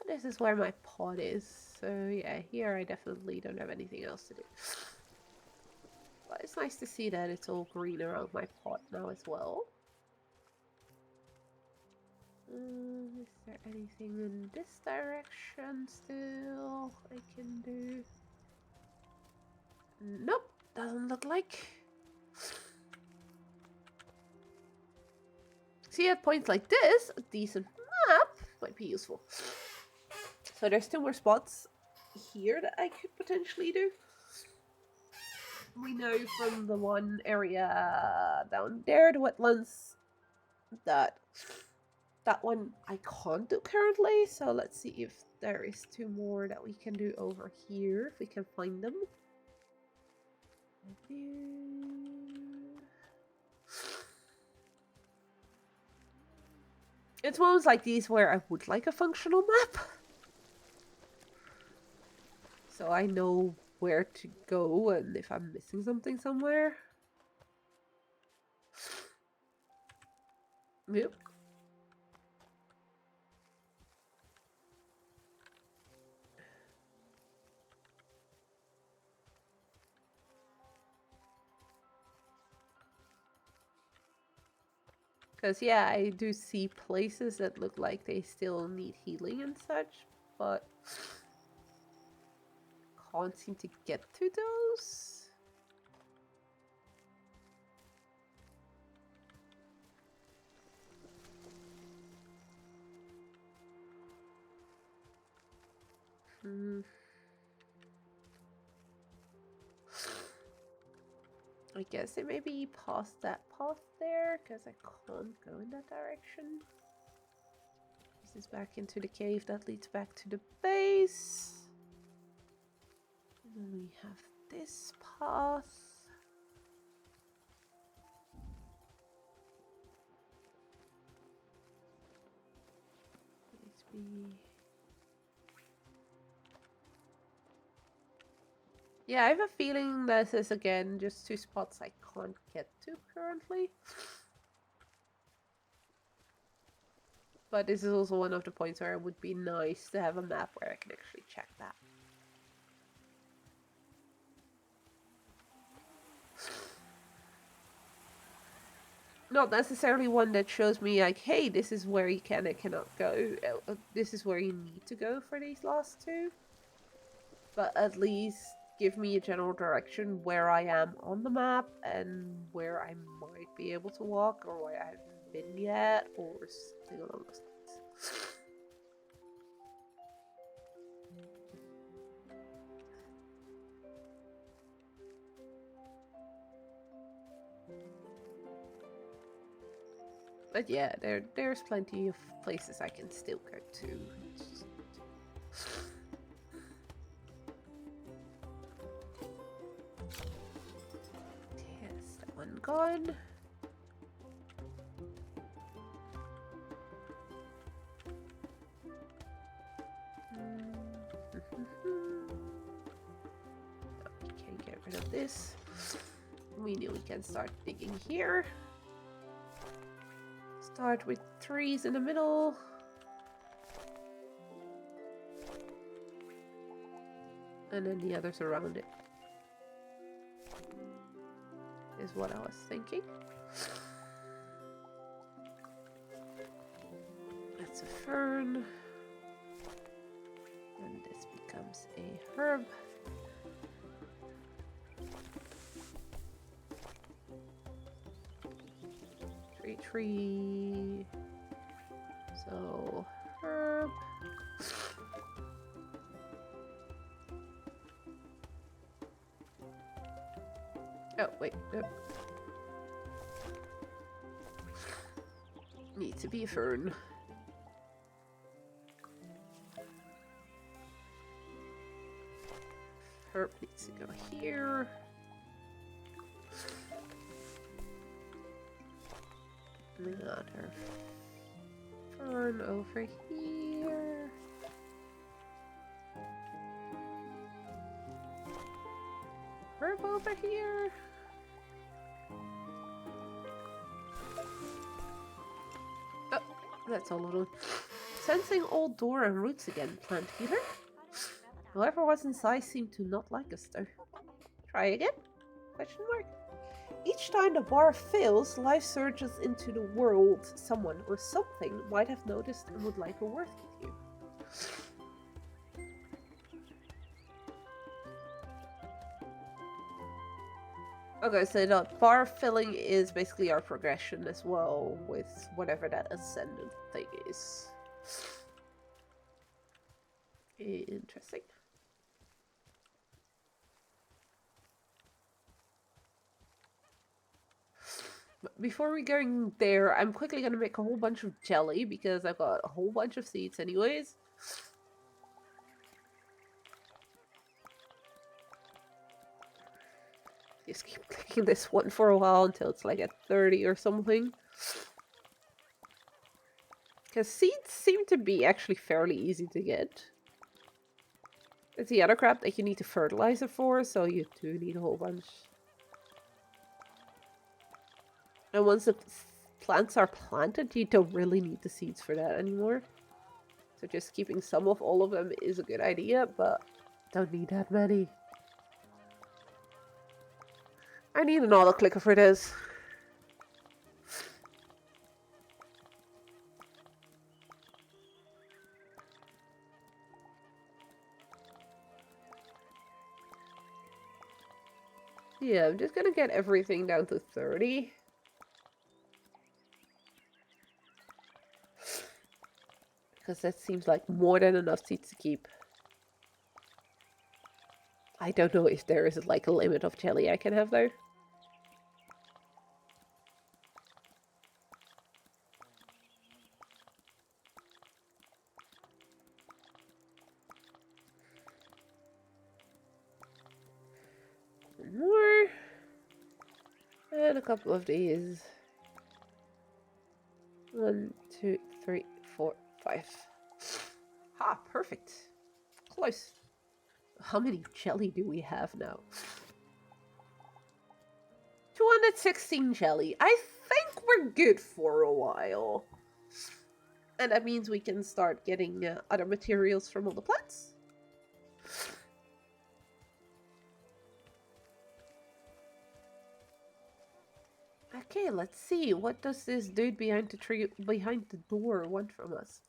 This is where my pot is, so yeah, here I definitely don't have anything else to do. But it's nice to see that it's all green around my pot now as well. Is there anything in this direction still I can do? Nope, doesn't look like. See, at points like this, a decent map might be useful. So there's 2 more spots here that I could potentially do. we know from the one area down there, the wetlands, that that one I can't do currently. So let's see if there is two more that we can do over here, if we can find them. It's moments like these where I would like a functional map, so I know where to go and if I'm missing something somewhere. Yep. Because, yeah, I do see places that look like they still need healing and such, but can't seem to get to those. I guess it may be past that path there, because I can't go in that direction. This is back into the cave that leads back to the base. And then we have this path. Please be... Yeah, I have a feeling this is again just two spots I can't get to currently. But this is also one of the points where it would be nice to have a map where I can actually check that. Not necessarily one that shows me like, hey, this is where you can and cannot go. This is where you need to go for these last two. But at least give me a general direction where I am on the map and where I might be able to walk or where I haven't been yet or something along those lines. But yeah, there's plenty of places I can still go to. Yes, that one gone. We can get rid of this. We knew we can start digging here. Start with trees in the middle. And then the others around it. Is what I was thinking. That's a fern. And this becomes a herb. Tree. So, herb. Oh, wait. No. Needs to be a fern. Herb needs to go here. Another fern over here. Herb over here. Oh, that's all little. Sensing old door and roots again, plant healer. Whoever was inside seemed to not like us though. Try again? Question mark. Each time the bar fills, life surges into the world. Someone or something might have noticed and would like a word with you. Okay, so the bar filling is basically our progression as well with whatever that ascendant thing is. Interesting. Before we going there, I'm quickly gonna make a whole bunch of jelly because I've got a whole bunch of seeds anyways. Just keep clicking this one for a while until it's like at 30 or something. Because seeds seem to be actually fairly easy to get. It's the other crap that you need to fertilize it for, so you do need a whole bunch. And once the plants are planted, you don't really need the seeds for that anymore. So just keeping some of all of them is a good idea, but don't need that many. I need an auto clicker for this. Yeah, I'm just gonna get everything down to 30. Because that seems like more than enough seeds to keep. I don't know if there is like a limit of jelly I can have though. More. And a couple of these. 1, 2, 3, 4, 5. Ha, perfect. Close. How many jelly do we have now? 216 jelly. I think we're good for a while. And that means we can start getting other materials from all the plants. Okay, let's see. What does this dude behind the tree, behind the door, want from us?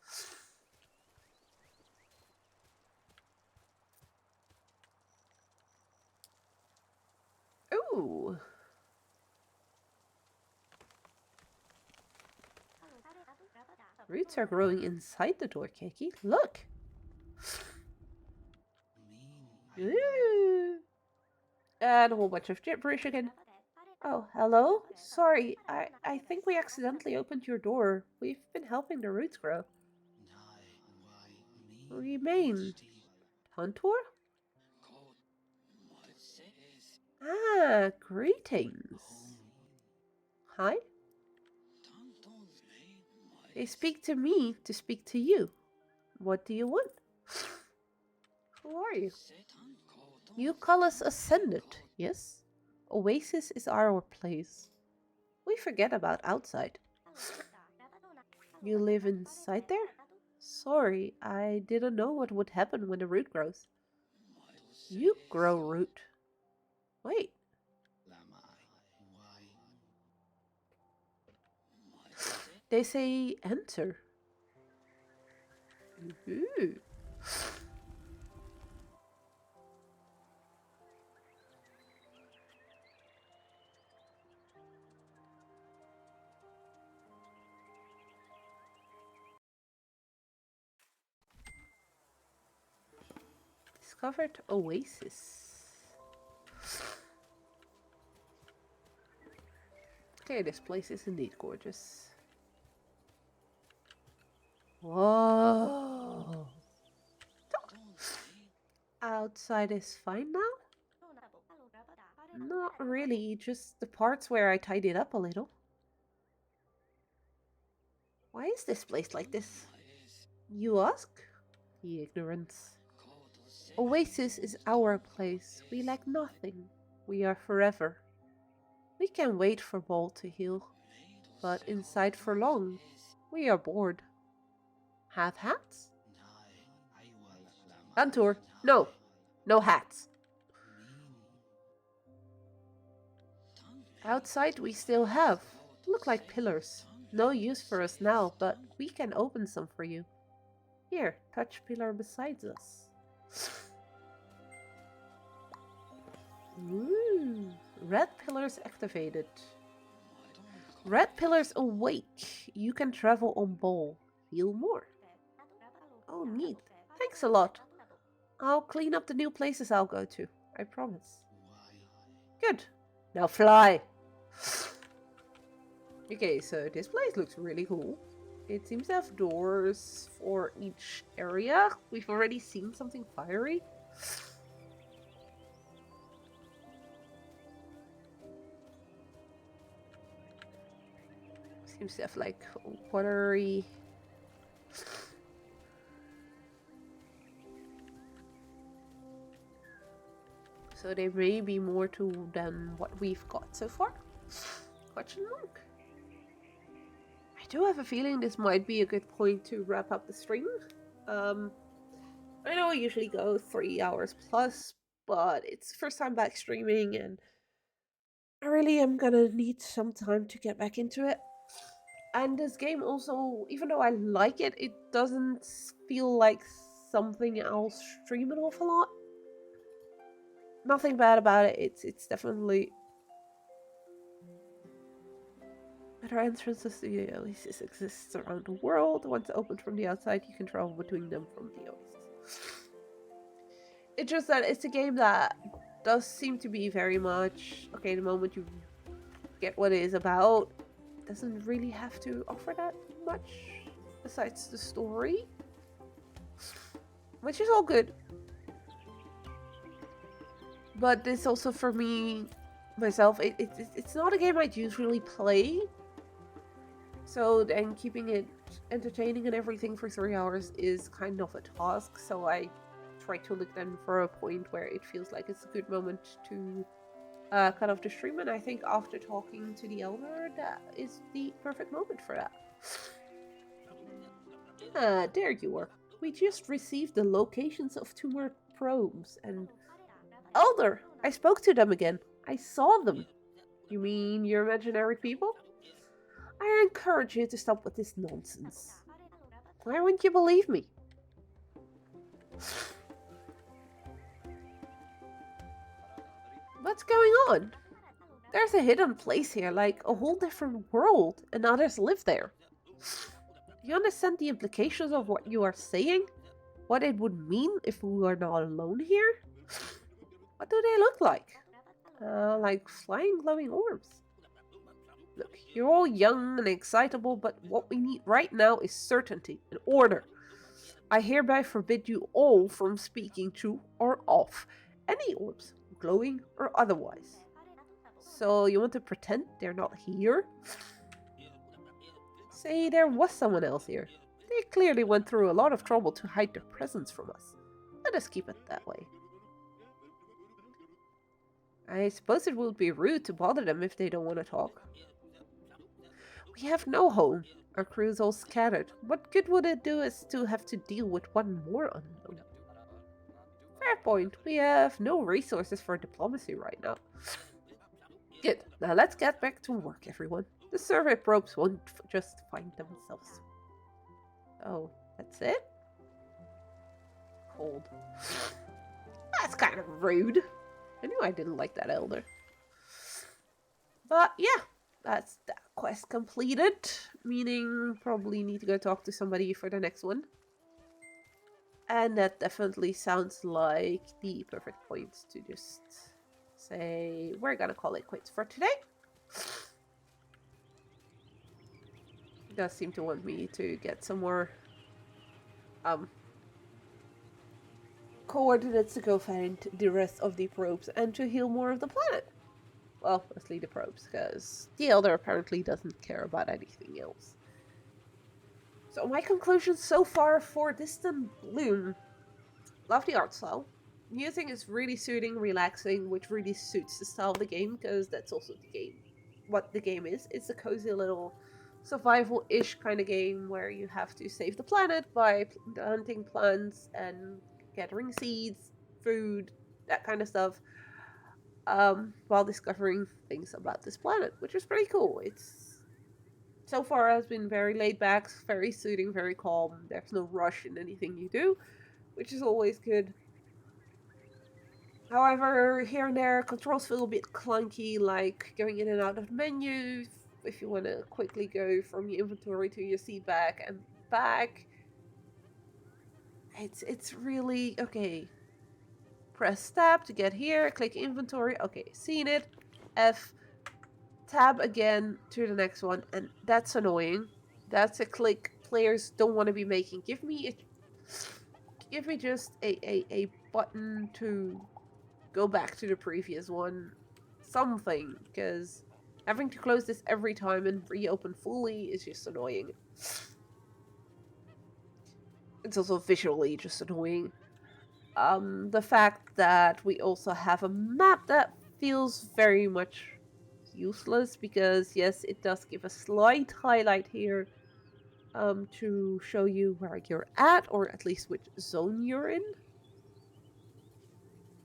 Ooh. Roots are growing inside the door, Keiki. Look. Ooh. And a whole bunch of gibberish again. Oh, hello? Sorry, I think we accidentally opened your door. We've been helping the roots grow. What do you mean? Tantor? Ah, greetings. Hi? They speak to me to speak to you. What do you want? Who are you? You call us Ascended, yes? Oasis is our place. We forget about outside. You live inside there? Sorry, I didn't know what would happen when the root grows. You grow root. Wait. They say enter. Ooh. Discovered Oasis. Okay, this place is indeed gorgeous. Whoa. Outside is fine now? Not really, just the parts where I tidied up a little. Why is this place like this? You ask? The ignorance. Oasis is our place. We lack nothing. We are forever. We can wait for Ball to heal, but inside for long. We are bored. Have hats? Antur, no. No hats. Outside we still have. Look like pillars. No use for us now, but we can open some for you. Here, touch pillar beside us. Ooh, red pillars activated. Red pillars awake. You can travel on Ball. Heal more. Oh, neat. Thanks a lot. I'll clean up the new places I'll go to. I promise. Good. Now fly. Okay, so this place looks really cool. It seems to have doors for each area. We've already seen something fiery. Seems to have like watery. So there may be more to than what we've got so far. Question mark. I do have a feeling this might be a good point to wrap up the stream. Um, I know I usually go 3 hours plus, but it's first time back streaming, and I really am gonna need some time to get back into it. And this game also, even though I like it, it doesn't feel like something I'll stream an awful lot. Nothing bad about it. It's definitely better entrances to the oasis exists around the world. Once opened from the outside, you can travel between them from the oasis. It's just that it's a game that does seem to be very much okay. The moment you get what it is about, doesn't really have to offer that much besides the story, which is all good. But this also for me myself, it's not a game I'd usually play. So then keeping it entertaining and everything for 3 hours is kind of a task. So I try to look then for a point where it feels like it's a good moment to cut off the stream. And I think after talking to the elder, that is the perfect moment for that. Ah, there you are. We just received the locations of 2 more probes, and Elder, I spoke to them again. I saw them. You mean your imaginary people? I encourage you to stop with this nonsense. Why wouldn't you believe me? What's going on? There's a hidden place here, like a whole different world, and others live there. Do you understand the implications of what you are saying? What it would mean if we were not alone here? What do they look like? Like flying glowing orbs. Look, you're all young and excitable, but what we need right now is certainty and order. I hereby forbid you all from speaking to or of any orbs, glowing or otherwise. So you want to pretend they're not here? Say there was someone else here. They clearly went through a lot of trouble to hide their presence from us. Let us keep it that way. I suppose it would be rude to bother them if they don't want to talk. We have no home. Our crew's all scattered. What good would it do us to have to deal with one more unknown? Fair point. We have no resources for diplomacy right now. Good. Now let's get back to work, everyone. The survey probes won't just find themselves. Oh, that's it? Cold. That's kind of rude. I knew I didn't like that elder. But yeah, that's that quest completed. Meaning probably need to go talk to somebody for the next one. And that definitely sounds like the perfect point to just say we're gonna call it quits for today. He does seem to want me to get some more coordinates to go find the rest of the probes and to heal more of the planet. Well, mostly the probes, because the Elder apparently doesn't care about anything else. So my conclusion so far for Distant Bloom. Love the art style. Music is really soothing, relaxing, which really suits the style of the game, because that's also the game. What the game is. It's a cozy little survival-ish kind of game where you have to save the planet by hunting plants and gathering seeds, food, that kind of stuff, while discovering things about this planet, which is pretty cool. It's so far has been very laid back, very soothing, very calm. There's no rush in anything you do, which is always good. However, here and there, controls feel a bit clunky, like going in and out of the menu. If you want to quickly go from your inventory to your seat back and back, it's really okay. Press tab to get here, click inventory. Okay, seen it. F. tab again to the next one, and that's annoying. That's a click players don't want to be making. Give me just a button to go back to the previous one. Something, because having to close this every time and reopen fully is just annoying. It's also visually just annoying. The fact that we also have a map that feels very much useless because yes, it does give a slight highlight here to show you where you're at, or at least which zone you're in.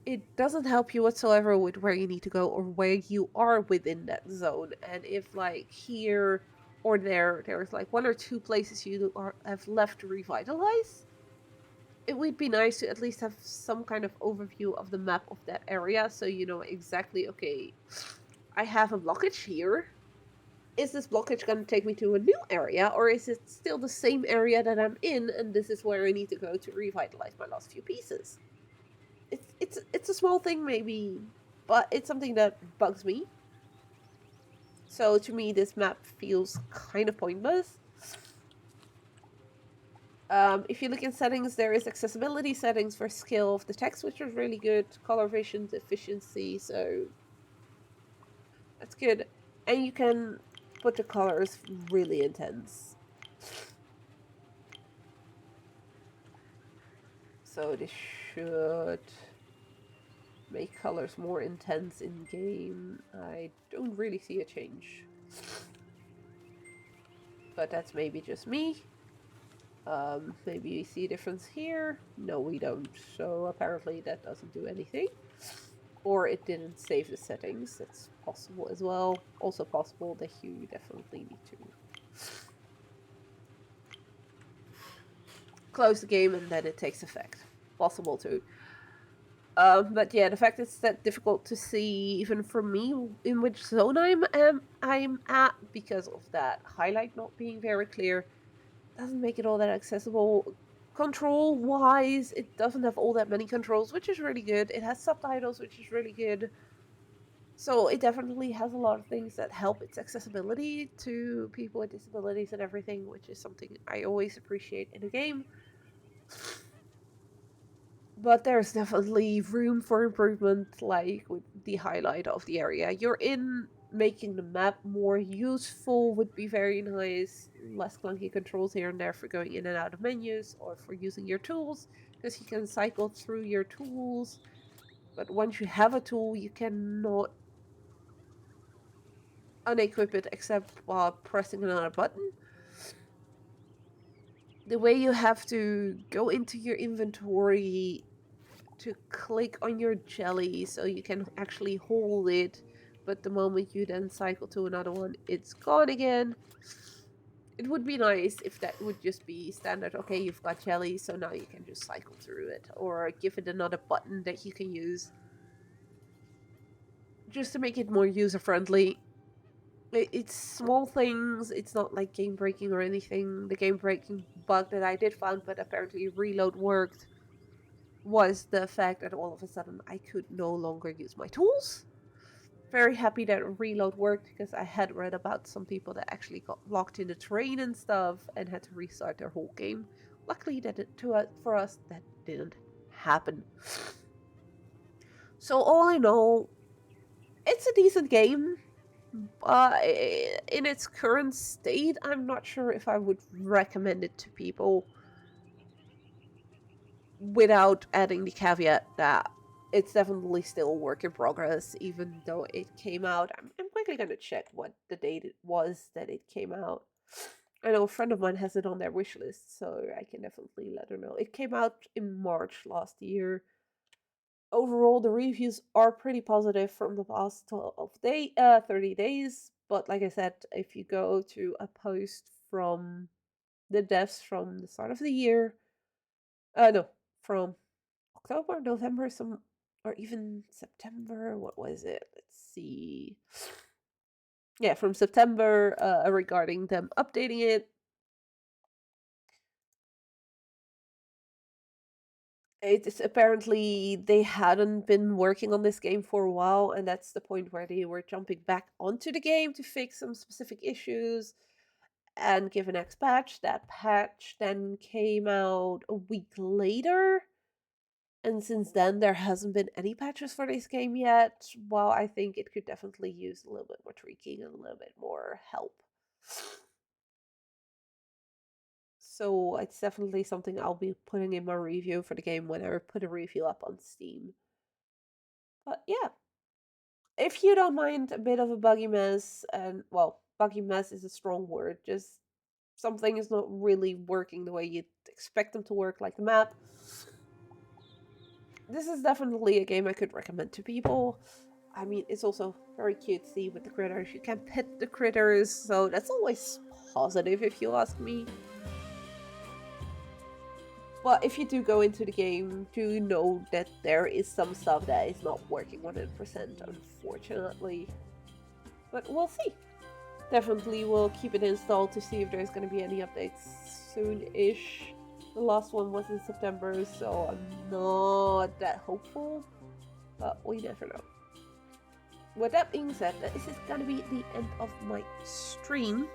It doesn't help you whatsoever with where you need to go or where you are within that zone. And if like here or there's like one or two places have left to revitalize, it would be nice to at least have some kind of overview of the map of that area so you know exactly, okay, I have a blockage here. Is this blockage going to take me to a new area, or is it still the same area that I'm in and this is where I need to go to revitalize my last few pieces? It's a small thing maybe, but it's something that bugs me. So to me this map feels kind of pointless. If you look in settings, there is accessibility settings for scale of the text, which is really good. Color vision, efficiency, so that's good. And you can put the colors really intense. So this should make colors more intense in game. I don't really see a change. But that's maybe just me. Maybe we see a difference here. No, we don't. So apparently that doesn't do anything. Or it didn't save the settings. That's possible as well. Also possible that you definitely need to close the game and then it takes effect. Possible too. But yeah, the fact it's that difficult to see, even for me, in which zone I'm at because of that highlight not being very clear, doesn't make it all that accessible. Control wise, it doesn't have all that many controls, which is really good. It has subtitles, which is really good. So it definitely has a lot of things that help its accessibility to people with disabilities and everything, which is something I always appreciate in a game. But there's definitely room for improvement, like with the highlight of the area you're in. Making the map more useful would be very nice. Less clunky controls here and there for going in and out of menus or for using your tools, because you can cycle through your tools. But once you have a tool, you cannot unequip it except while pressing another button. The way you have to go into your inventory to click on your jelly so you can actually hold it, but the moment you then cycle to another one, it's gone again. It would be nice if that would just be standard. Okay, you've got jelly, so now you can just cycle through it, or give it another button that you can use just to make it more user friendly. It's small things. It's not like game breaking or anything. The game breaking bug that I did find, but apparently reload worked, was the fact that all of a sudden I could no longer use my tools. Very happy that reload worked because I had read about some people that actually got locked in the train and stuff and had to restart their whole game. Luckily, for us that didn't happen. So all in all, it's a decent game. In its current state, I'm not sure if I would recommend it to people without adding the caveat that it's definitely still a work in progress, even though it came out. I'm quickly going to check what the date it was that it came out. I know a friend of mine has it on their wish list, so I can definitely let her know. It came out in March last year. Overall, the reviews are pretty positive from the past 30 days. But like I said, if you go to a post from the devs from the start of the year, no, from October, November, or even September. What was it? Let's see. Yeah, from September, regarding them updating it. It is apparently they hadn't been working on this game for a while, and that's the point where they were jumping back onto the game to fix some specific issues and give a next patch. That patch then came out a week later, and since then there hasn't been any patches for this game yet. While I think it could definitely use a little bit more tweaking and a little bit more help. So it's definitely something I'll be putting in my review for the game when I put a review up on Steam. But yeah, if you don't mind a bit of a buggy mess, and well, buggy mess is a strong word, just something is not really working the way you'd expect them to work, like the map, this is definitely a game I could recommend to people. I mean, it's also very cutesy with the critters. You can pet the critters, so that's always positive if you ask me. But if you do go into the game, do know that there is some stuff that is not working 100%, unfortunately. But we'll see. Definitely will keep it installed to see if there's going to be any updates soon-ish. The last one was in September, so I'm not that hopeful, but we never know. With that being said, this is going to be the end of my stream.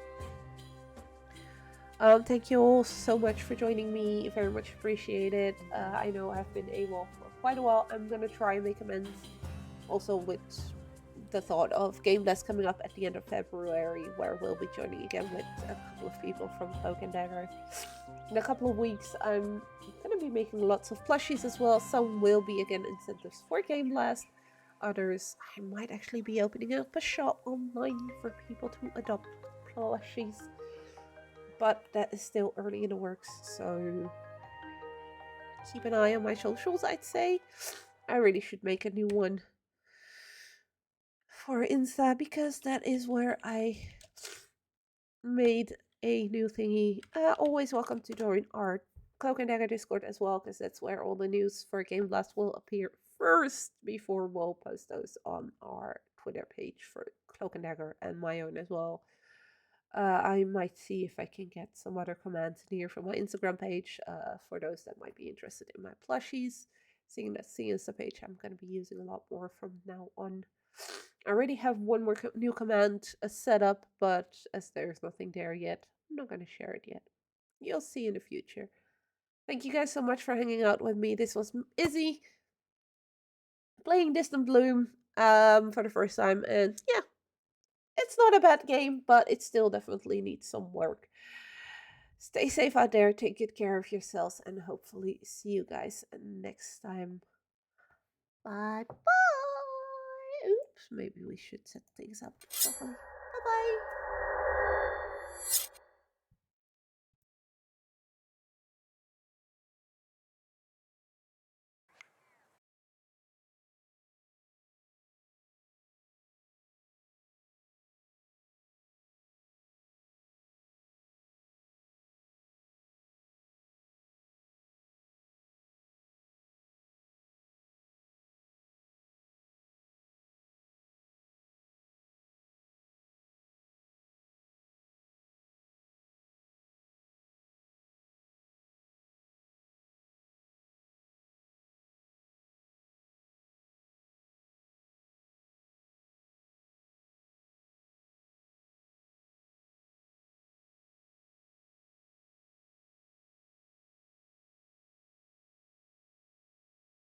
Thank you all so much for joining me. Very much appreciated. I know I've been AWOL for quite a while. I'm gonna try and make amends. Also with the thought of Game Blast coming up at the end of February, where we'll be joining again with a couple of people from Cloak and Dagger. In a couple of weeks, I'm gonna be making lots of plushies as well. Some will be again incentives for Game Blast. Others, I might actually be opening up a shop online for people to adopt plushies. But that is still early in the works, so keep an eye on my socials, I'd say. I really should make a new one for Insta because that is where I made a new thingy. Always welcome to join our Cloak and Dagger Discord as well, because that's where all the news for Game Blast will appear first before we'll post those on our Twitter page for Cloak and Dagger and my own as well. I might see if I can get some other commands in here from my Instagram page for those that might be interested in my plushies. Seeing that the Insta page I'm going to be using a lot more from now on. I already have one more new command set up, but as there's nothing there yet, I'm not going to share it yet. You'll see in the future. Thank you guys so much for hanging out with me. This was Izzy playing Distant Bloom for the first time, and yeah, it's not a bad game, but it still definitely needs some work. Stay safe out there, take good care of yourselves, and hopefully see you guys next time. Bye bye. Oops, maybe we should set things up properly. Bye bye.